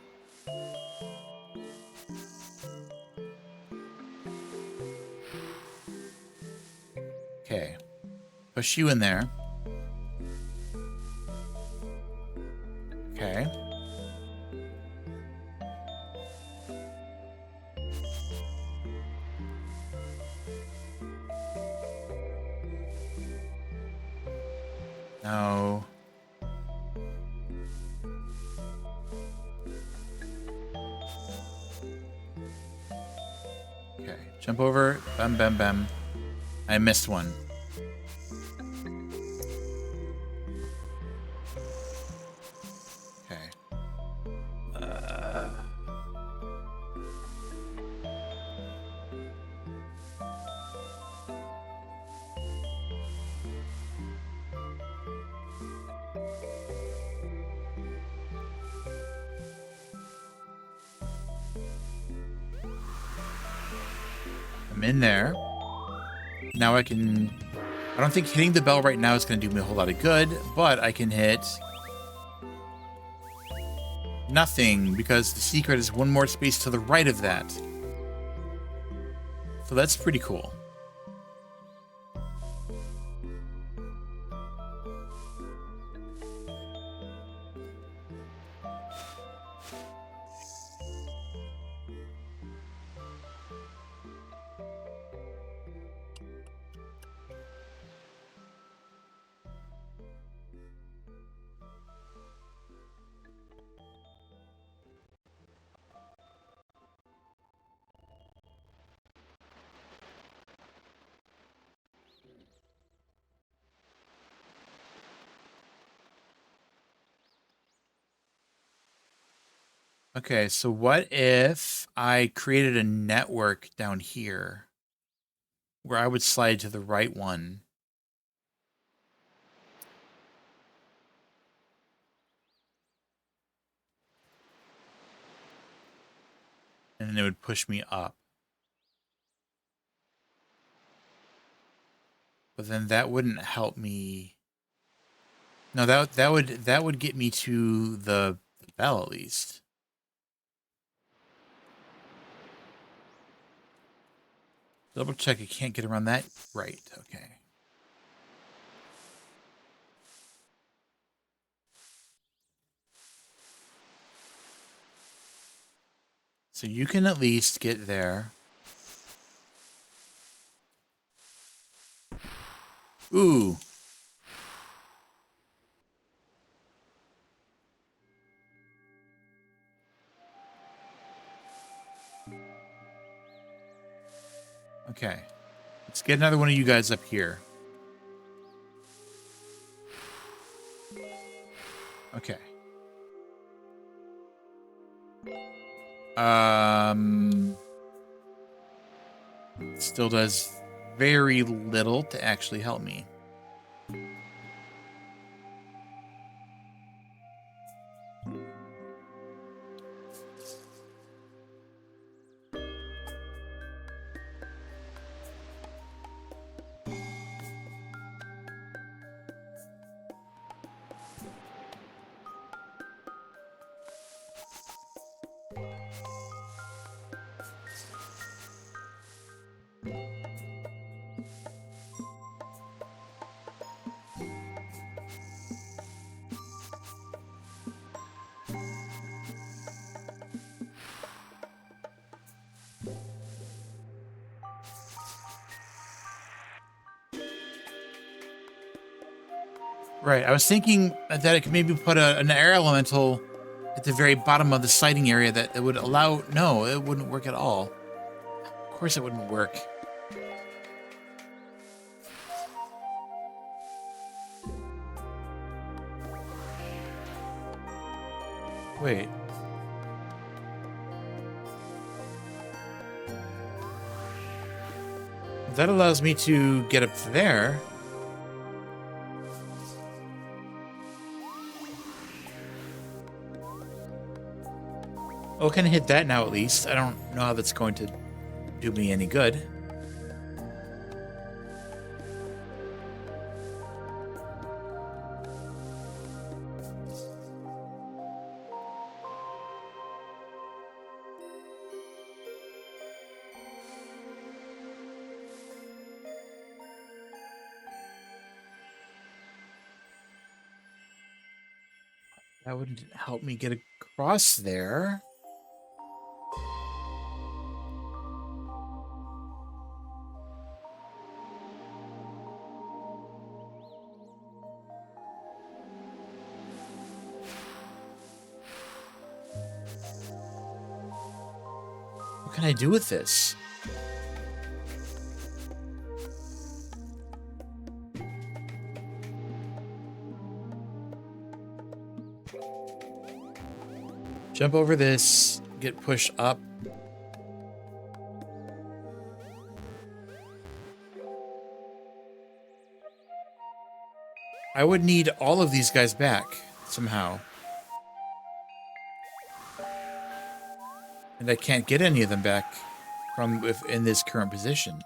Okay. Push you in there. Okay. No. Okay, jump over. Bam, bam, bam. I missed one. Okay. I'm in there. Now I can... I don't think hitting the bell right now is going to do me a whole lot of good, but I can hit... nothing, because the secret is one more space to the right of that. So that's pretty cool. Okay, so what if I created a network down here where I would slide to the right one? And then it would push me up. But then that wouldn't help me. No, that would get me to the bell at least. Double check, I can't get around that. Right, okay. So you can at least get there. Ooh. Okay. Let's get another one of you guys up here. Okay. Still does very little to actually help me. Right, I was thinking that I could maybe put an air elemental at the very bottom of the sighting area that would allow... No, it wouldn't work at all. Of course it wouldn't work. Wait. That allows me to get up there. Oh, can I hit that now at least? I don't know how that's going to do me any good. That wouldn't help me get across there. What can I do with this? Jump over this, get pushed up. I would need all of these guys back somehow. And I can't get any of them back from in this current position.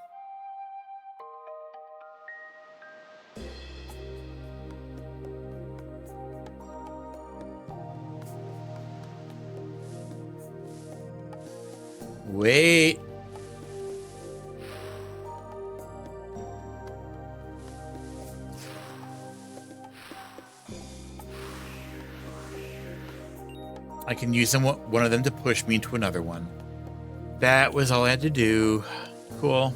Wait. I can use one of them to push me into another one. That was all I had to do. Cool.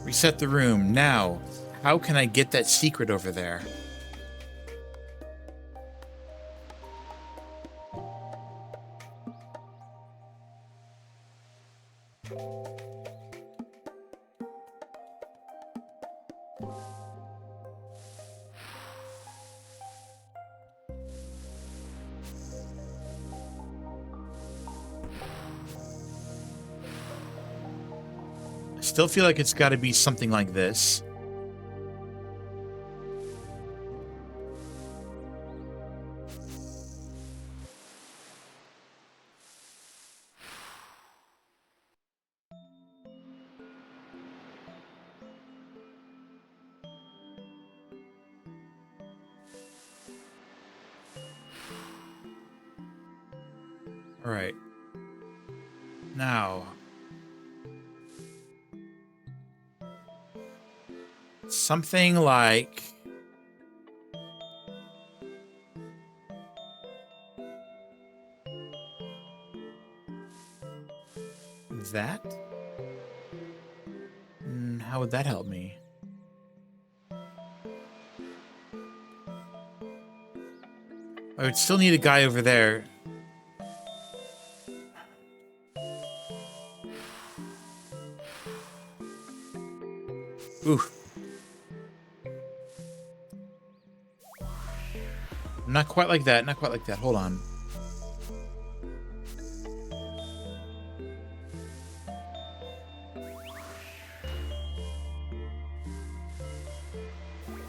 Reset the room. Now, how can I get that secret over there? Still feel like it's got to be something like this. All right. Now, something like that? How would that help me? I would still need a guy over there. Ooh. Not quite like that. Not quite like that. Hold on.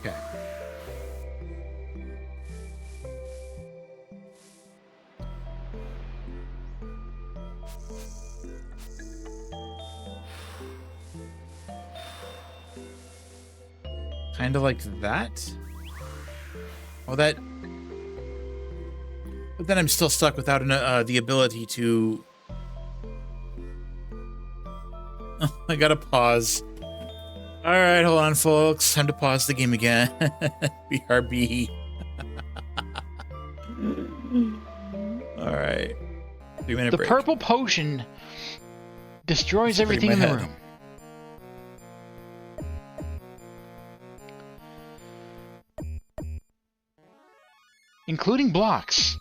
Okay. Kind of like that. Oh, that. But then I'm still stuck without the ability to. I gotta pause. All right, hold on, folks. Time to pause the game again. BRB. All right. 3-minute The break. purple potion destroys everything in the head. room. Including blocks.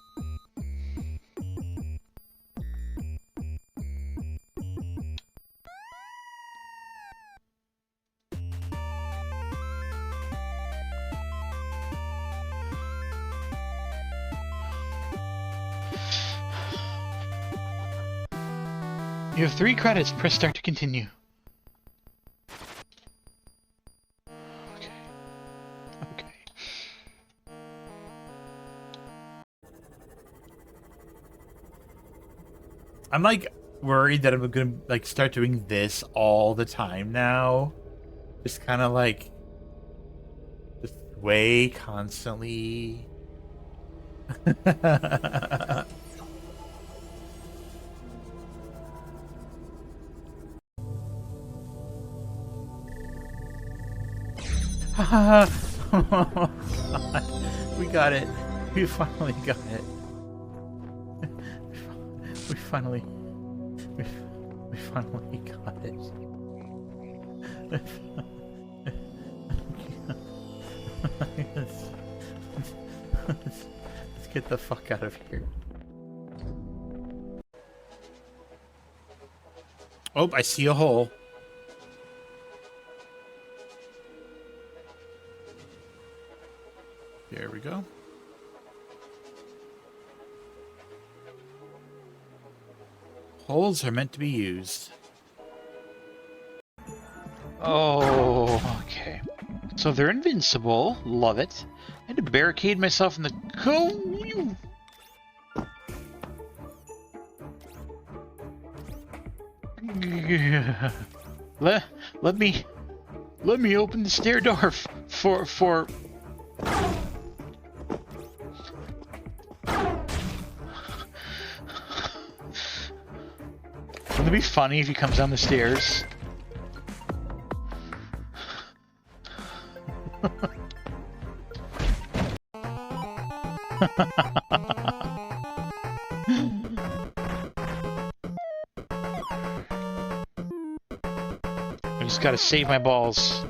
You have 3 credits. Press start to continue. Okay. Okay. I'm like worried that I'm gonna like start doing this all the time now. Just kind of like just way constantly. Oh, God. We got it. We finally got it. We finally got it. Let's get the fuck out of here. Oh, I see a hole. There we go. Holes are meant to be used. Oh, okay. So they're invincible. Love it. I had to barricade myself in the... You... Let me open the stair door for... Wouldn't it be funny if he comes down the stairs? I just gotta save my balls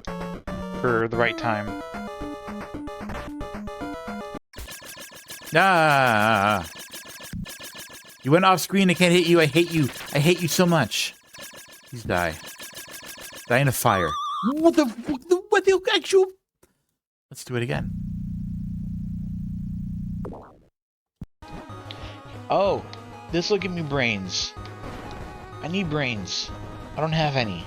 for the right time. Ah! You went off screen. I can't hit you. I hate you. I hate you so much. Please die. Die in a fire. What the actual? Let's do it again. Oh, this will give me brains. I need brains. I don't have any.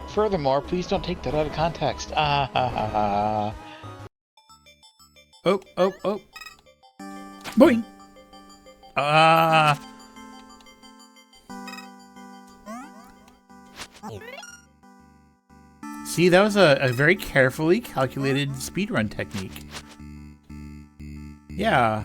Furthermore, please don't take that out of context. Ah ha ha ha. Oh. Boing. See, that was a very carefully calculated speedrun technique. Yeah.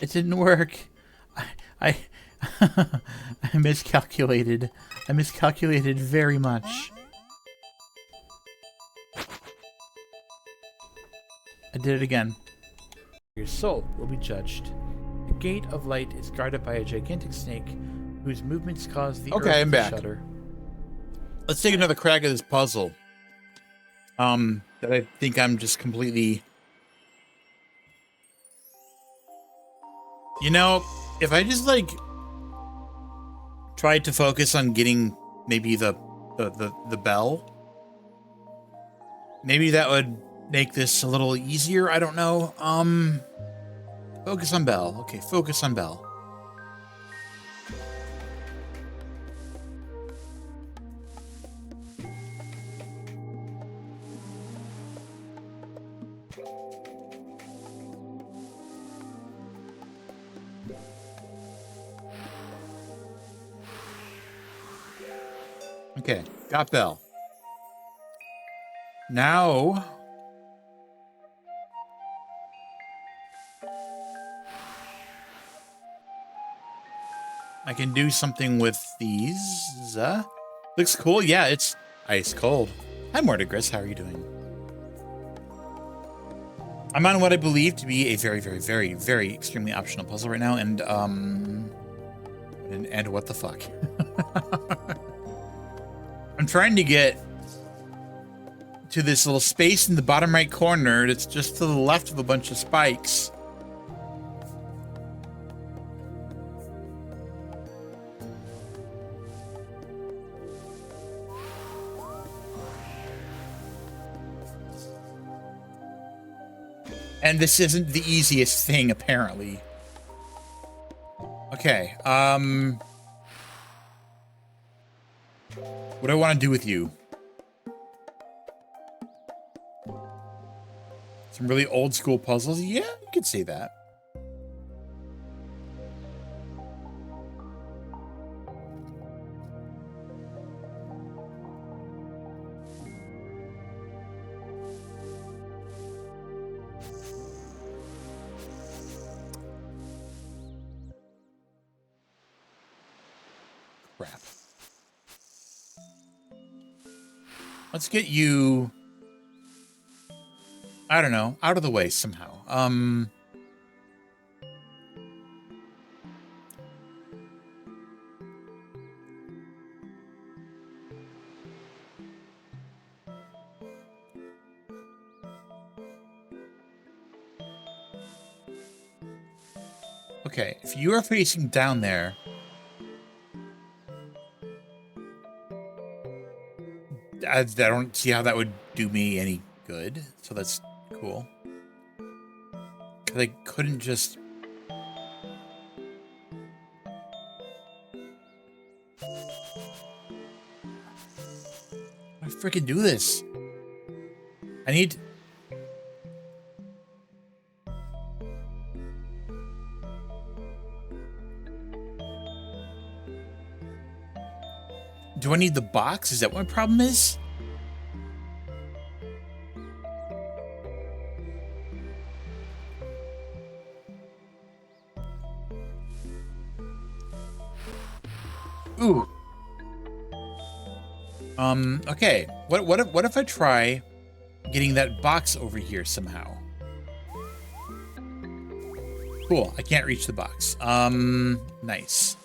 It didn't work. I I miscalculated. I miscalculated very much. I did it again. Your soul will be judged. The gate of light is guarded by a gigantic snake whose movements cause the earth I'm to back. shudder. Let's take another crack at this puzzle. That I think I'm just completely... You know, if I just, like, tried to focus on getting maybe the bell, maybe that would make this a little easier. I don't know. Focus on bell. Okay, focus on bell. Okay, got bell. Now, I can do something with these. Looks cool. Yeah, it's ice cold. Hi, Mortigris. How are you doing? I'm on what I believe to be a very, very, very, very extremely optional puzzle right now, and what the fuck? I'm trying to get to this little space in the bottom right corner that's just to the left of a bunch of spikes. And this isn't the easiest thing, apparently. Okay, what do I want to do with you? Some really old school puzzles? Yeah, you could say that. Crap. Let's get you, I don't know, out of the way somehow. Okay, if you are facing down there, I don't see how that would do me any good, so that's cool. Because I couldn't just... I freaking do this. I need... Do I need the box? Is that what my problem is? Ooh. Okay. What if I try getting that box over here somehow? Cool. I can't reach the box. Nice.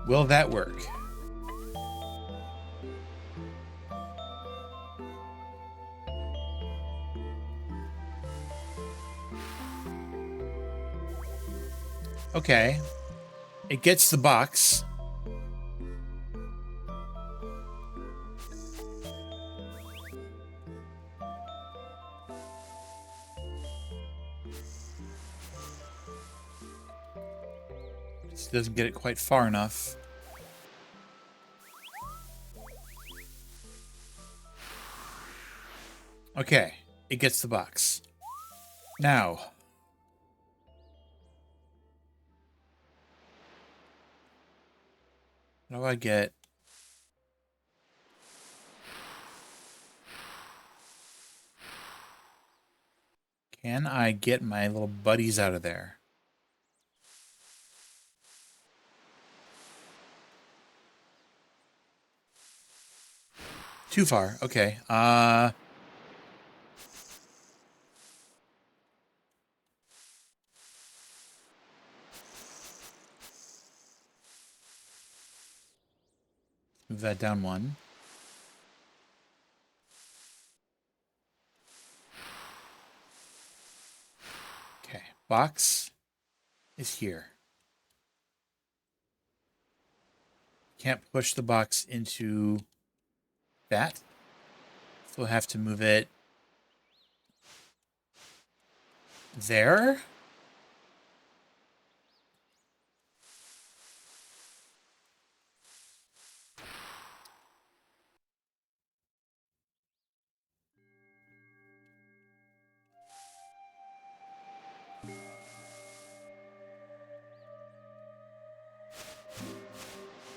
Will that work? Okay. It gets the box. Just doesn't get it quite far enough. Okay, it gets the box. Now, how do I get... Can I get my little buddies out of there? Too far. Okay. Move that down one. Okay, box is here. Can't push the box into that. So we'll have to move it there.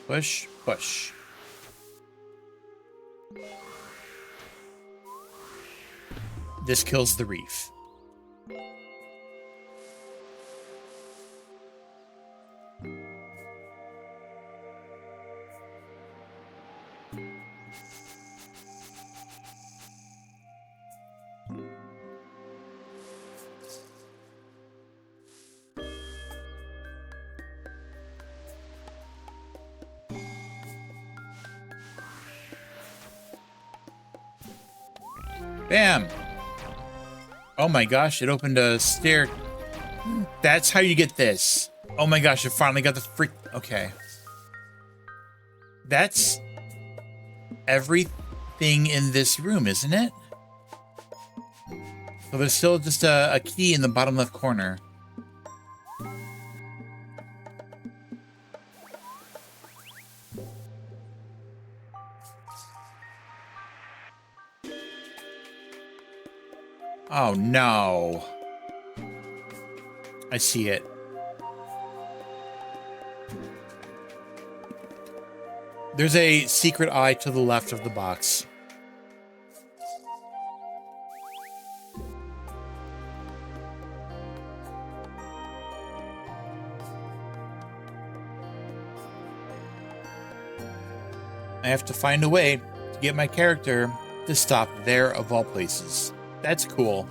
Push, push. This kills the reef. Bam. Oh my gosh, it opened a stair. That's how you get this. Oh my gosh, it finally got the freak. Okay. That's everything in this room, isn't it? So there's still just a key in the bottom left corner. Oh no. I see it. There's a secret eye to the left of the box. I have to find a way to get my character to stop there of all places. That's cool.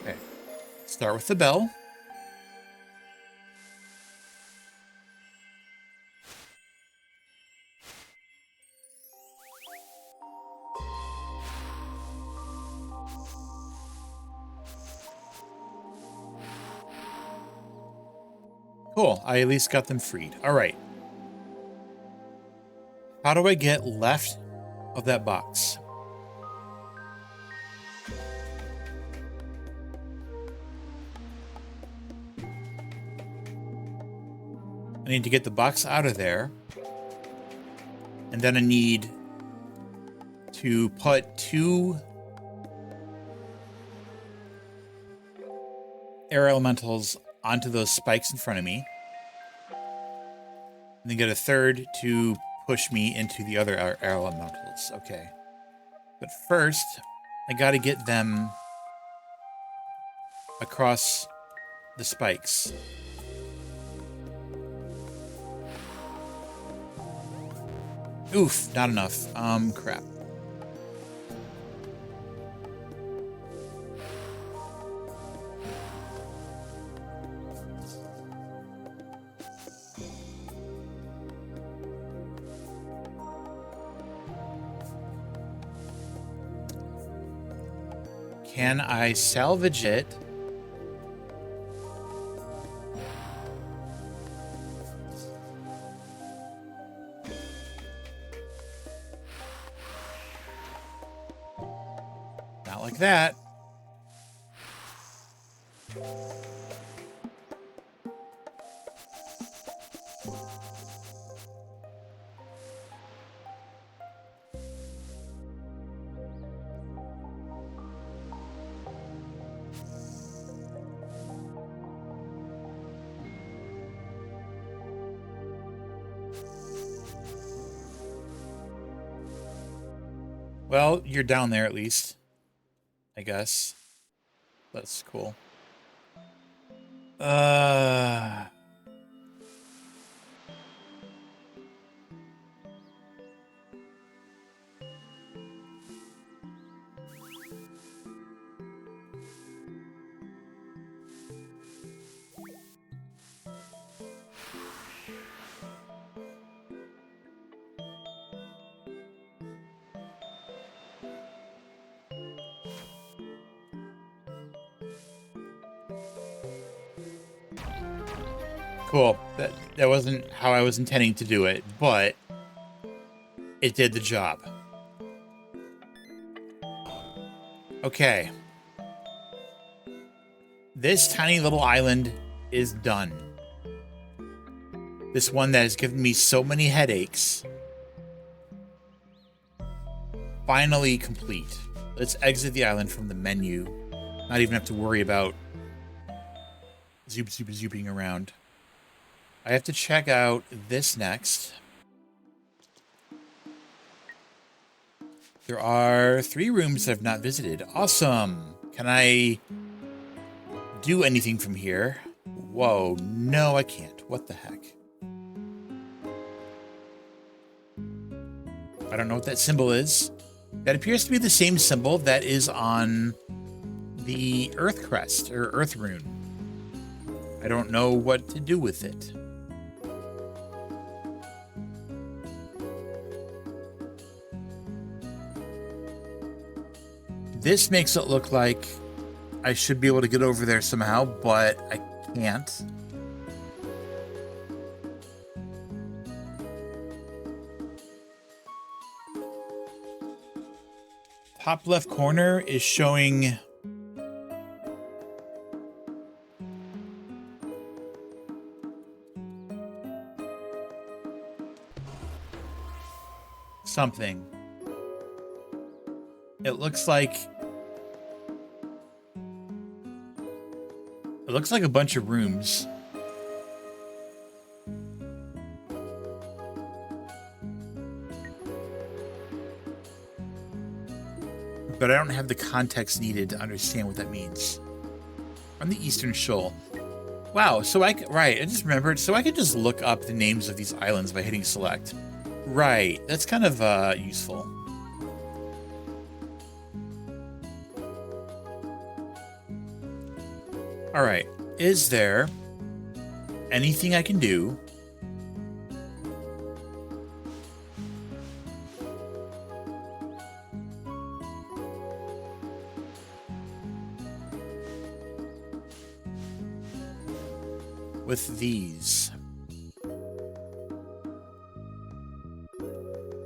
Okay. Start with the bell. Cool. I at least got them freed. All right. How do I get left of that box? I need to get the box out of there. And then I need to put 2 air elementals onto those spikes in front of me. And then get a third to push me into the other air elementals. Okay. But first, I gotta get them across the spikes. Oof, not enough. Crap. Can I salvage it? Not like that. Well, you're down there at least, I guess. That's cool. Cool. That wasn't how I was intending to do it, but it did the job. Okay. This tiny little island is done. This one that has given me so many headaches. Finally complete. Let's exit the island from the menu. Not even have to worry about zooping around. I have to check out this next. There are 3 rooms I've not visited. Awesome. Can I do anything from here? Whoa, no, I can't. What the heck? I don't know what that symbol is. That appears to be the same symbol that is on the Earth Crest, or Earth Rune. I don't know what to do with it. This makes it look like I should be able to get over there somehow, but I can't. Top left corner is showing something. It looks like a bunch of rooms. But I don't have the context needed to understand what that means. On the Eastern Shoal. Wow, so I just remembered. So I could just look up the names of these islands by hitting select. Right, that's kind of useful. All right, is there anything I can do with these?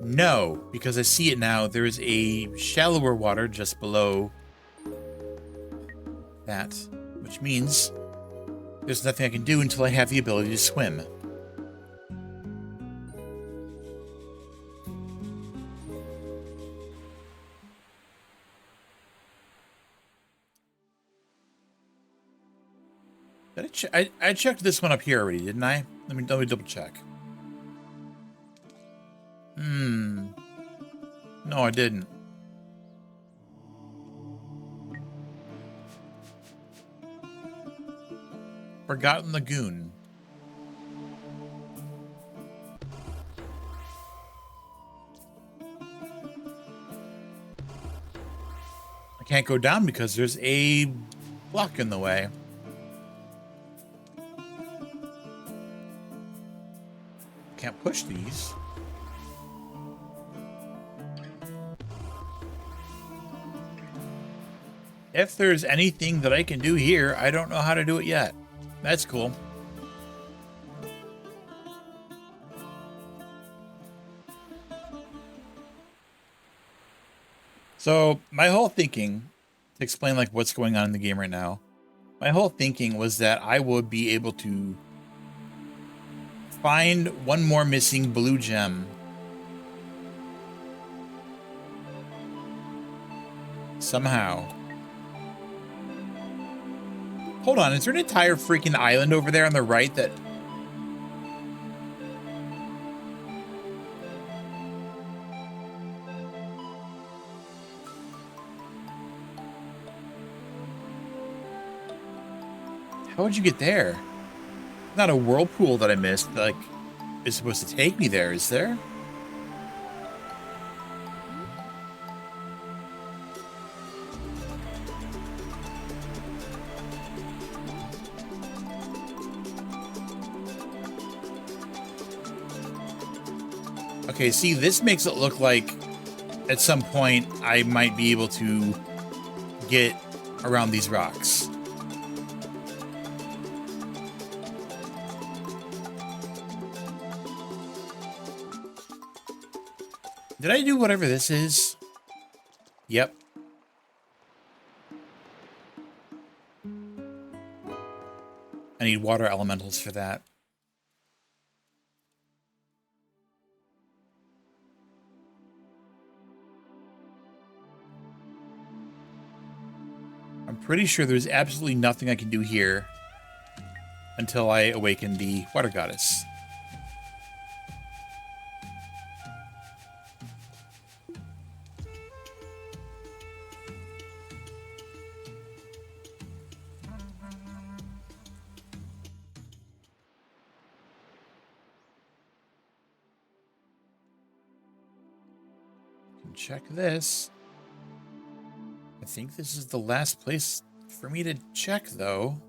No, because I see it now. There is a shallower water just below that, which means there's nothing I can do until I have the ability to swim. I checked this one up here already, didn't I? Let me double check. No, I didn't. Forgotten Lagoon. I can't go down because there's a block in the way. Can't push these. If there's anything that I can do here, I don't know how to do it yet. That's cool. So my whole thinking, to explain like what's going on in the game right now, my whole thinking was that I would be able to find one more missing blue gem. Somehow. Hold on, is there an entire freaking island over there on the right that... How would you get there? Not a whirlpool that I missed, like, is supposed to take me there, is there? Okay, see, this makes it look like at some point I might be able to get around these rocks. Did I do whatever this is? Yep. I need water elementals for that. I'm pretty sure there's absolutely nothing I can do here until I awaken the water goddess. check this. I think this is the last place for me to check, though.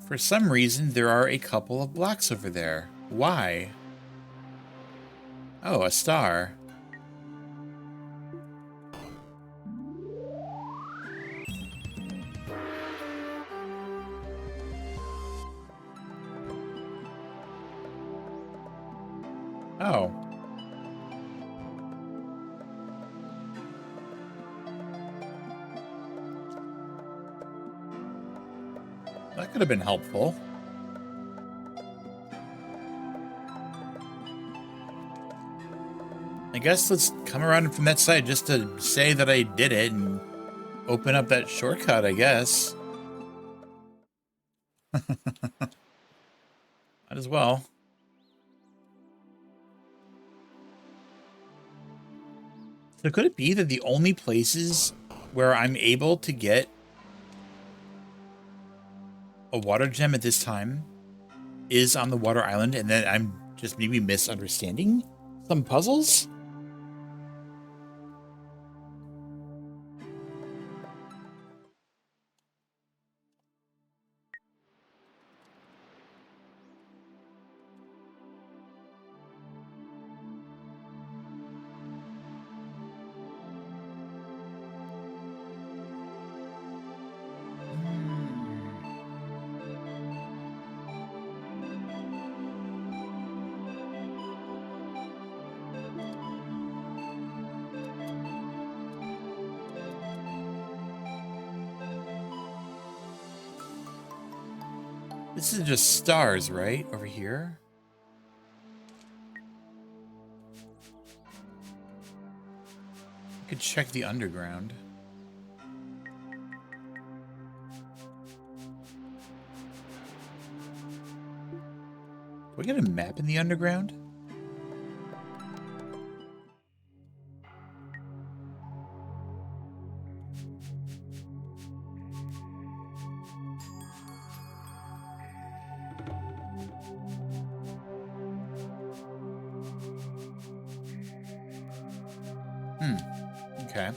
For some reason, there are a couple of blocks over there. Why? Oh, a star. Oh. That could have been helpful. I guess let's come around from that side just to say that I did it and open up that shortcut, I guess. Might as well. So could it be that the only places where I'm able to get a water gem at this time is on the water island, and then I'm just maybe misunderstanding some puzzles? This is just stars, right? Over here. I could check the underground. Do I get a map in the underground? Okay.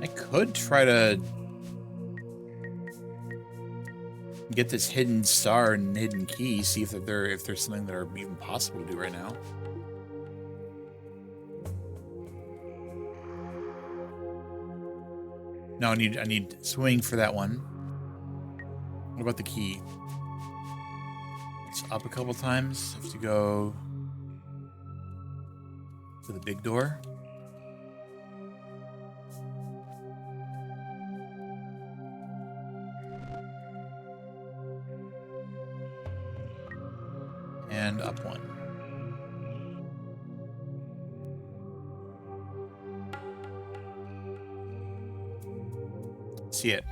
I could try to get this hidden star and hidden key, see if there's something that are even possible to do right now. No, I need swimming for that one. What about the key? It's up a couple times. Have to go to the big door. And up one. See it.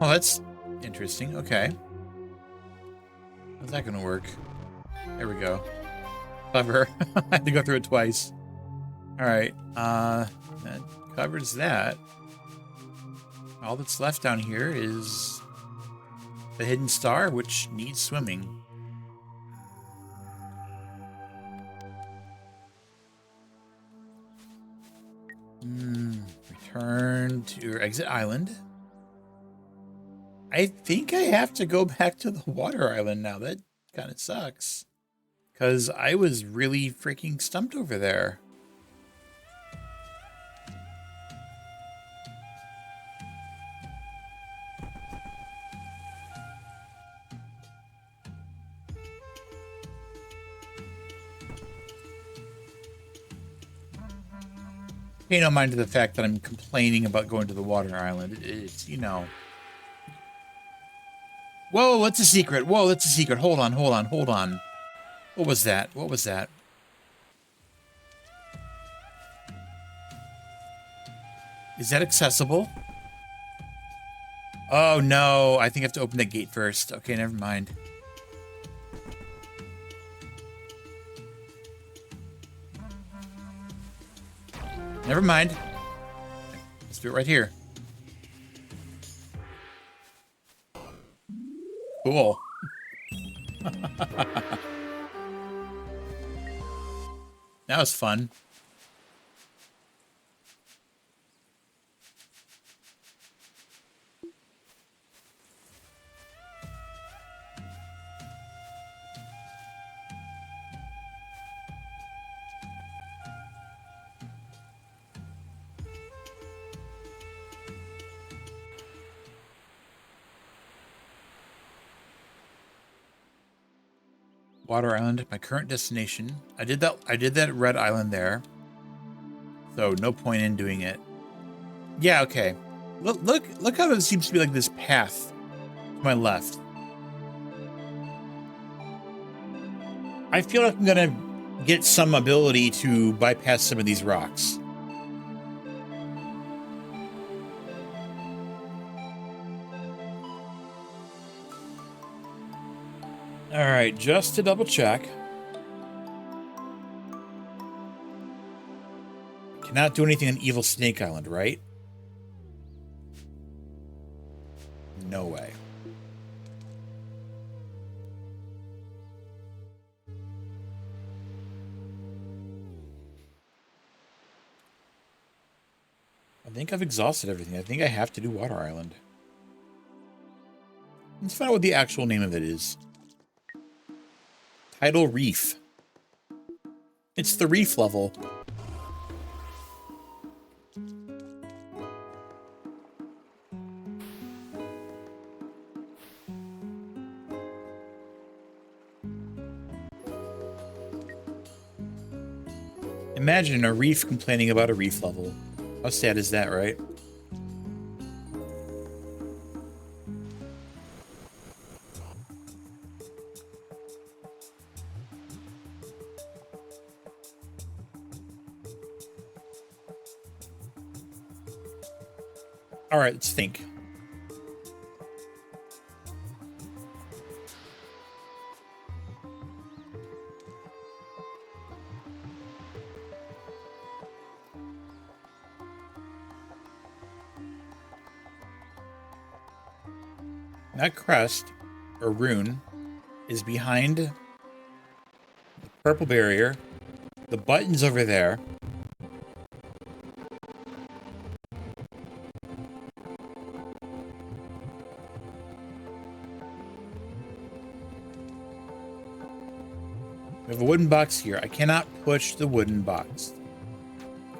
Oh, that's interesting. Okay. How's that gonna work? There we go. Clever. I had to go through it twice. Alright. That covers that. All that's left down here is the hidden star, which needs swimming. Return to exit island. I think I have to go back to the water island now. That kind of sucks. Because I was really freaking stumped over there. Pay no mind to the fact that I'm complaining about going to the water island. It's, you know. Whoa, what's a secret? Whoa, that's a secret. Hold on, hold on, hold on. What was that? What was that? Is that accessible? Oh, no. I think I have to open the gate first. Okay, never mind. Never mind. do it right here. Cool. That was fun. Water Island, my current destination. I did that red island there. So no point in doing it. Yeah, okay. Look how it seems to be like this path to my left. I feel like I'm gonna get some ability to bypass some of these rocks. All right, just to double check. Cannot do anything on Evil Snake Island, right? No way. I think I've exhausted everything. I think I have to do Water Island. Let's find out what the actual name of it is. Tidal Reef. It's the reef level. Imagine a reef complaining about a reef level. How sad is that, right? All right, let's think. That crest, or rune, is behind the purple barrier. The button's over there. We have a wooden box here. I cannot push the wooden box.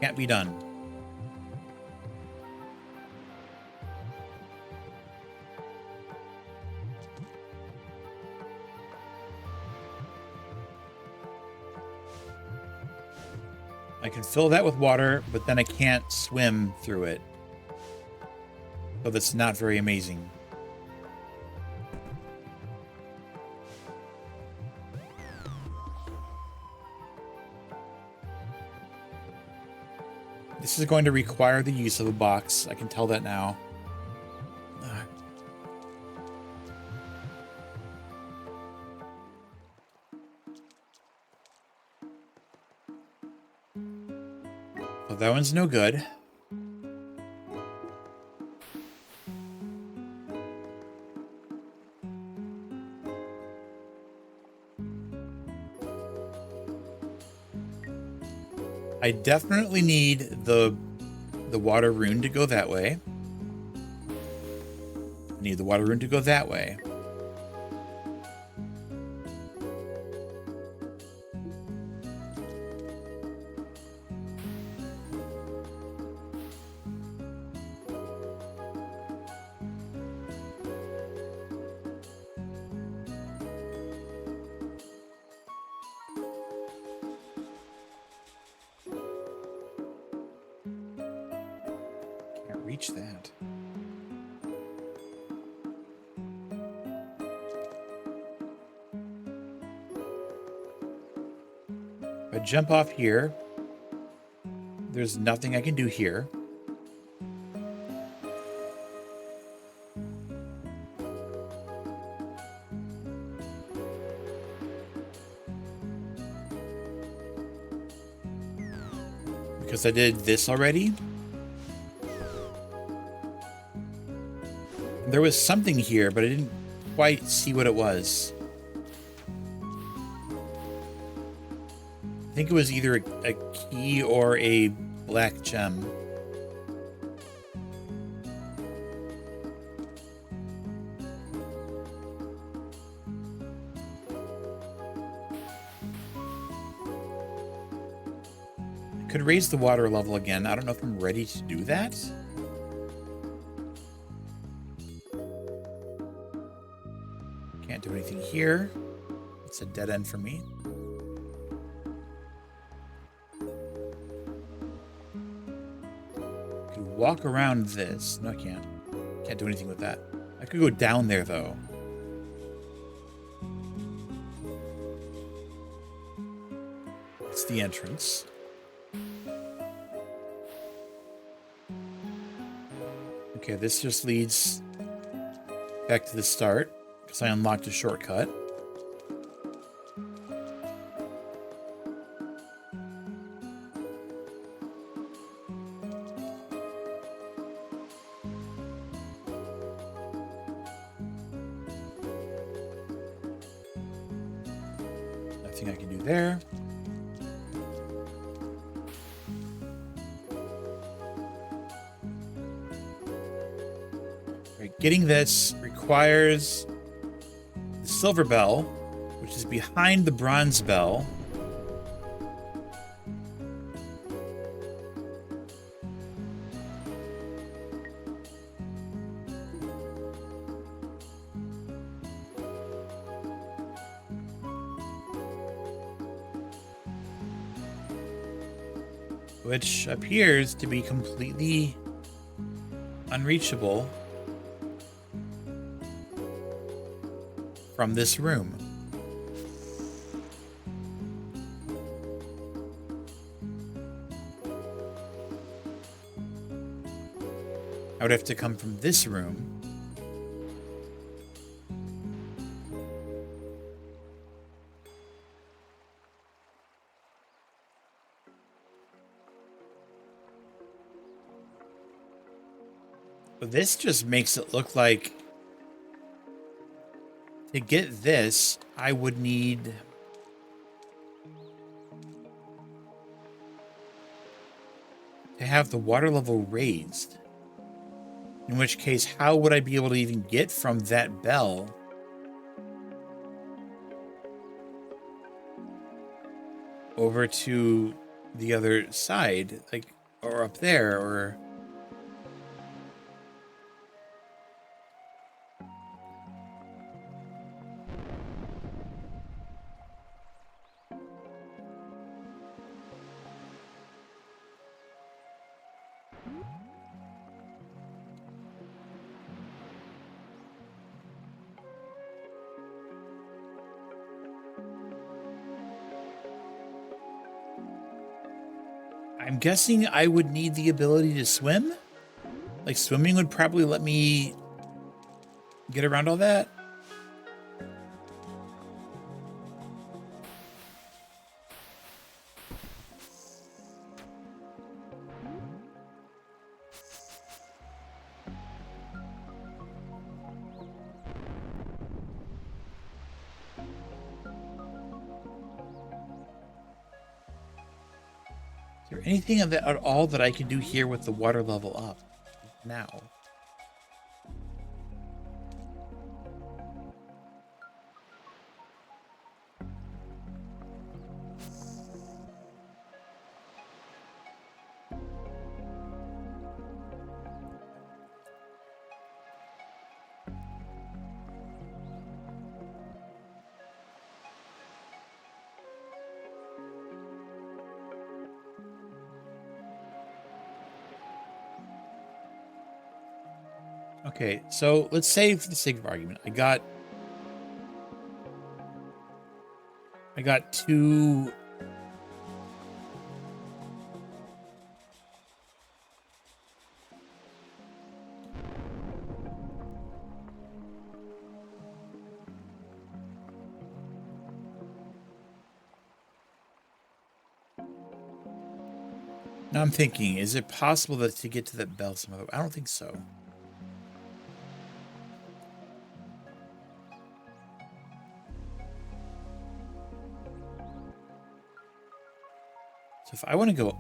Can't be done. I can fill that with water, but then I can't swim through it. So that's not very amazing. This is going to require the use of a box. I can tell that now. Well, that one's no good. I definitely need the water rune to go that way. I need the water rune to go that way. Reach that. If I jump off here, there's nothing I can do here. Because I did this already. There was something here, but I didn't quite see what it was. I think it was either a key or a black gem. I could raise the water level again. I don't know if I'm ready to do that. Can't do anything here. It's a dead end for me. Walk around this. No, I can't. Can't do anything with that. I could go down there, though. It's the entrance. Okay, this just leads back to the start, because I unlocked a shortcut. Nothing I can do there. Right, getting this requires the silver bell, which is behind the bronze bell. Which appears to be completely unreachable from this room. I would have to come from this room. But this just makes it look like to get this, I would need to have the water level raised. In which case, how would I be able to even get from that bell over to the other side, like, or up there, or... I'm guessing I would need the ability to swim. Like, swimming would probably let me get around all that. Is there anything of that at all that I can do here with the water level up now? Okay, so let's say, for the sake of argument, I got two. Now I'm thinking, is it possible that to get to that bell some other way? I don't think so. So if I want to go...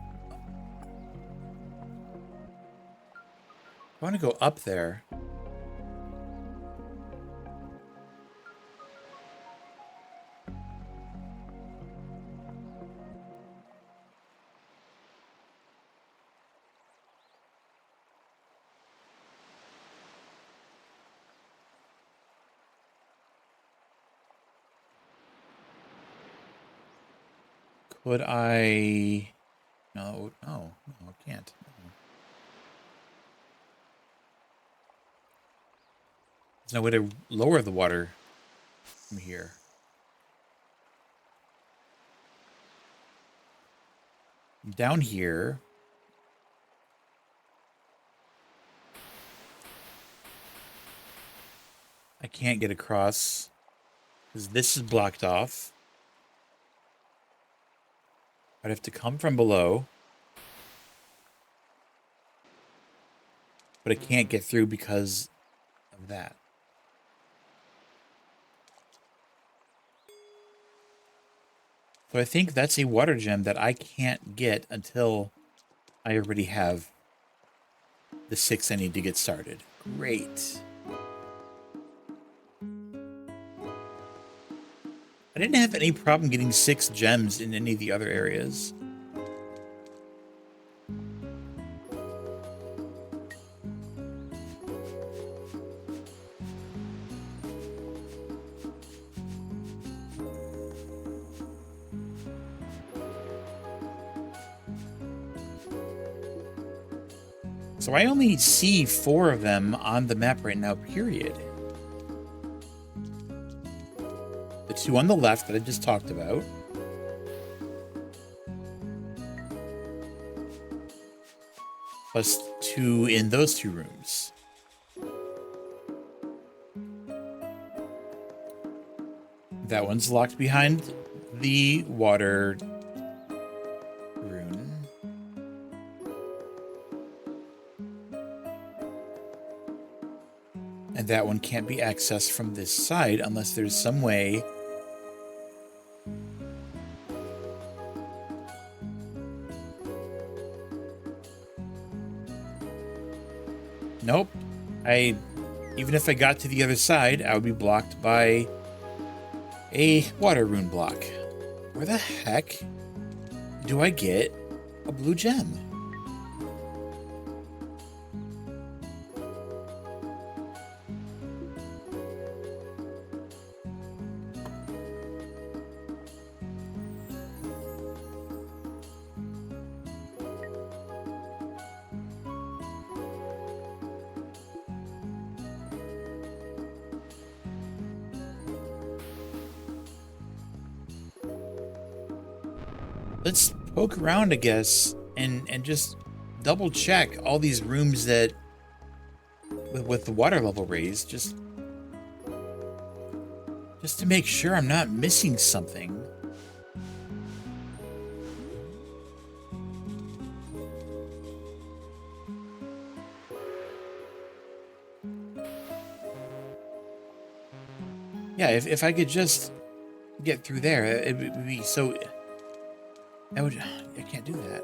I want to go up there. Could I... No, no, no, I can't. No. There's no way to lower the water from here. Down here... I can't get across because this is blocked off. I'd have to come from below. But I can't get through because of that. So I think that's a water gem that I can't get until I already have the 6 I need to get started. Great. I didn't have any problem getting 6 gems in any of the other areas. So I only see 4 of them on the map right now, period. The 2 on the left that I just talked about. Plus 2 in those 2 rooms. That one's locked behind the water rune. And that one can't be accessed from this side unless there's some way Nope. Even if I got to the other side, I would be blocked by a water rune block. Where the heck do I get a blue gem? Let's poke around, I guess, and just double check all these rooms that with the water level raised, just to make sure I'm not missing something. Yeah, if I could just get through there, it would be so... I can't do that.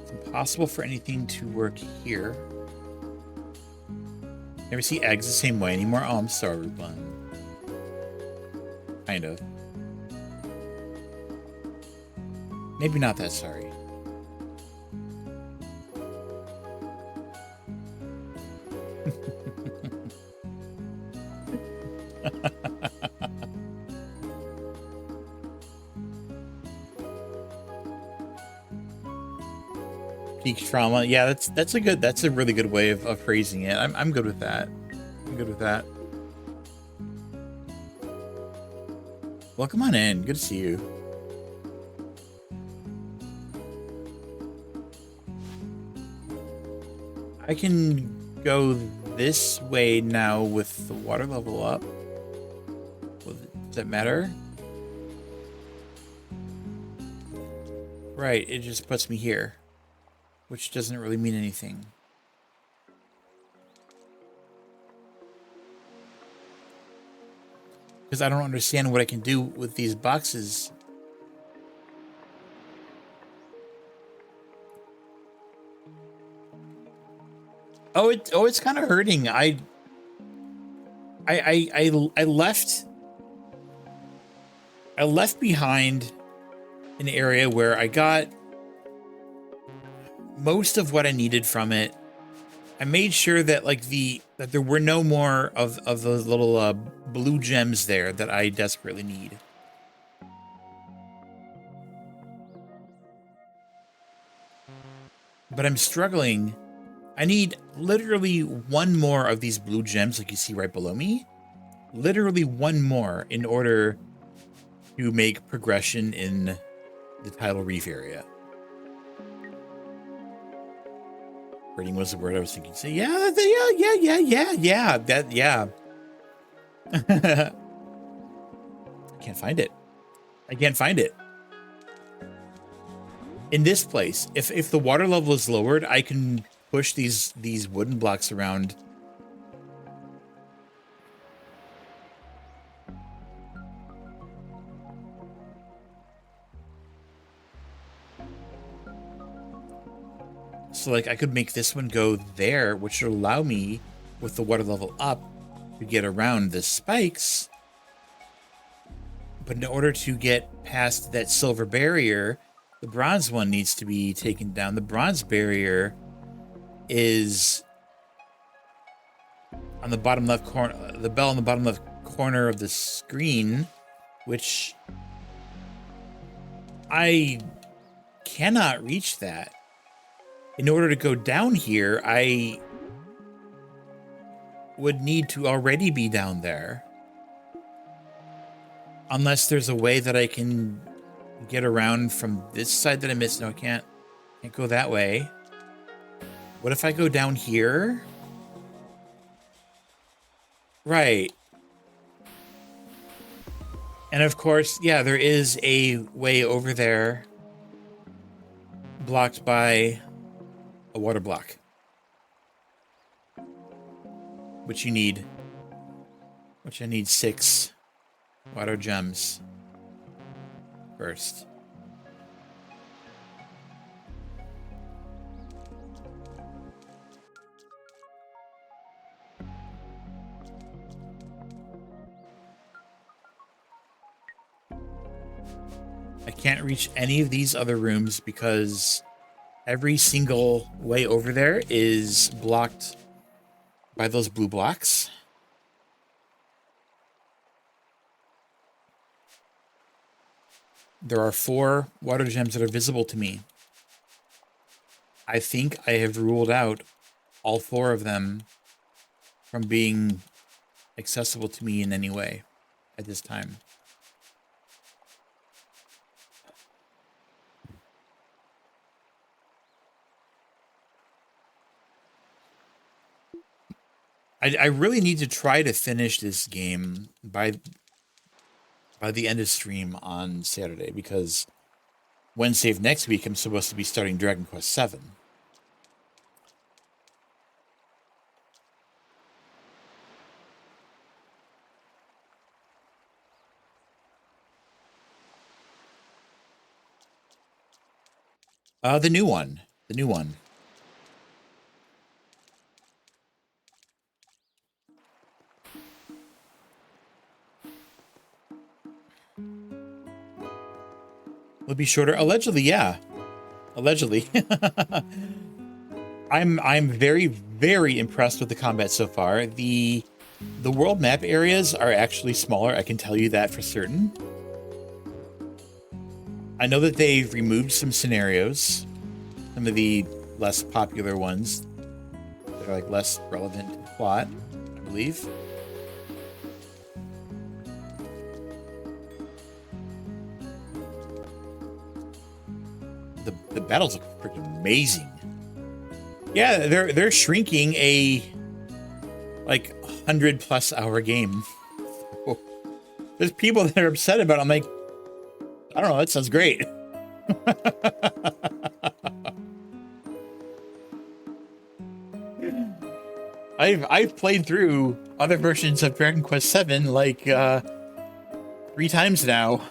It's impossible for anything to work here. Never see eggs the same way anymore. Oh, I'm sorry, Bun. Kind of. Maybe not that sorry. Peak trauma. Yeah, that's a really good way of phrasing it. I'm good with that. I'm good with that. Well, come on in. Good to see you. I can go this way now with the water level up. Does that matter? Right, it just puts me here, which doesn't really mean anything. Because I don't understand what I can do with these boxes. Oh, it's kind of hurting. I left behind an area where I got most of what I needed from it. I made sure that that there were no more of those little blue gems there that I desperately need. But I'm struggling. I need literally one more of these blue gems like you see right below me. Literally one more in order to make progression in the Tidal Reef area. Rating was the word I was thinking. Say, yeah. I can't find it. In this place, if the water level is lowered, I can push these wooden blocks around. So like I could make this one go there, which would allow me, with the water level up, to get around the spikes. But in order to get past that silver barrier, the bronze one needs to be taken down. The bronze barrier is on the bottom left corner, the bell on the bottom left corner of the screen, which I cannot reach that. In order to go down here, I would need to already be down there. Unless there's a way that I can get around from this side that I missed. No, I can't go that way. What if I go down here? Right. And of course, yeah, there is a way over there blocked by a water block, which I need 6 water gems first. I can't reach any of these other rooms because every single way over there is blocked by those blue blocks. There are 4 water gems that are visible to me. I think I have ruled out all 4 of them from being accessible to me in any way at this time. I really need to try to finish this game by the end of stream on Saturday, because Wednesday of next week I'm supposed to be starting Dragon Quest VII. The new one. Will be shorter. Allegedly, yeah. Allegedly. I'm very, very impressed with the combat so far. The world map areas are actually smaller. I can tell you that for certain. I know that they've removed some scenarios, some of the less popular ones that are like less relevant to the plot, I believe. The battles look freaking amazing. Yeah, they're shrinking a like 100+ hour game. There's people that are upset about it. I'm like, I don't know, that sounds great. I've played through other versions of Dragon Quest VII like 3 times now.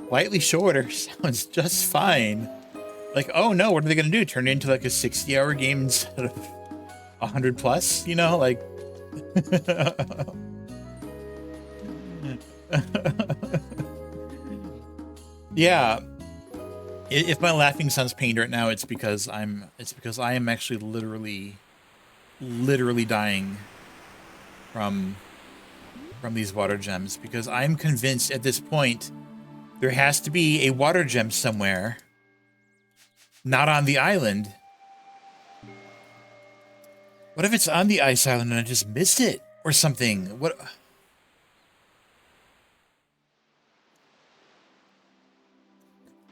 Slightly shorter sounds just fine. Like, oh no, what are they gonna do? Turn it into like a 60-hour game instead of 100 plus? You know, like. Yeah. If my laughing sounds pained right now, it's because I am actually literally dying from these water gems, because I'm convinced at this point there has to be a water gem somewhere not on the island. What if it's on the ice island and I just missed it or something? What?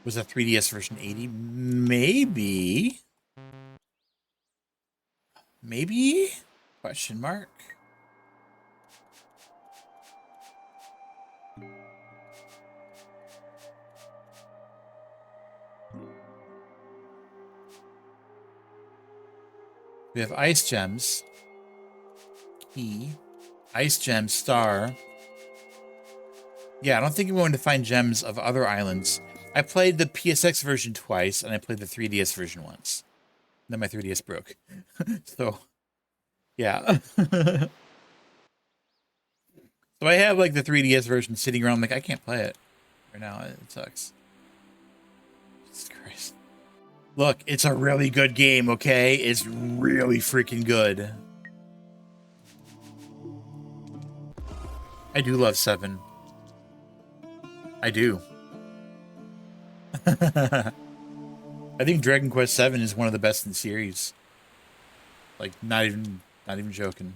Was the 3DS version 80? Maybe. Maybe? Question mark. We have ice gems. Key. Ice gem star. Yeah, I don't think I'm going to find gems of other islands. I played the PSX version twice, and I played the 3DS version once. Then my 3DS broke. So, yeah. So I have like the 3DS version sitting around, like I can't play it right now. It sucks. Jesus Christ. Look, it's a really good game, okay? It's really freaking good. I do love 7. I do. I think Dragon Quest VII is one of the best in the series. Like, not even joking.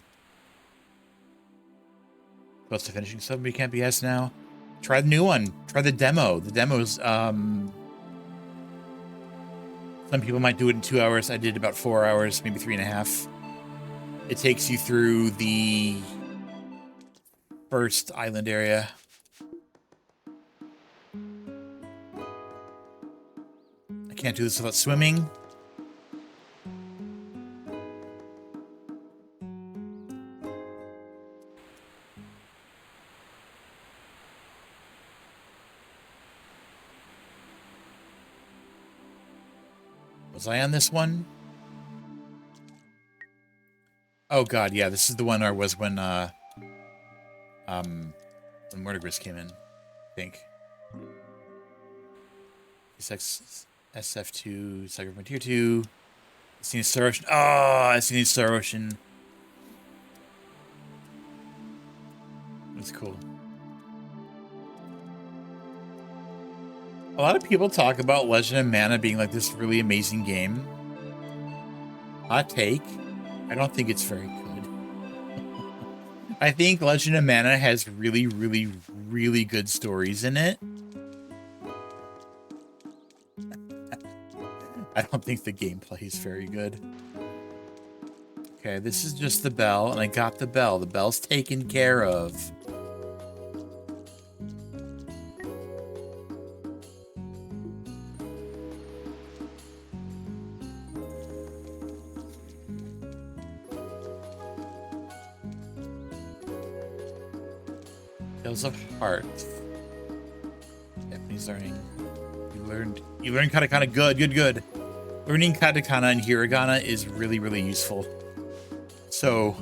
Close to finishing 7, but you can't be asked now. Try the new one. Try the demo. The demo's, some people might do it in 2 hours. I did about 4 hours, maybe 3.5. It takes you through the first island area. I can't do this without swimming. Was I on this one? Oh god, yeah, this is the one I was when Mordegris came in, I think. SF2, Saga Frontier 2, Ascending Star Ocean. Oh, Ascending Star Ocean. That's cool. A lot of people talk about Legend of Mana being like this really amazing game. Hot take. I don't think it's very good. I think Legend of Mana has really, really, really good stories in it. I don't think the gameplay is very good. Okay, this is just the bell, and I got the bell. The bell's taken care of. Tales of Hearts. Japanese learning. You learned katakana. Good. Learning katakana and hiragana is really, really useful. So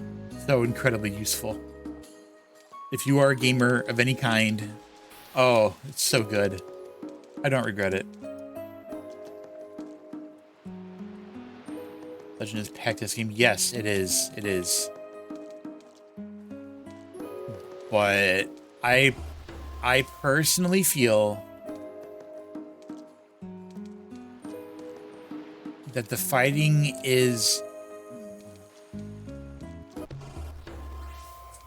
incredibly useful. If you are a gamer of any kind, oh, it's so good. I don't regret it. Legend is packed this game. Yes, it is. It is. But I personally feel that the fighting is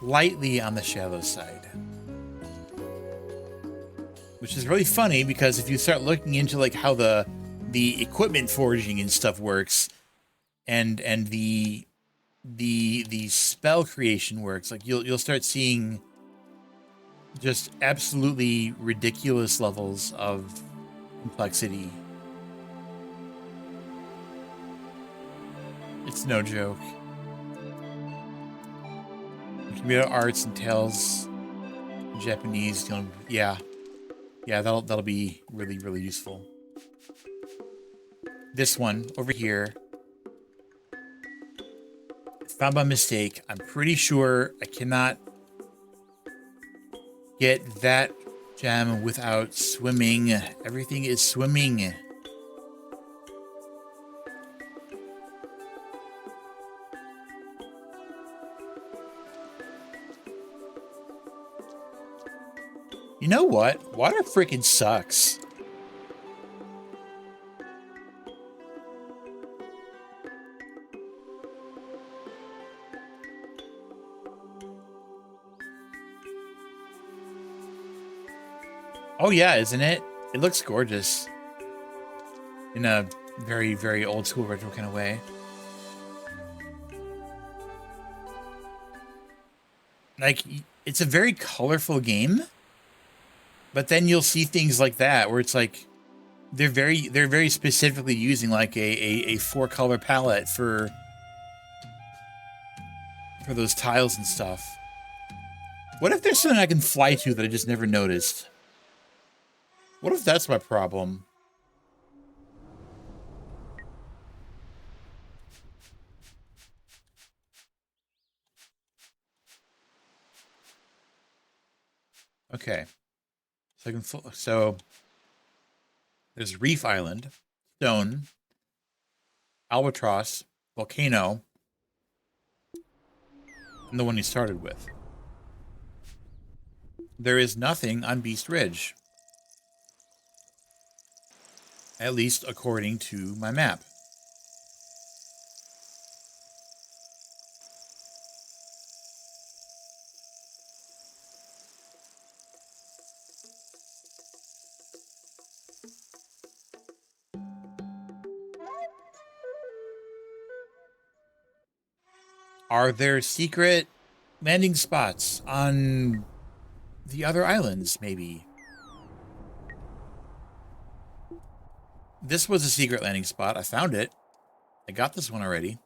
slightly on the shallow side. Which is really funny because if you start looking into like how the equipment forging and stuff works and the spell creation works, like you'll start seeing just absolutely ridiculous levels of complexity. It's no joke. Computer arts and tales, Japanese. You know, yeah, that'll be really, really useful. This one over here, found by mistake. I'm pretty sure I cannot get that gem without swimming. Everything is swimming. You know what? Water freaking sucks. Oh yeah, isn't it? It looks gorgeous. In a very, very old school retro kind of way. Like, it's a very colorful game. But then you'll see things like that where it's like they're very specifically using like a 4-color palette for those tiles and stuff. What if there's something I can fly to that I just never noticed? What if that's my problem? Okay. So there's Reef Island, Stone, Albatross, Volcano, and the one you started with. There is nothing on Beast Ridge. At least according to my map. Are there secret landing spots on the other islands, maybe? This was a secret landing spot. I found it. I got this one already.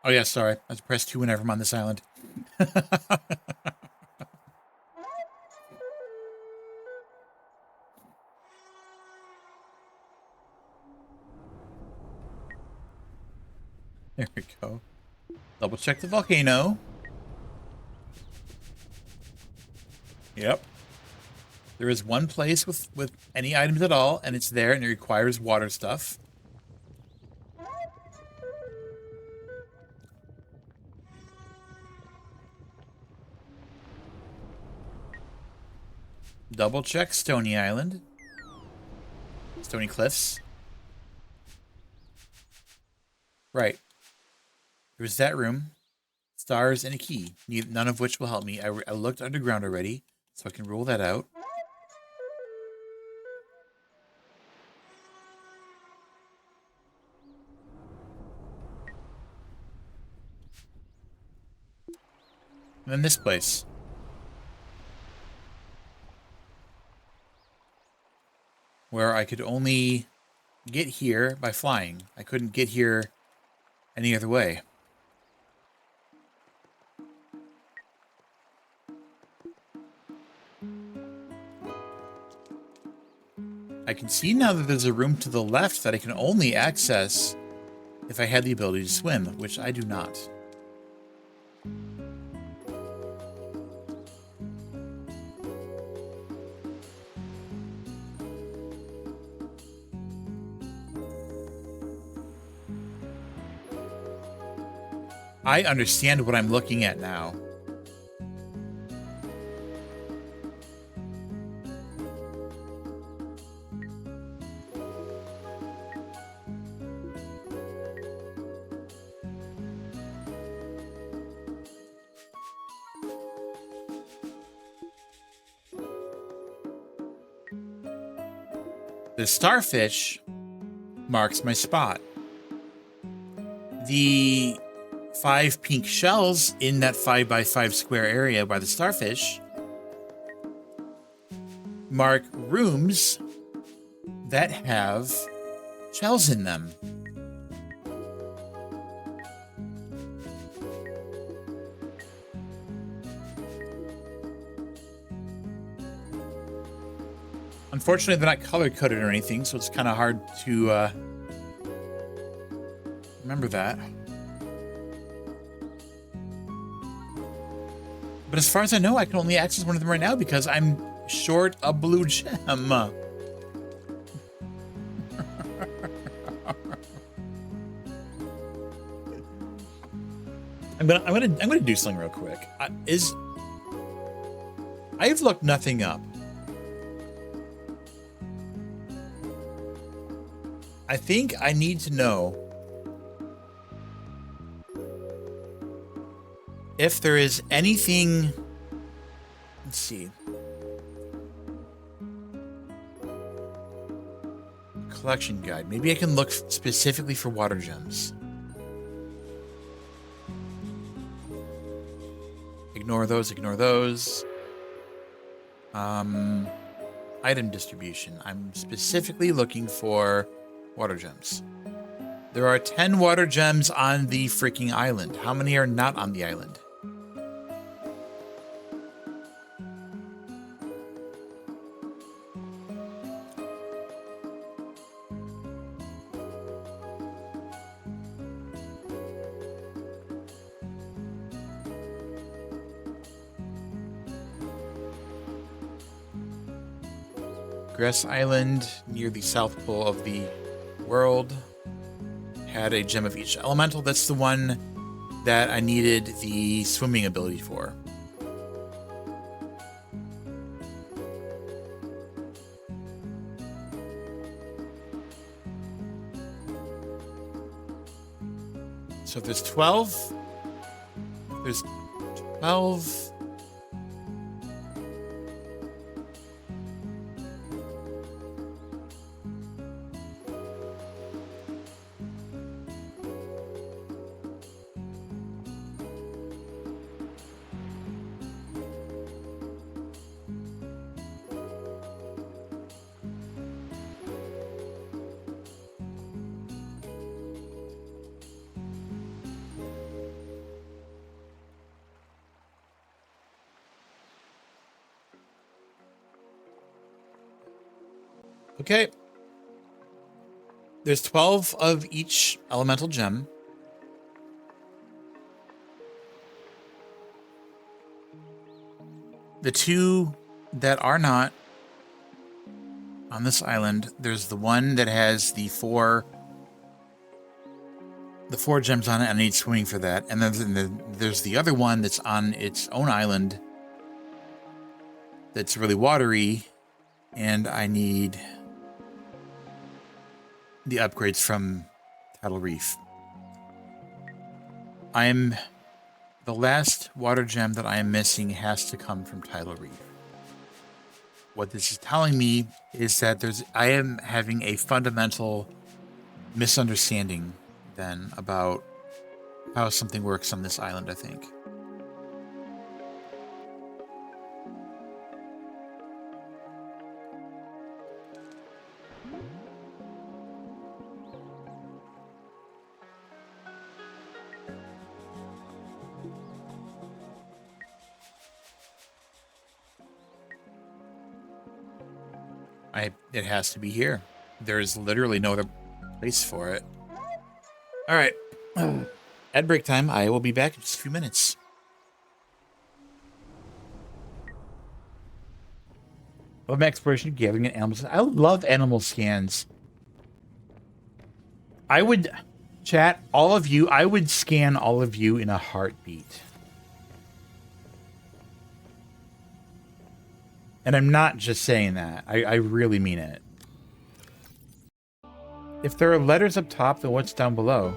Oh yeah, sorry. I have to press 2 whenever I'm on this island. There we go. Double check the volcano. Yep. There is one place with any items at all, and it's there, and it requires water stuff. Double check Stony Island. Stony Cliffs. Right. There's that room. Stars and a key. None of which will help me. I looked underground already, so I can rule that out. And then this place. Where I could only get here by flying. I couldn't get here any other way. I can see now that there's a room to the left that I can only access if I had the ability to swim, which I do not. I understand what I'm looking at now. The starfish marks my spot. The 5 pink shells in that 5x5 square area by the starfish mark rooms that have shells in them. Unfortunately, they're not color-coded or anything, so it's kind of hard to remember that. But as far as I know, I can only access one of them right now because I'm short a blue gem. I'm gonna do something real quick. I've looked nothing up. I think I need to know if there is anything. Let's see. Collection guide. Maybe I can look specifically for water gems. Ignore those, ignore those. Item distribution. I'm specifically looking for water gems. There are 10 water gems on the freaking island. How many are not on the island? Gress Island, near the south pole of the world, had a gem of each elemental. That's the one that I needed the swimming ability for. So if there's 12, there's 12. Okay. There's 12 of each elemental gem. The two that are not on this island, there's the one that has the four gems on it, and I need swimming for that. And then there's the other one that's on its own island that's really watery, and I need the upgrades from Tidal Reef. The last water gem that I am missing has to come from Tidal Reef. What this is telling me is that I am having a fundamental misunderstanding then about how something works on this island, I think. It has to be here. There is literally no other place for it. All right. At break time, I will be back in just a few minutes. Love exploration, gathering and animals. I love animal scans. I would chat all of you. I would scan all of you in a heartbeat. And I'm not just saying that. I really mean it. If there are letters up top, then what's down below?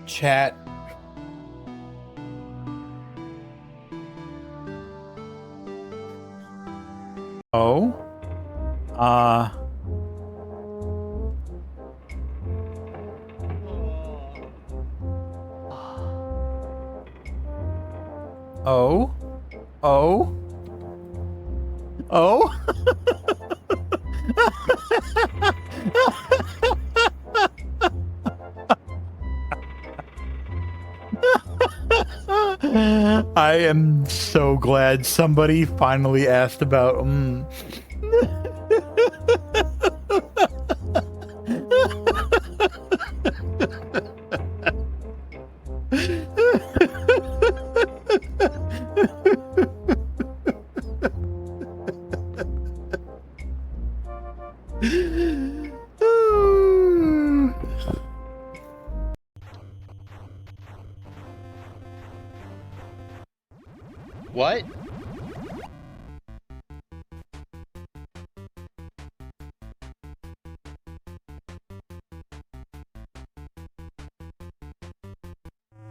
Chat. Oh. Oh. Oh. Oh. I am so glad somebody finally asked about. What?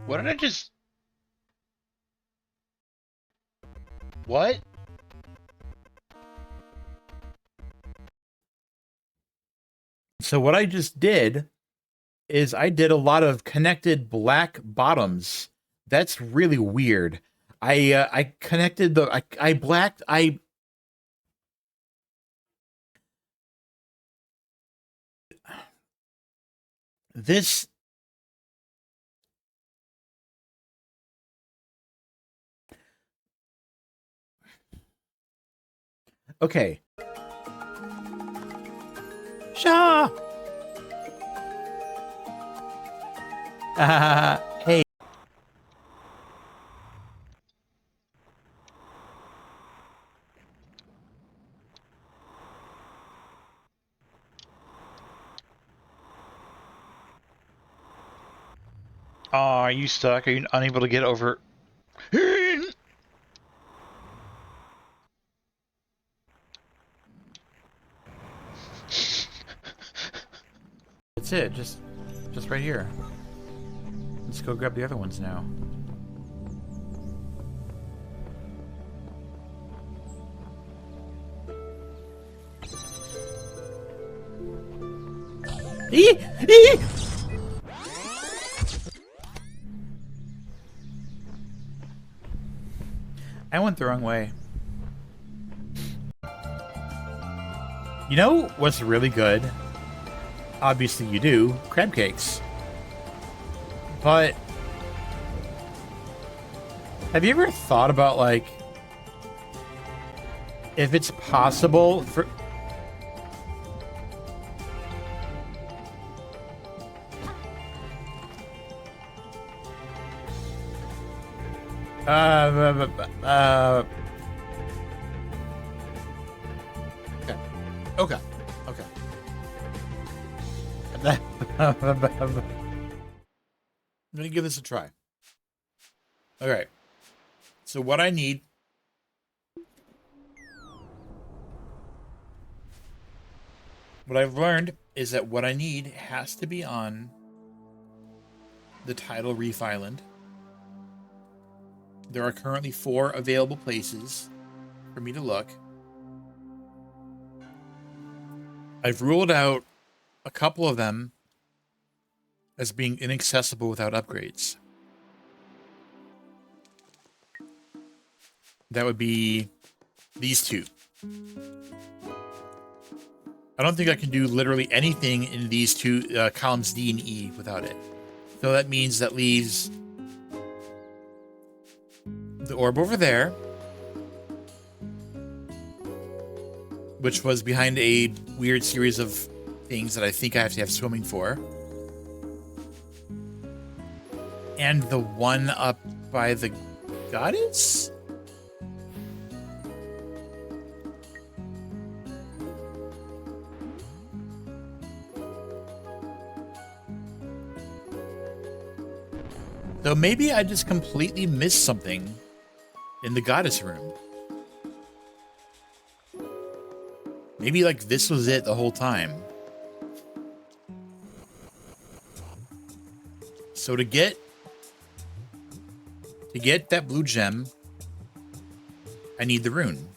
What did I just... What? So what I just did is I did a lot of connected black bottoms. That's really weird. I connected the I blacked I this okay. Shaw. Hey. Oh, are you stuck? Are you unable to get over? That's it. Just right here. Let's go grab the other ones now. Eee! Eee! I went the wrong way. You know what's really good? Obviously you do. Crab cakes. But have you ever thought about, like, if it's possible for... Okay. Okay. I'm gonna give this a try. Okay. So what I need... What I've learned is that what I need has to be on the Tidal Reef Island. There are currently 4 available places for me to look. I've ruled out a couple of them as being inaccessible without upgrades. That would be these 2. I don't think I can do literally anything in these 2 columns D and E without it. So that means that leaves the orb over there, which was behind a weird series of things that I think I have to have swimming for. And the one up by the goddess? So maybe I just completely missed something in the goddess room. Maybe, like, this was it the whole time. So to get that blue gem, I need the rune.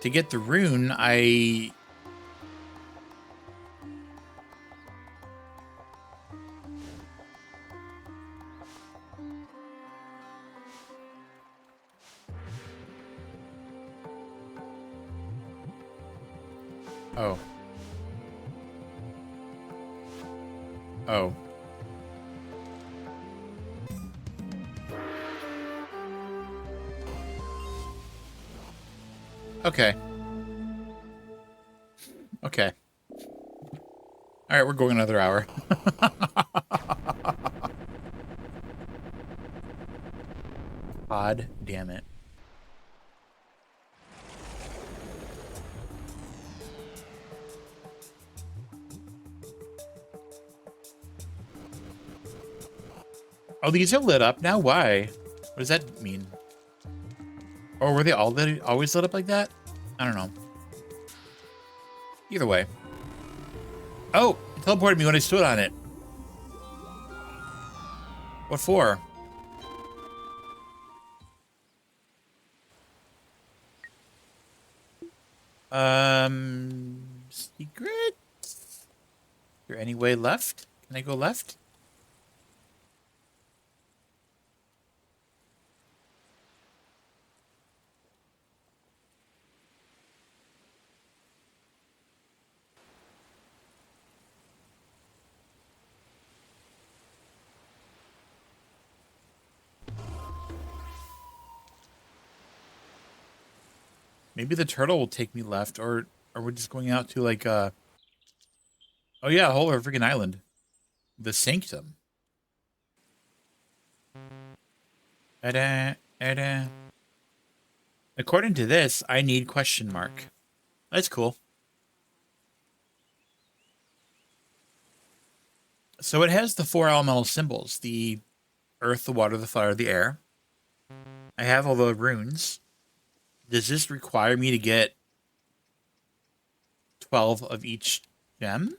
To get the rune, Oh. Oh. Okay. Okay. All right, we're going another hour. God damn it. Oh, these are lit up now? Why? What does that mean? Or were they all always lit up like that? I don't know. Either way. Oh, it teleported me when I stood on it. What for? Secret? Is there any way left? Can I go left? Maybe the turtle will take me left, or we're just going out to like oh yeah, a whole freaking island. The Sanctum. According to this, I need question mark. That's cool. So it has the 4 elemental symbols: the earth, the water, the fire, the air. I have all the runes. Does this require me to get 12 of each gem?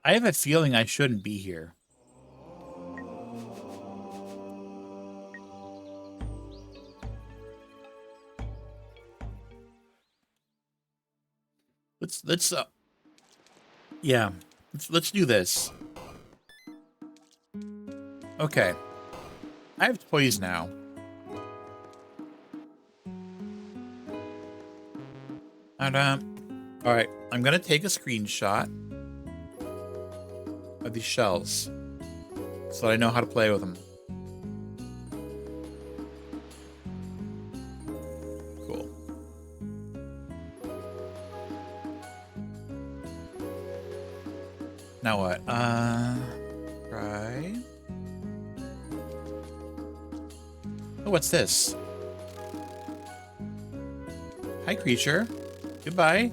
I have a feeling I shouldn't be here. Let's yeah, let's do this. Okay. I have toys now. And all right, I'm going to take a screenshot of these shells so that I know how to play with them. Cool. Now what? Try. Oh, what's this? Hi, creature. Goodbye.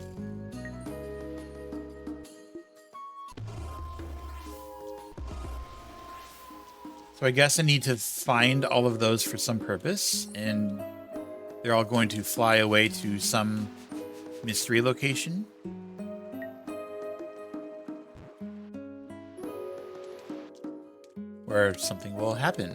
So I guess I need to find all of those for some purpose, and they're all going to fly away to some mystery location. Where something will happen.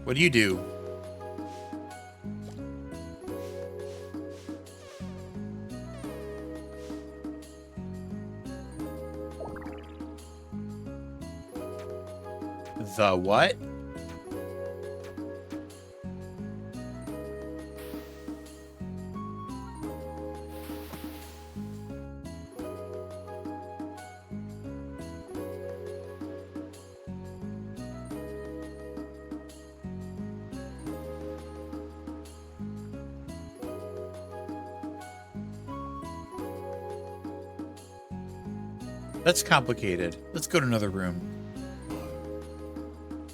What do you do? The what? That's complicated. Let's go to another room.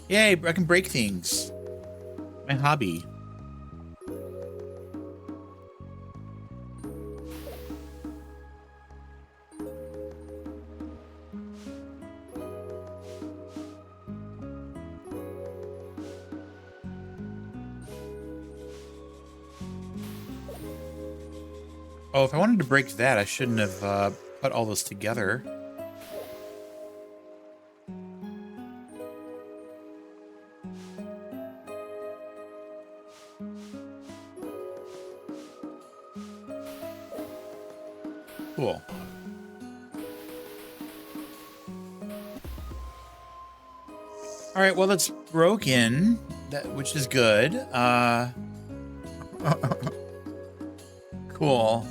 Yay, I can break things. My hobby. Oh, if I wanted to break that, I shouldn't have put all this together. Cool. All right, well, it's broken, which is good. Cool.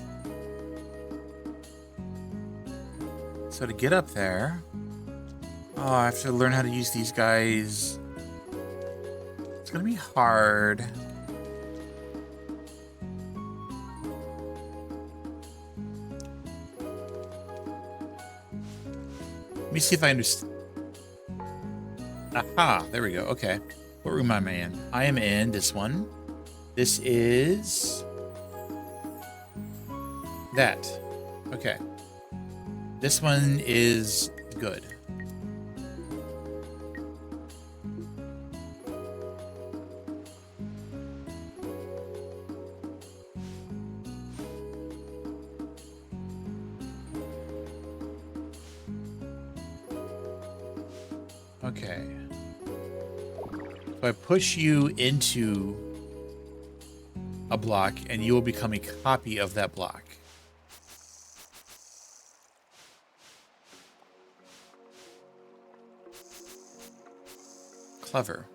So to get up there, oh, I have to learn how to use these guys. It's gonna be hard. Let me see if I understand. Aha, there we go. Okay. What room am I in? I am in this one. This is that. Okay. This one is good. Okay. So I push you into a block and you will become a copy of that block. Clever.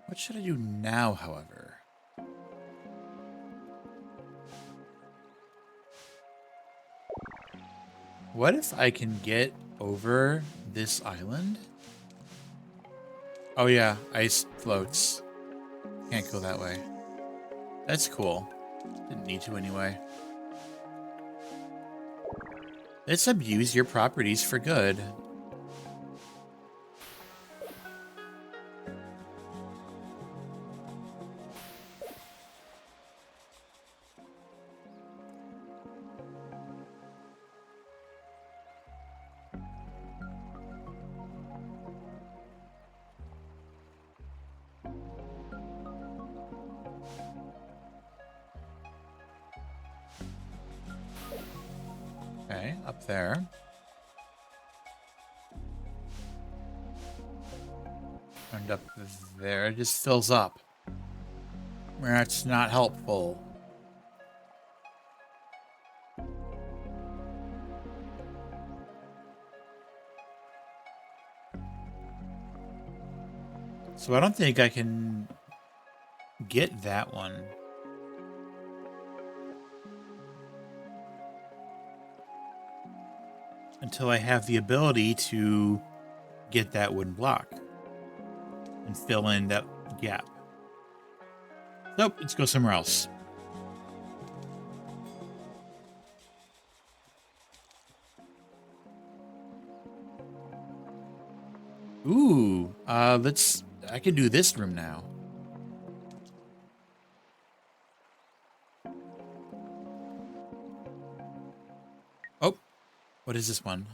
What should I do now, however? What if I can get over this island? Oh yeah, ice floats. Can't go that way. That's cool. Didn't need to anyway. Let's abuse your properties for good. Okay, up there. And up there, it just fills up. That's not helpful. So I don't think I can get that one. Until I have the ability to get that wooden block and fill in that gap. Nope, let's go somewhere else. Ooh, I can do this room now. Oh. What is this one?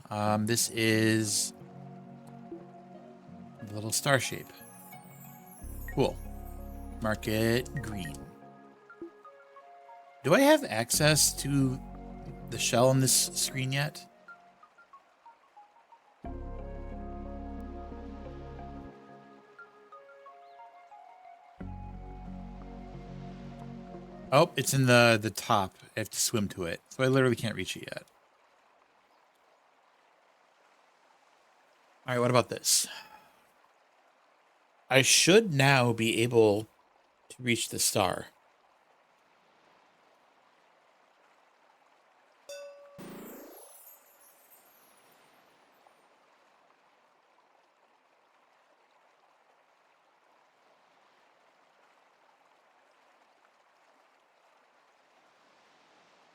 This is the little star shape. Cool. Mark it green. Do I have access to the shell on this screen yet? Oh, it's in the top. I have to swim to it. So I literally can't reach it yet. All right, what about this? I should now be able to reach the star.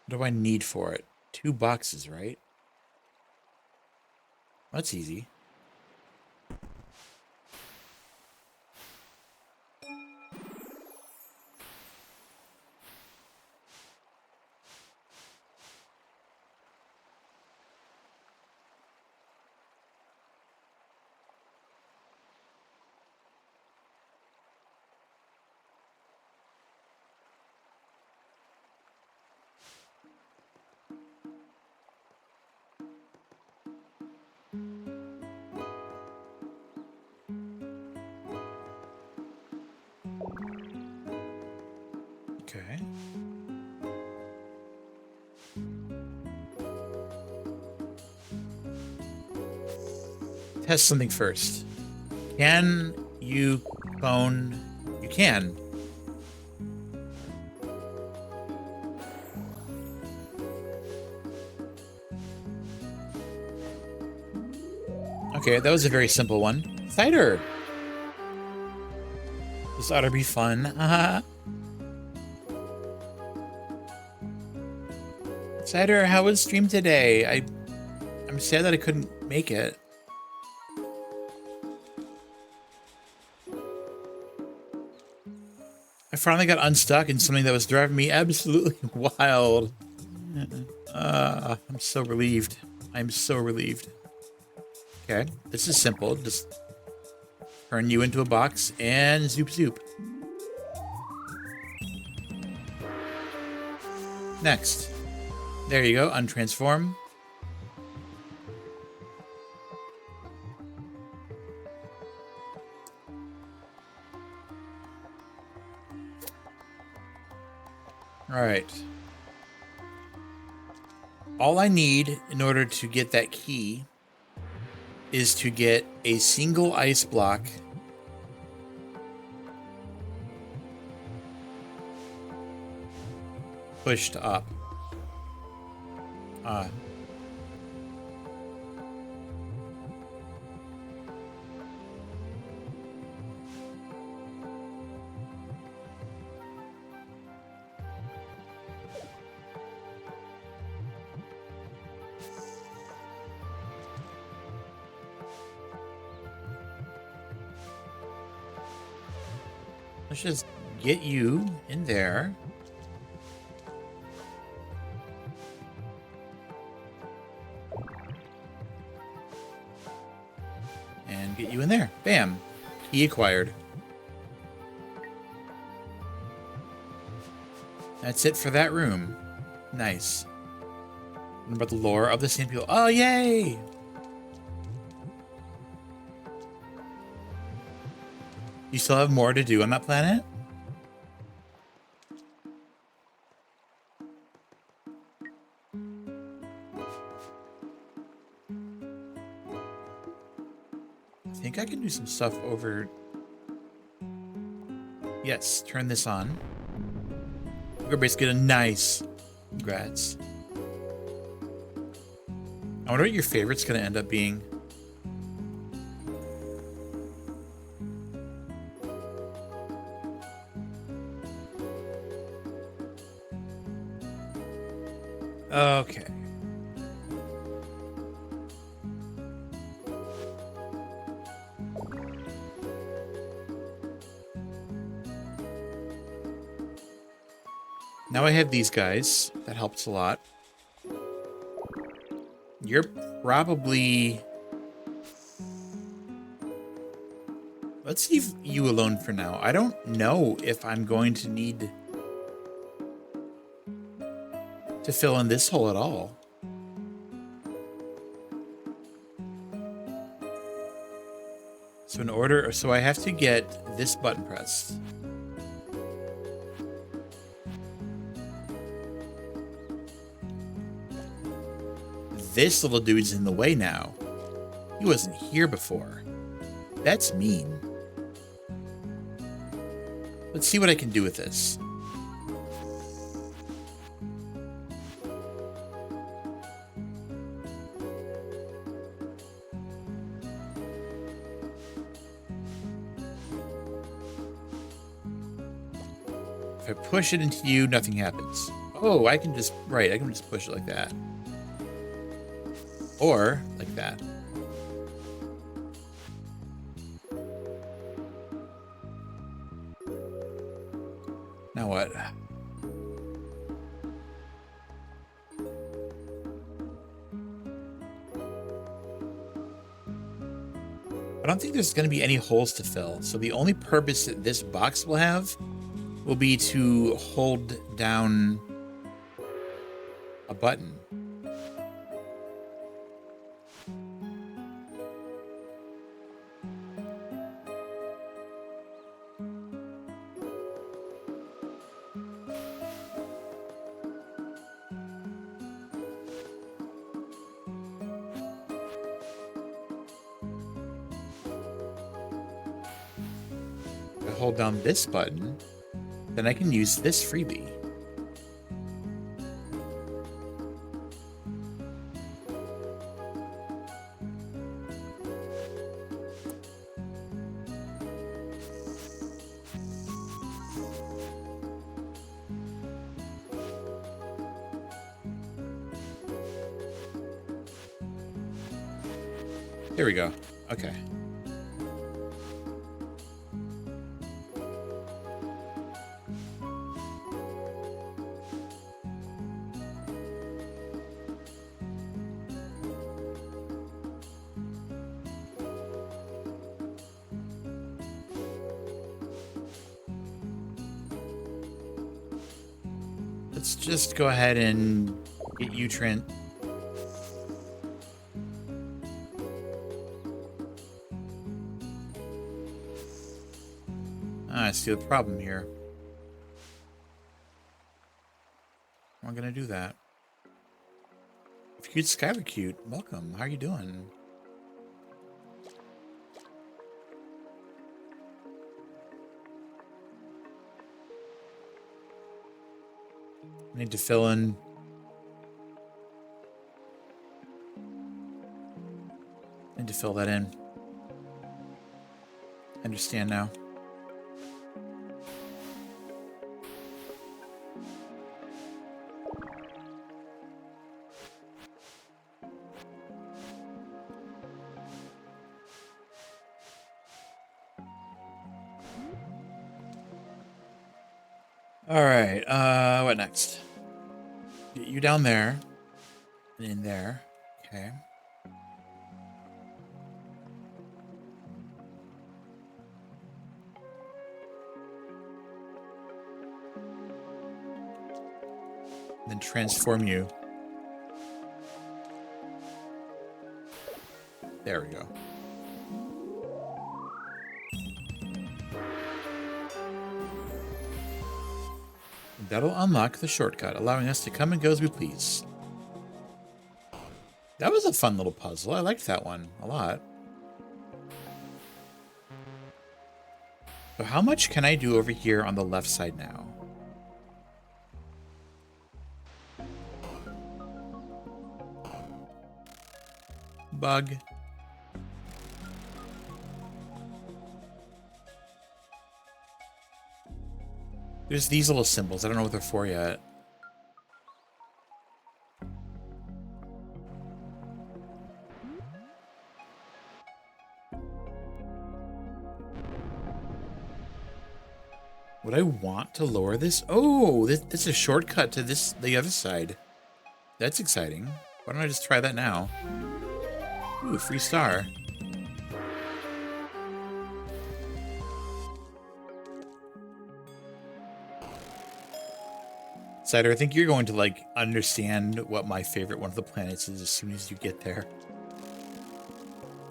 What do I need for it? 2 boxes, right? That's easy. Okay. Test something first. Can you clone? You can. Okay, that was a very simple one. Cider! This ought to be fun. Cider, how was stream today? I'm sad that I couldn't make it. I finally got unstuck in something that was driving me absolutely wild. I'm so relieved. I'm so relieved. Okay, this is simple. Just turn you into a box and zoop zoop. Next. There you go, untransform. All right. All I need in order to get that key is to get a single ice block pushed up. Let's just get you in there. And get you in there. Bam. Key acquired. That's it for that room. Nice. What about the lore of the Sand People? Oh, yay! You still have more to do on that planet? I think I can do some stuff over... Yes, turn this on. Everybody's get a nice... Congrats. I wonder what your favorite's gonna end up being. Okay. Now I have these guys. That helps a lot. You're probably... Let's leave you alone for now. I don't know if I'm going to need to fill in this hole at all. So in order, so I have to get this button pressed. this little dude's in the way now. He wasn't here before. That's mean. Let's see what I can do with this. If I push it into you, nothing happens. Oh, I can just, right, I can just push it like that. Or like that. Now what? I don't think there's going to be any holes to fill. So the only purpose that this box will have will be to hold down a button. If I hold down this button, then I can use this freebie. There we go. Okay. Let's just go ahead and get you Trent. I see the problem here. I'm gonna do that. Cute Skylar Cute, welcome. How are you doing? I need to fill in. Need to fill that in. Understand now. All right, what next? Get you down there and in there. Okay. Then transform you. There we go. That'll unlock the shortcut, allowing us to come and go as we please. That was a fun little puzzle. I liked that one a lot. So how much can I do over here on the left side now? Bug. There's these little symbols. I don't know what they're for yet. Would I want to lower this? Oh, this is a shortcut to the other side. That's exciting. Why don't I just try that now? Ooh, free star. Cider, I think you're going to like understand what my favorite one of the planets is as soon as you get there.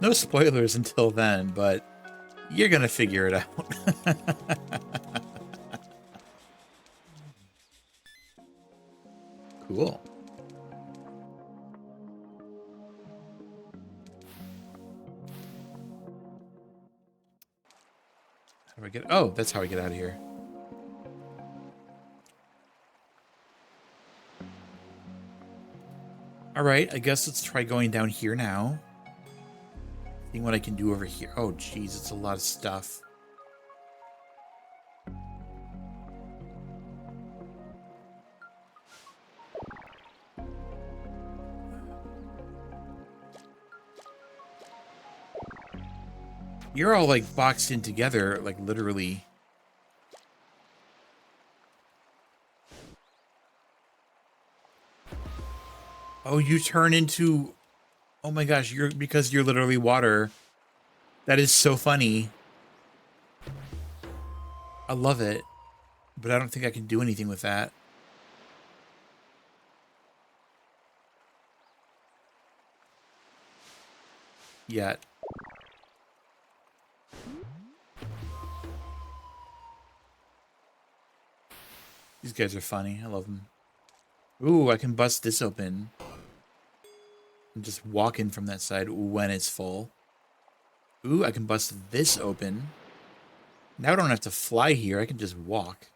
No spoilers until then, but you're gonna figure it out. Cool. How do I get? Oh, that's how I get out of here. All right, I guess let's try going down here now. Seeing what I can do over here. Oh, geez, it's a lot of stuff. You're all like boxed in together, like literally. Oh, you turn into, oh my gosh, because you're literally water. That is so funny. I love it, but I don't think I can do anything with that. Yet. These guys are funny. I love them. Ooh, I can bust this open. And just walk in from that side when it's full. Ooh, I can bust this open. Now I don't have to fly here. I can just walk.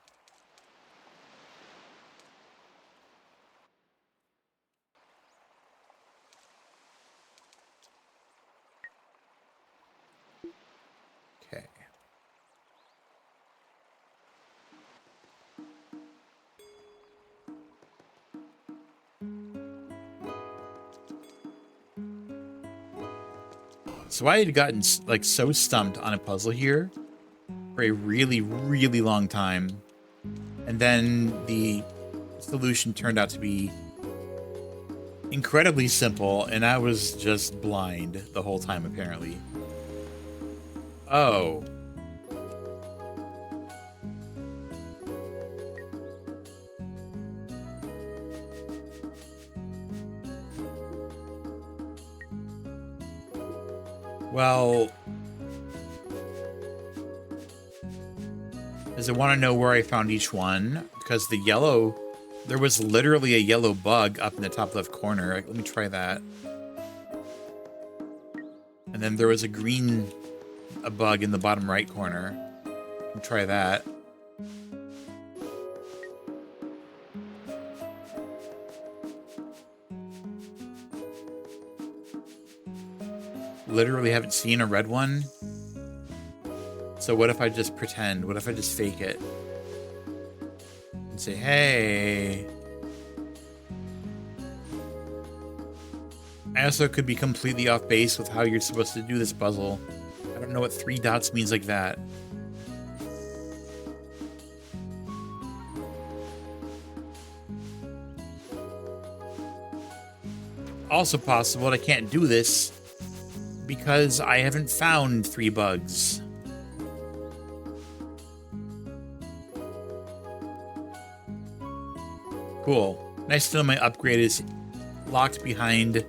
Okay. So I had gotten like so stumped on a puzzle here for a really, really long time. And then the solution turned out to be incredibly simple, and I was just blind the whole time, apparently. Oh. Well, does it want to know where I found each one? Because the yellow, there was literally a yellow bug up in the top left corner. Let me try that. And then there was a bug in the bottom right corner. Let me try that. Literally haven't seen a red one. So what if I just pretend? What if I just fake it? And say, hey. I also could be completely off base with how you're supposed to do this puzzle. I don't know what 3 dots means like that. Also possible that I can't do this because I haven't found 3 bugs. Cool. Nice to know my upgrade is locked behind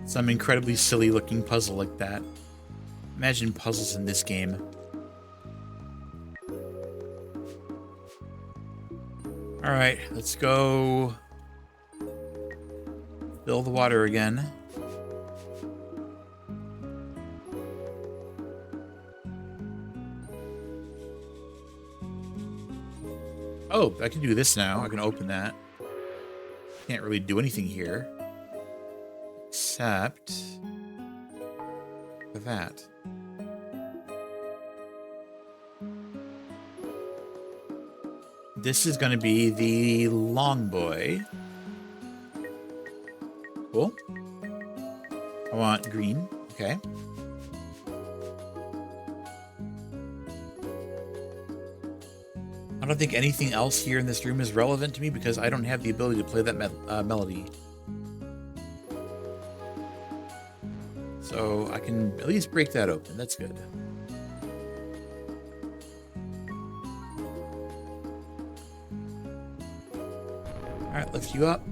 some incredibly silly looking puzzle like that. Imagine puzzles in this game. Alright, let's go fill the water again. Oh, I can do this now. I can open that. Can't really do anything here. Except for that. This is going to be the long boy. Cool. I want green. Okay. I don't think anything else here in this room is relevant to me because I don't have the ability to play that melody. So I can at least break that open. That's good. Alright, lift you up.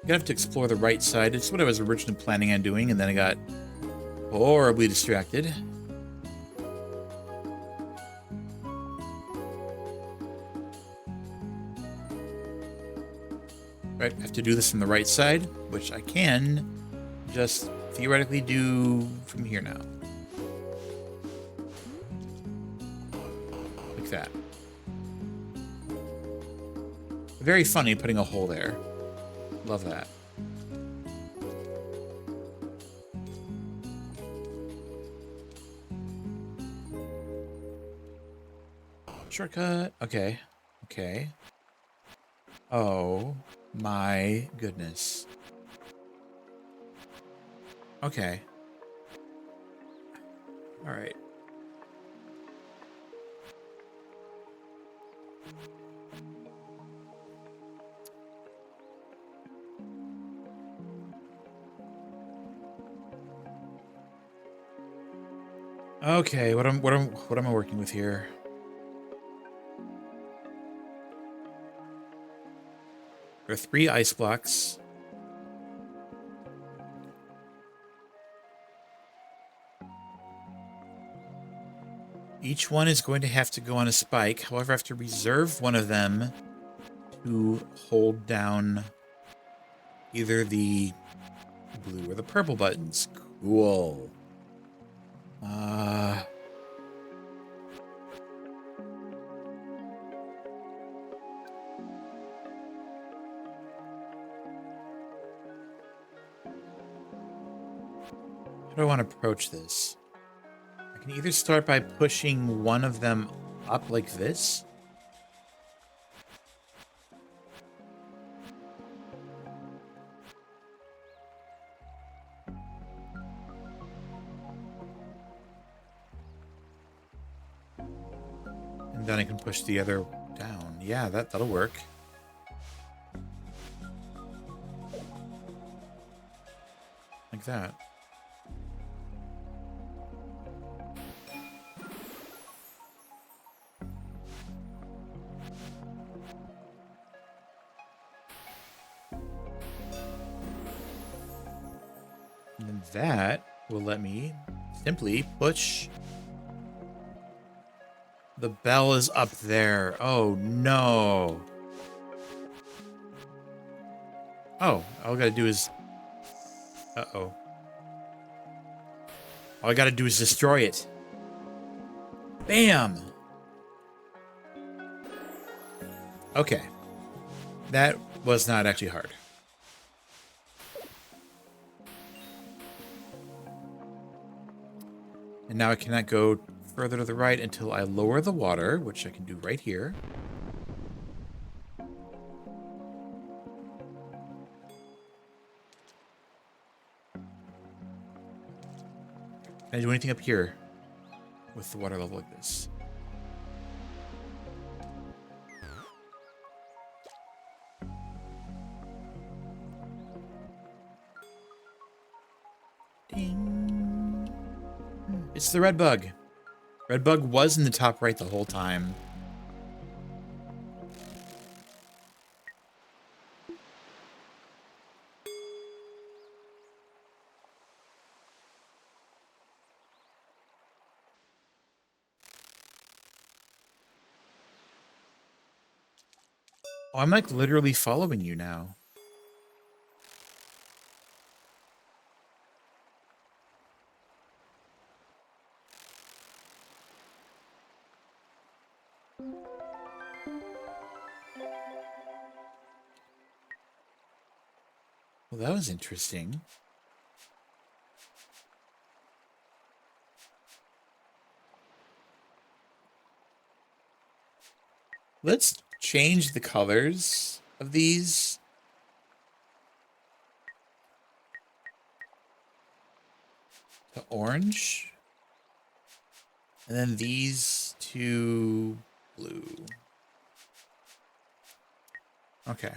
I'm gonna have to explore the right side. It's what I was originally planning on doing, and then I got horribly distracted. Right, I have to do this from the right side, which I can just theoretically do from here now. like that. Very funny putting a hole there. Love that. Shortcut. Okay. Okay. Oh my goodness. Okay. All right. Okay, what am I working with here? There are 3 ice blocks. Each one is going to have to go on a spike. However, I have to reserve one of them to hold down either the blue or the purple buttons. Cool. How do I want to approach this? I can either start by pushing one of them up like this. And then I can push the other down. Yeah, that'll work. Like that. And that will let me simply push. The bell is up there. Oh, no. Oh, all I gotta do is... Uh-oh. All I gotta do is destroy it. Bam! Okay. That was not actually hard. And now I cannot go further to the right until I lower the water, which I can do right here. Can I do anything up here with the water level like this? Ding. It's the red bug. Red bug was in the top right the whole time. Oh, I'm like literally following you now. Well, that was interesting. Let's change the colors of these. To orange. And then these to blue. Okay.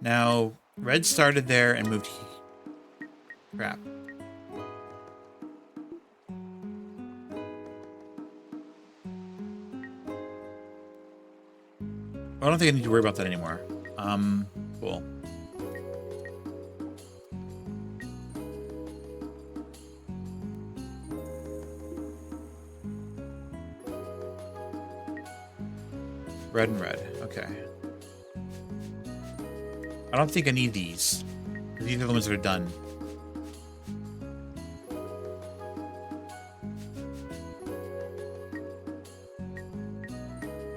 Now, red started there and moved here. Crap. I don't think I need to worry about that anymore. Cool. Red and red. Okay. I don't think I need these. These are the ones that are done.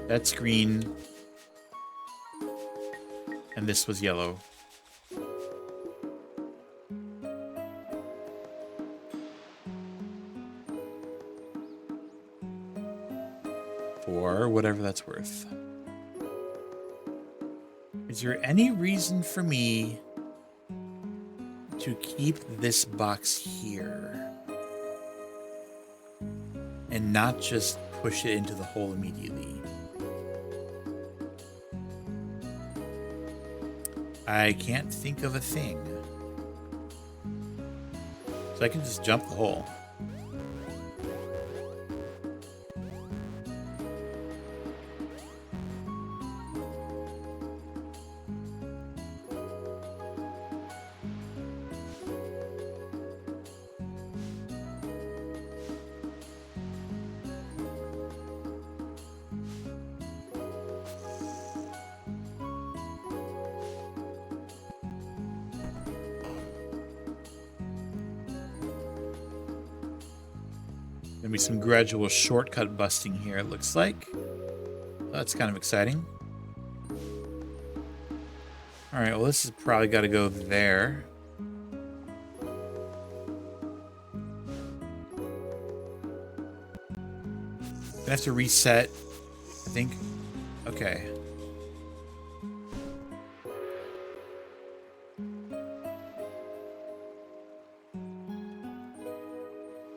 That's green. And this was yellow. For whatever that's worth. Is there any reason for me to keep this box here and not just push it into the hole immediately? I can't think of a thing. So I can just jump the hole. Gonna be some gradual shortcut busting here, it looks like. That's kind of exciting. Alright, well this has probably got to go there. Gonna have to reset, I think. Okay.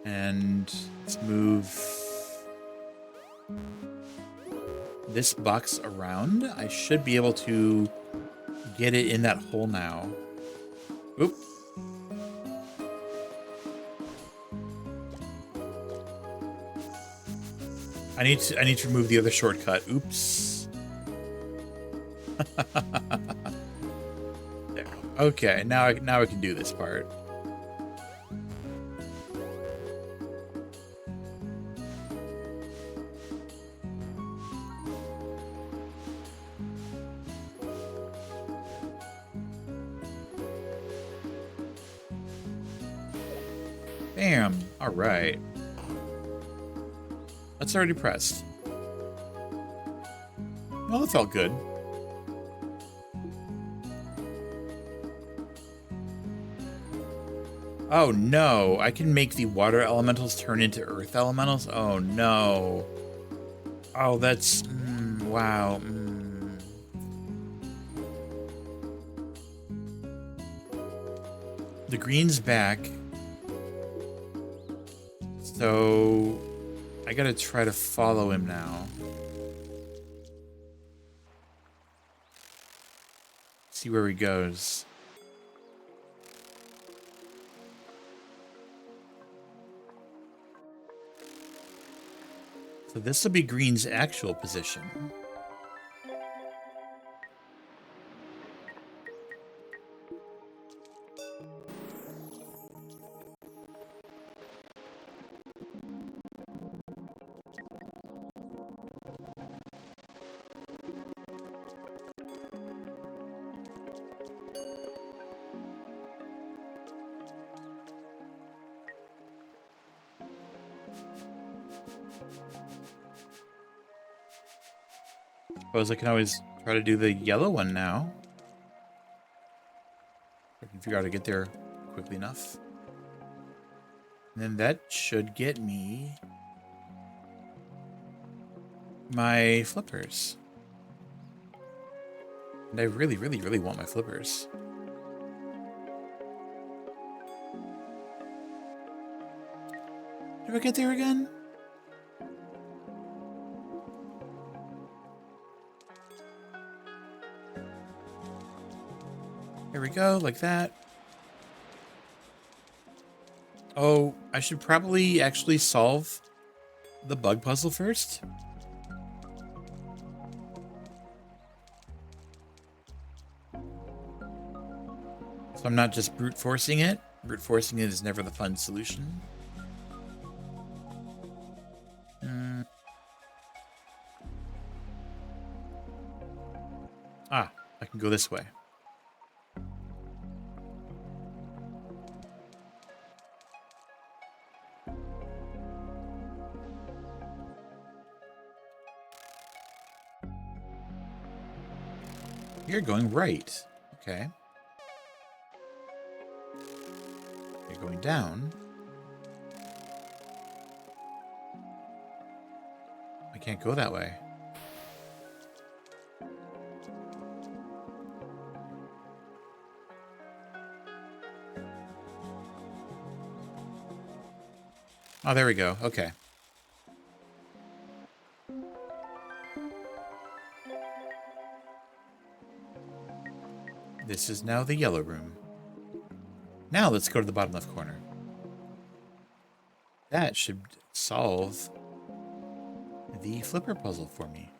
And let's move this box around. I should be able to get it in that hole now. Oop. I need to remove the other shortcut. Oops. There. Okay, now I can do this part. Bam. All right. That's already pressed. Well, that felt good. Oh no, I can make the water elementals turn into earth elementals? Oh no. Oh, that's... wow. The green's back. So I gotta try to follow him now. See where he goes. So this will be green's actual position. Suppose I can always try to do the yellow one now. I can figure out how to get there quickly enough. And then that should get me my flippers. And I really, really, really want my flippers. Do I get there again? There we go, like that. Oh, I should probably actually solve the bug puzzle first. So I'm not just brute forcing it. Brute forcing it is never the fun solution. Ah, I can go this way. You're going right. Okay. You're going down. I can't go that way. Oh, there we go. Okay. This is now the yellow room. Now let's go to the bottom left corner. That should solve the flipper puzzle for me.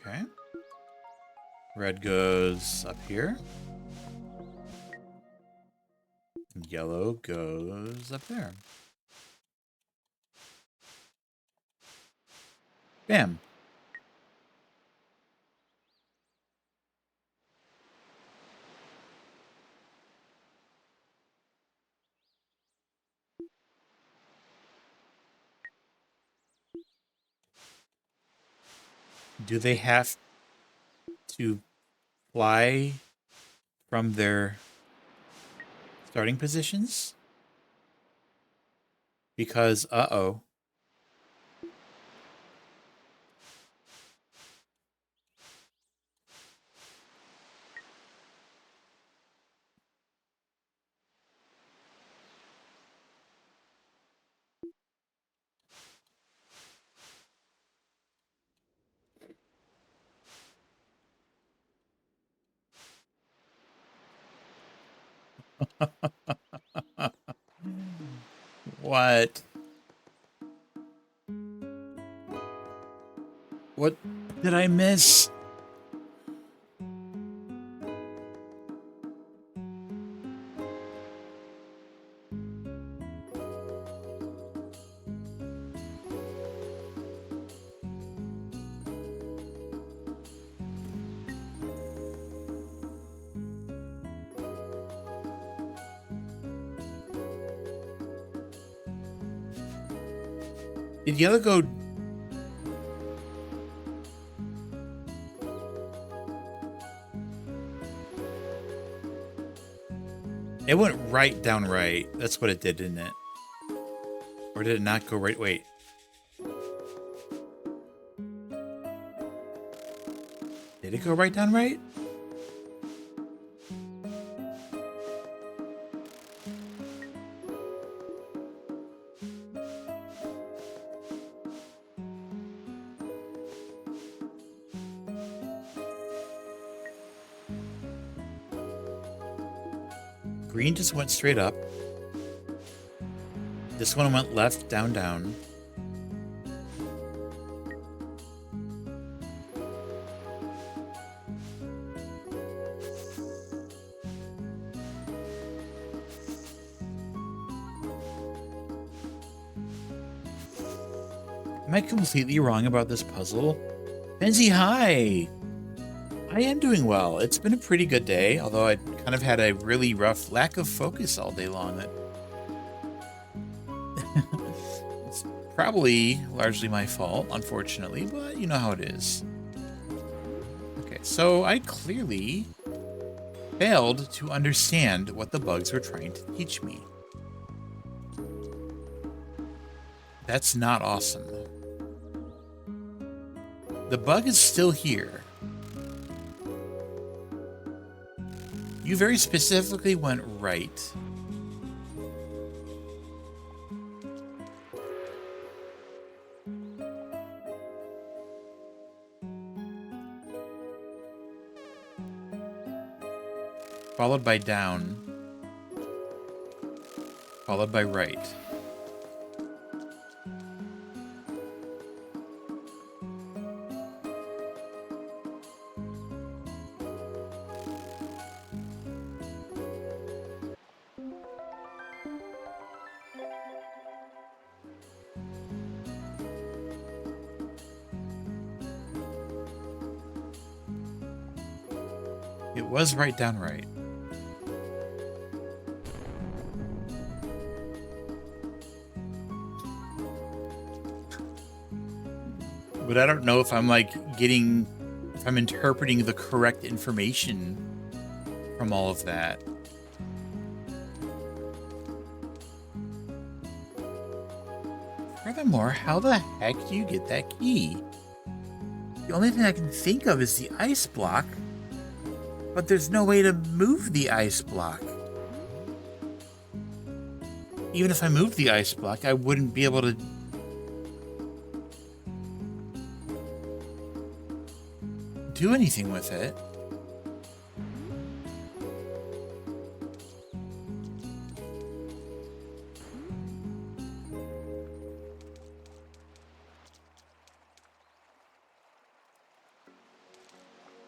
Okay. Red goes up here. Yellow goes up there. Bam. Do they have to fly from their starting positions? Because, uh-oh. What? What did I miss? Did yellow go? It went right down right. That's what it did, didn't it? Or did it not go right? Wait. Did it go right down right? Green just went straight up. This one went left, down, down. Am I completely wrong about this puzzle? Benzie, hi! I am doing well. It's been a pretty good day, although I kind of had a really rough lack of focus all day long. It's probably largely my fault, unfortunately, but you know how it is. Okay, so I clearly failed to understand what the bugs were trying to teach me. That's not awesome. The bug is still here. You very specifically went right. Followed by down. Followed by right. It was right down right. But I don't know if I'm like if I'm interpreting the correct information from all of that. Furthermore, how the heck do you get that key? The only thing I can think of is the ice block, but there's no way to move the ice block. Even if I moved the ice block, I wouldn't be able to do anything with it.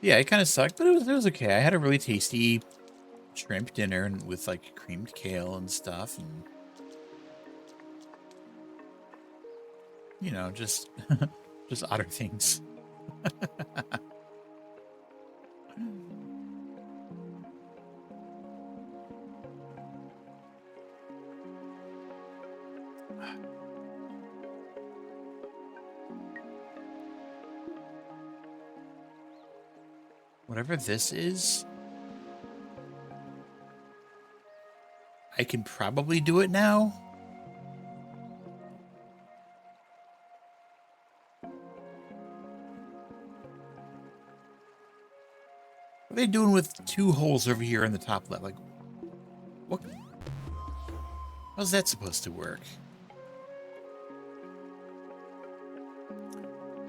Yeah, it kind of sucked, but it was okay. I had a really tasty shrimp dinner and with like creamed kale and stuff, and you know, just just odder things. Whatever this is, I can probably do it now. What are they doing with two holes over here in the top left? Like, what? How's that supposed to work?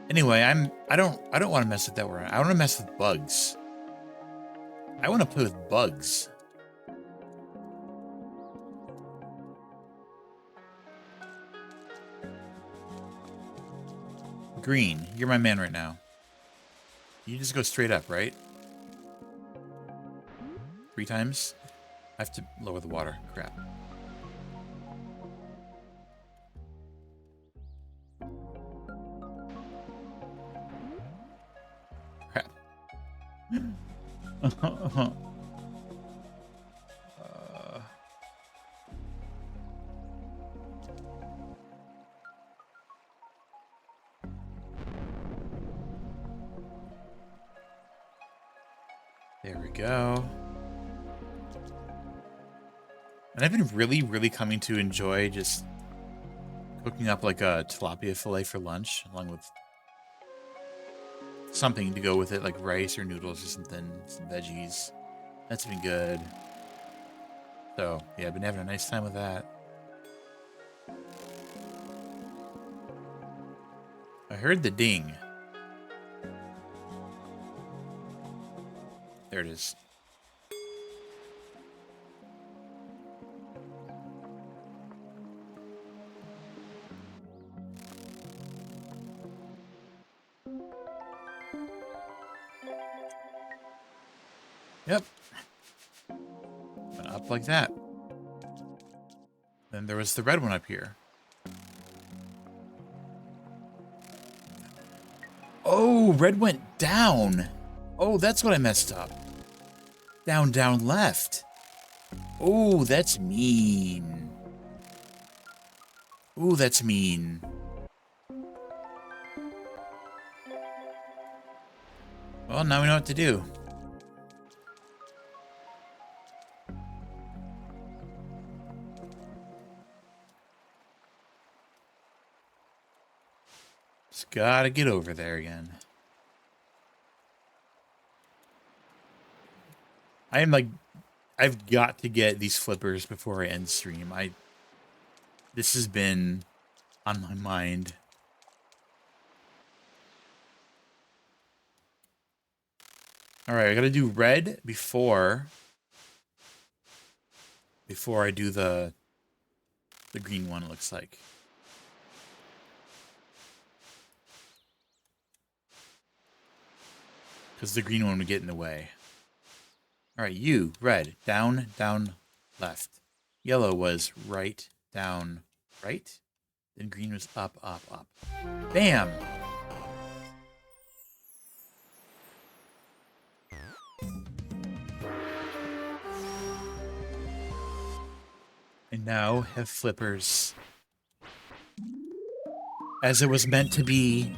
Anyway, I don't want to mess with that word. I want to mess with bugs. I want to play with bugs. Green, you're my man right now. You just go straight up, right? 3 times? I have to lower the water. Crap. Crap. There we go. And I've been really coming to enjoy just cooking up like a tilapia fillet for lunch, along with something to go with it, like rice or noodles or something, some veggies. That's been good. So, yeah, I've been having a nice time with that. I heard the ding. There it is. Yep. Went up like that. Then there was the red one up here. Oh, red went down. Oh, that's what I messed up. Down, down, left. Oh, that's mean. Oh, that's mean. Well, now we know what to do. Just gotta get over there again. I am like, I've got to get these flippers before I end stream. This has been on my mind. All right, I gotta do red before I do the green one, it looks like. Because the green one would get in the way. All right, you, red, down, down, left. Yellow was right, down, right. Then green was up, up, up. Bam! now have flippers. As it was meant to be,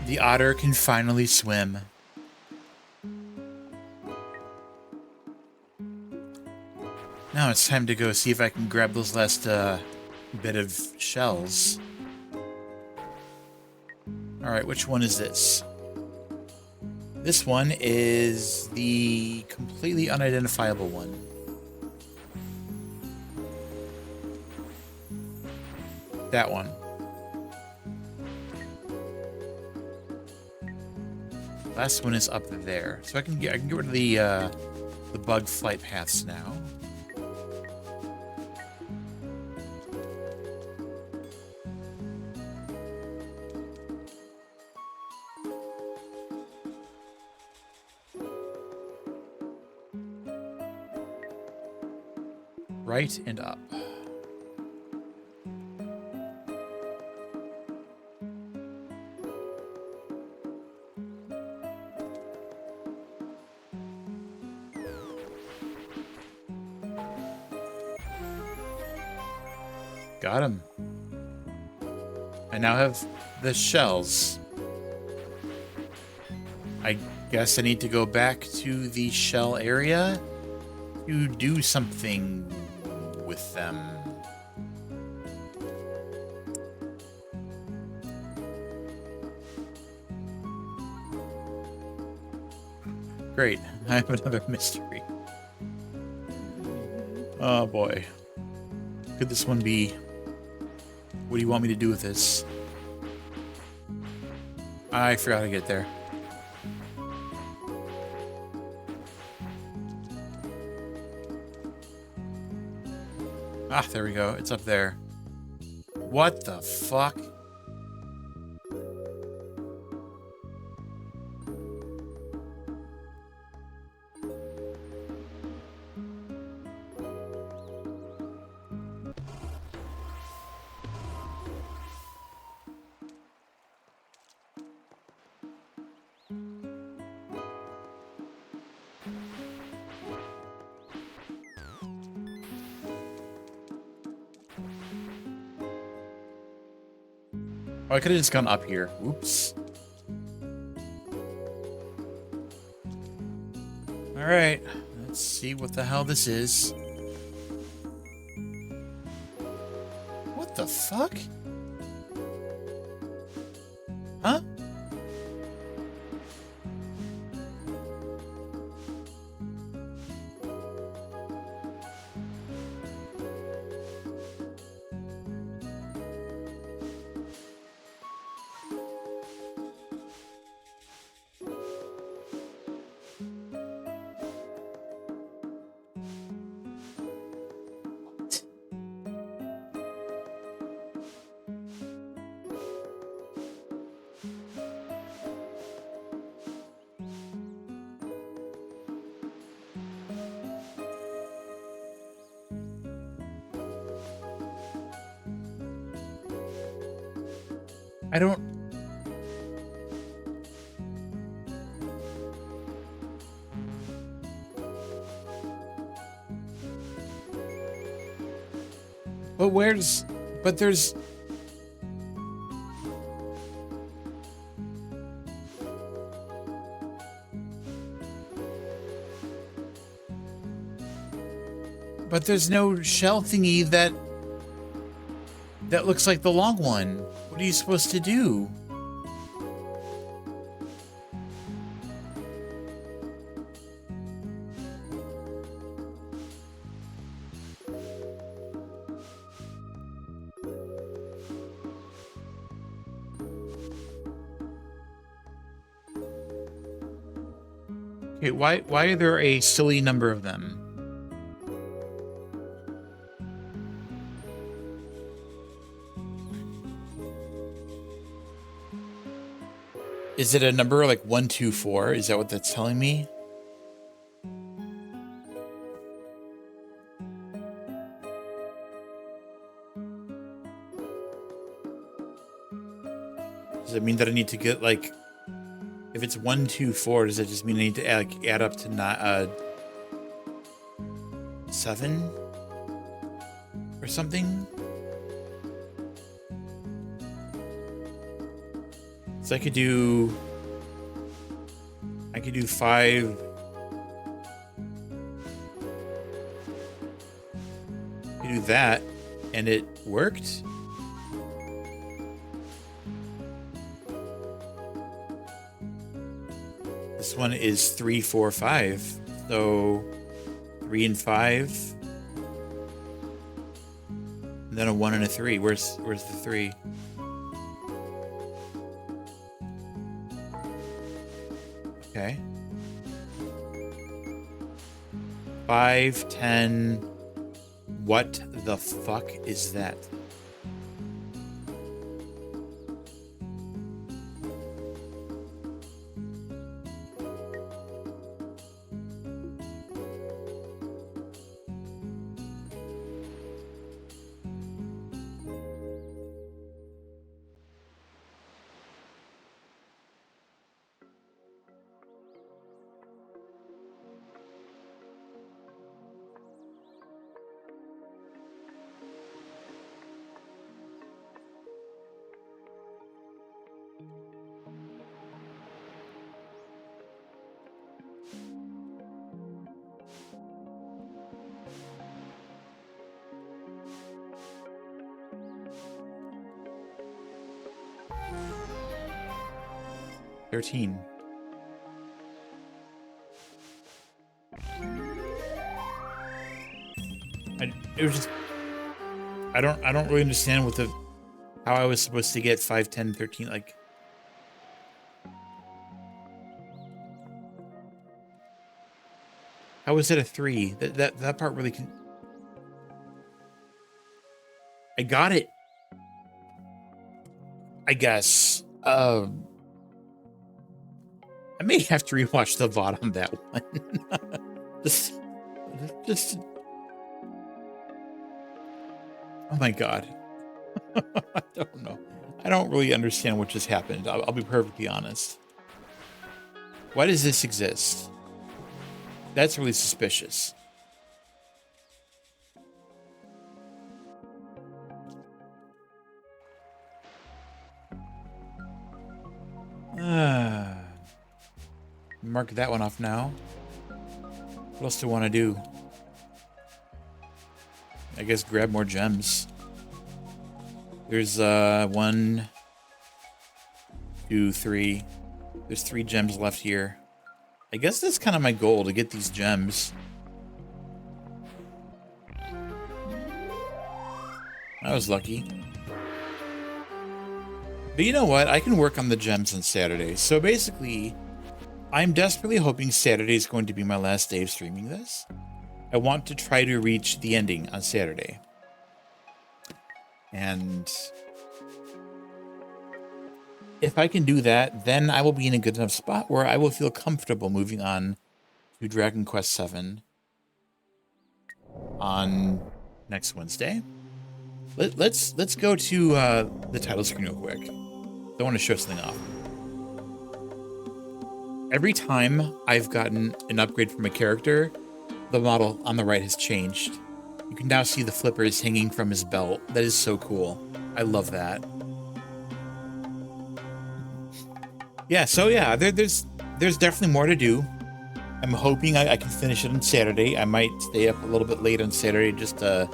the otter can finally swim. Now it's time to go see if I can grab those last bit of shells. Alright, which one is this? This one is the completely unidentifiable one. That one. Last one is up there. So I can get rid of the bug flight paths now. Right and up. Got him. I now have the shells. I guess I need to go back to the shell area to do something with them. Great. I have another mystery. Oh boy. Could this one be? What do you want me to do with this? I forgot to get there. Ah, there we go. It's up there. What the fuck? Oh, I could have just gone up here. Oops. Alright. Let's see what the hell this is. What the fuck? Huh? I don't... But where's... But there's... But there's no shell thingy that looks like the long one. What are you supposed to do? Okay, why are there a silly number of them? Is it a number like 124? Is that what that's telling me? Does it mean that I need to get like, if it's 124, does that just mean I need to add up to not 7 or something. So I could do 5. I could do that, and it worked. This one is 3, 4, 5. So 3 and 5. And then a 1 and a 3. Where's the 3? Okay. 5, 10. What the fuck is that? $13. It was just I don't really understand what how I was supposed to get 5, 10, 13, like. How was it a 3? That part really can. I got it. I guess. I may have to rewatch the VOD on that one. just. Oh my god. I don't know. I don't really understand what just happened. I'll be perfectly honest. Why does this exist? That's really suspicious. Mark that one off now. What else do I want to do? I guess grab more gems. There's 1, 2, 3. There's 3 gems left here. I guess that's kind of my goal, to get these gems. I was lucky. But you know what? I can work on the gems on Saturday. So basically, I'm desperately hoping Saturday is going to be my last day of streaming this. I want to try to reach the ending on Saturday. And if I can do that, then I will be in a good enough spot where I will feel comfortable moving on to Dragon Quest VII on next Wednesday. Let's go to the title screen real quick. I want to show something off. Every time I've gotten an upgrade from a character, the model on the right has changed. You can now see the flippers hanging from his belt. That is so cool. I love that. Yeah, so yeah, there's definitely more to do. I'm hoping I can finish it on Saturday. I might stay up a little bit late on Saturday just to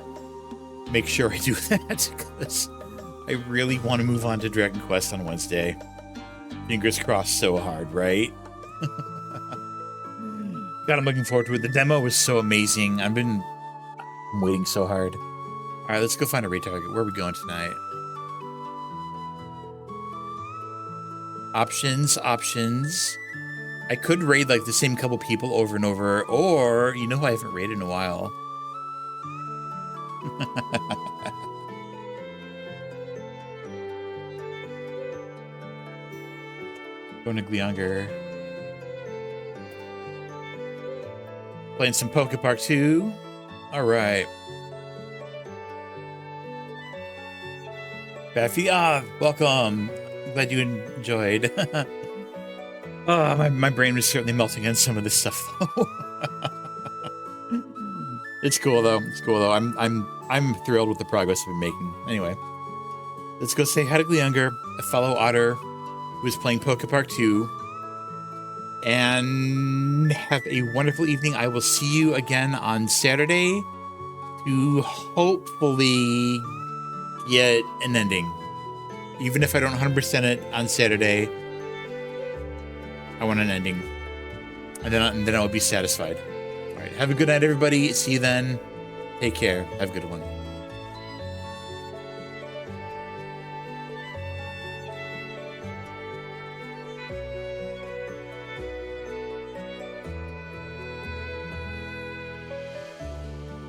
make sure I do that, because I really want to move on to Dragon Quest on Wednesday. Fingers crossed so hard, right? God, I'm looking forward to it. The demo was so amazing. I'm waiting so hard. All right, let's go find a retarget. Where are we going tonight? Options. I could raid like the same couple people over and over, or you know who I haven't raided in a while. Going to Gleonger. Playing some Poke Park 2. All right. Baffy, welcome. Glad you enjoyed. My brain was certainly melting on some of this stuff, though. It's cool though. It's cool though. I'm thrilled with the progress we've been making. Anyway, let's go say hi to Younger, a fellow otter who is playing Pokepark 2. And have a wonderful evening. I will see you again on Saturday to hopefully get an ending. Even if I don't 100% it on Saturday, I want an ending. And then I will be satisfied. All right. Have a good night, everybody. See you then. Take care. Have a good one.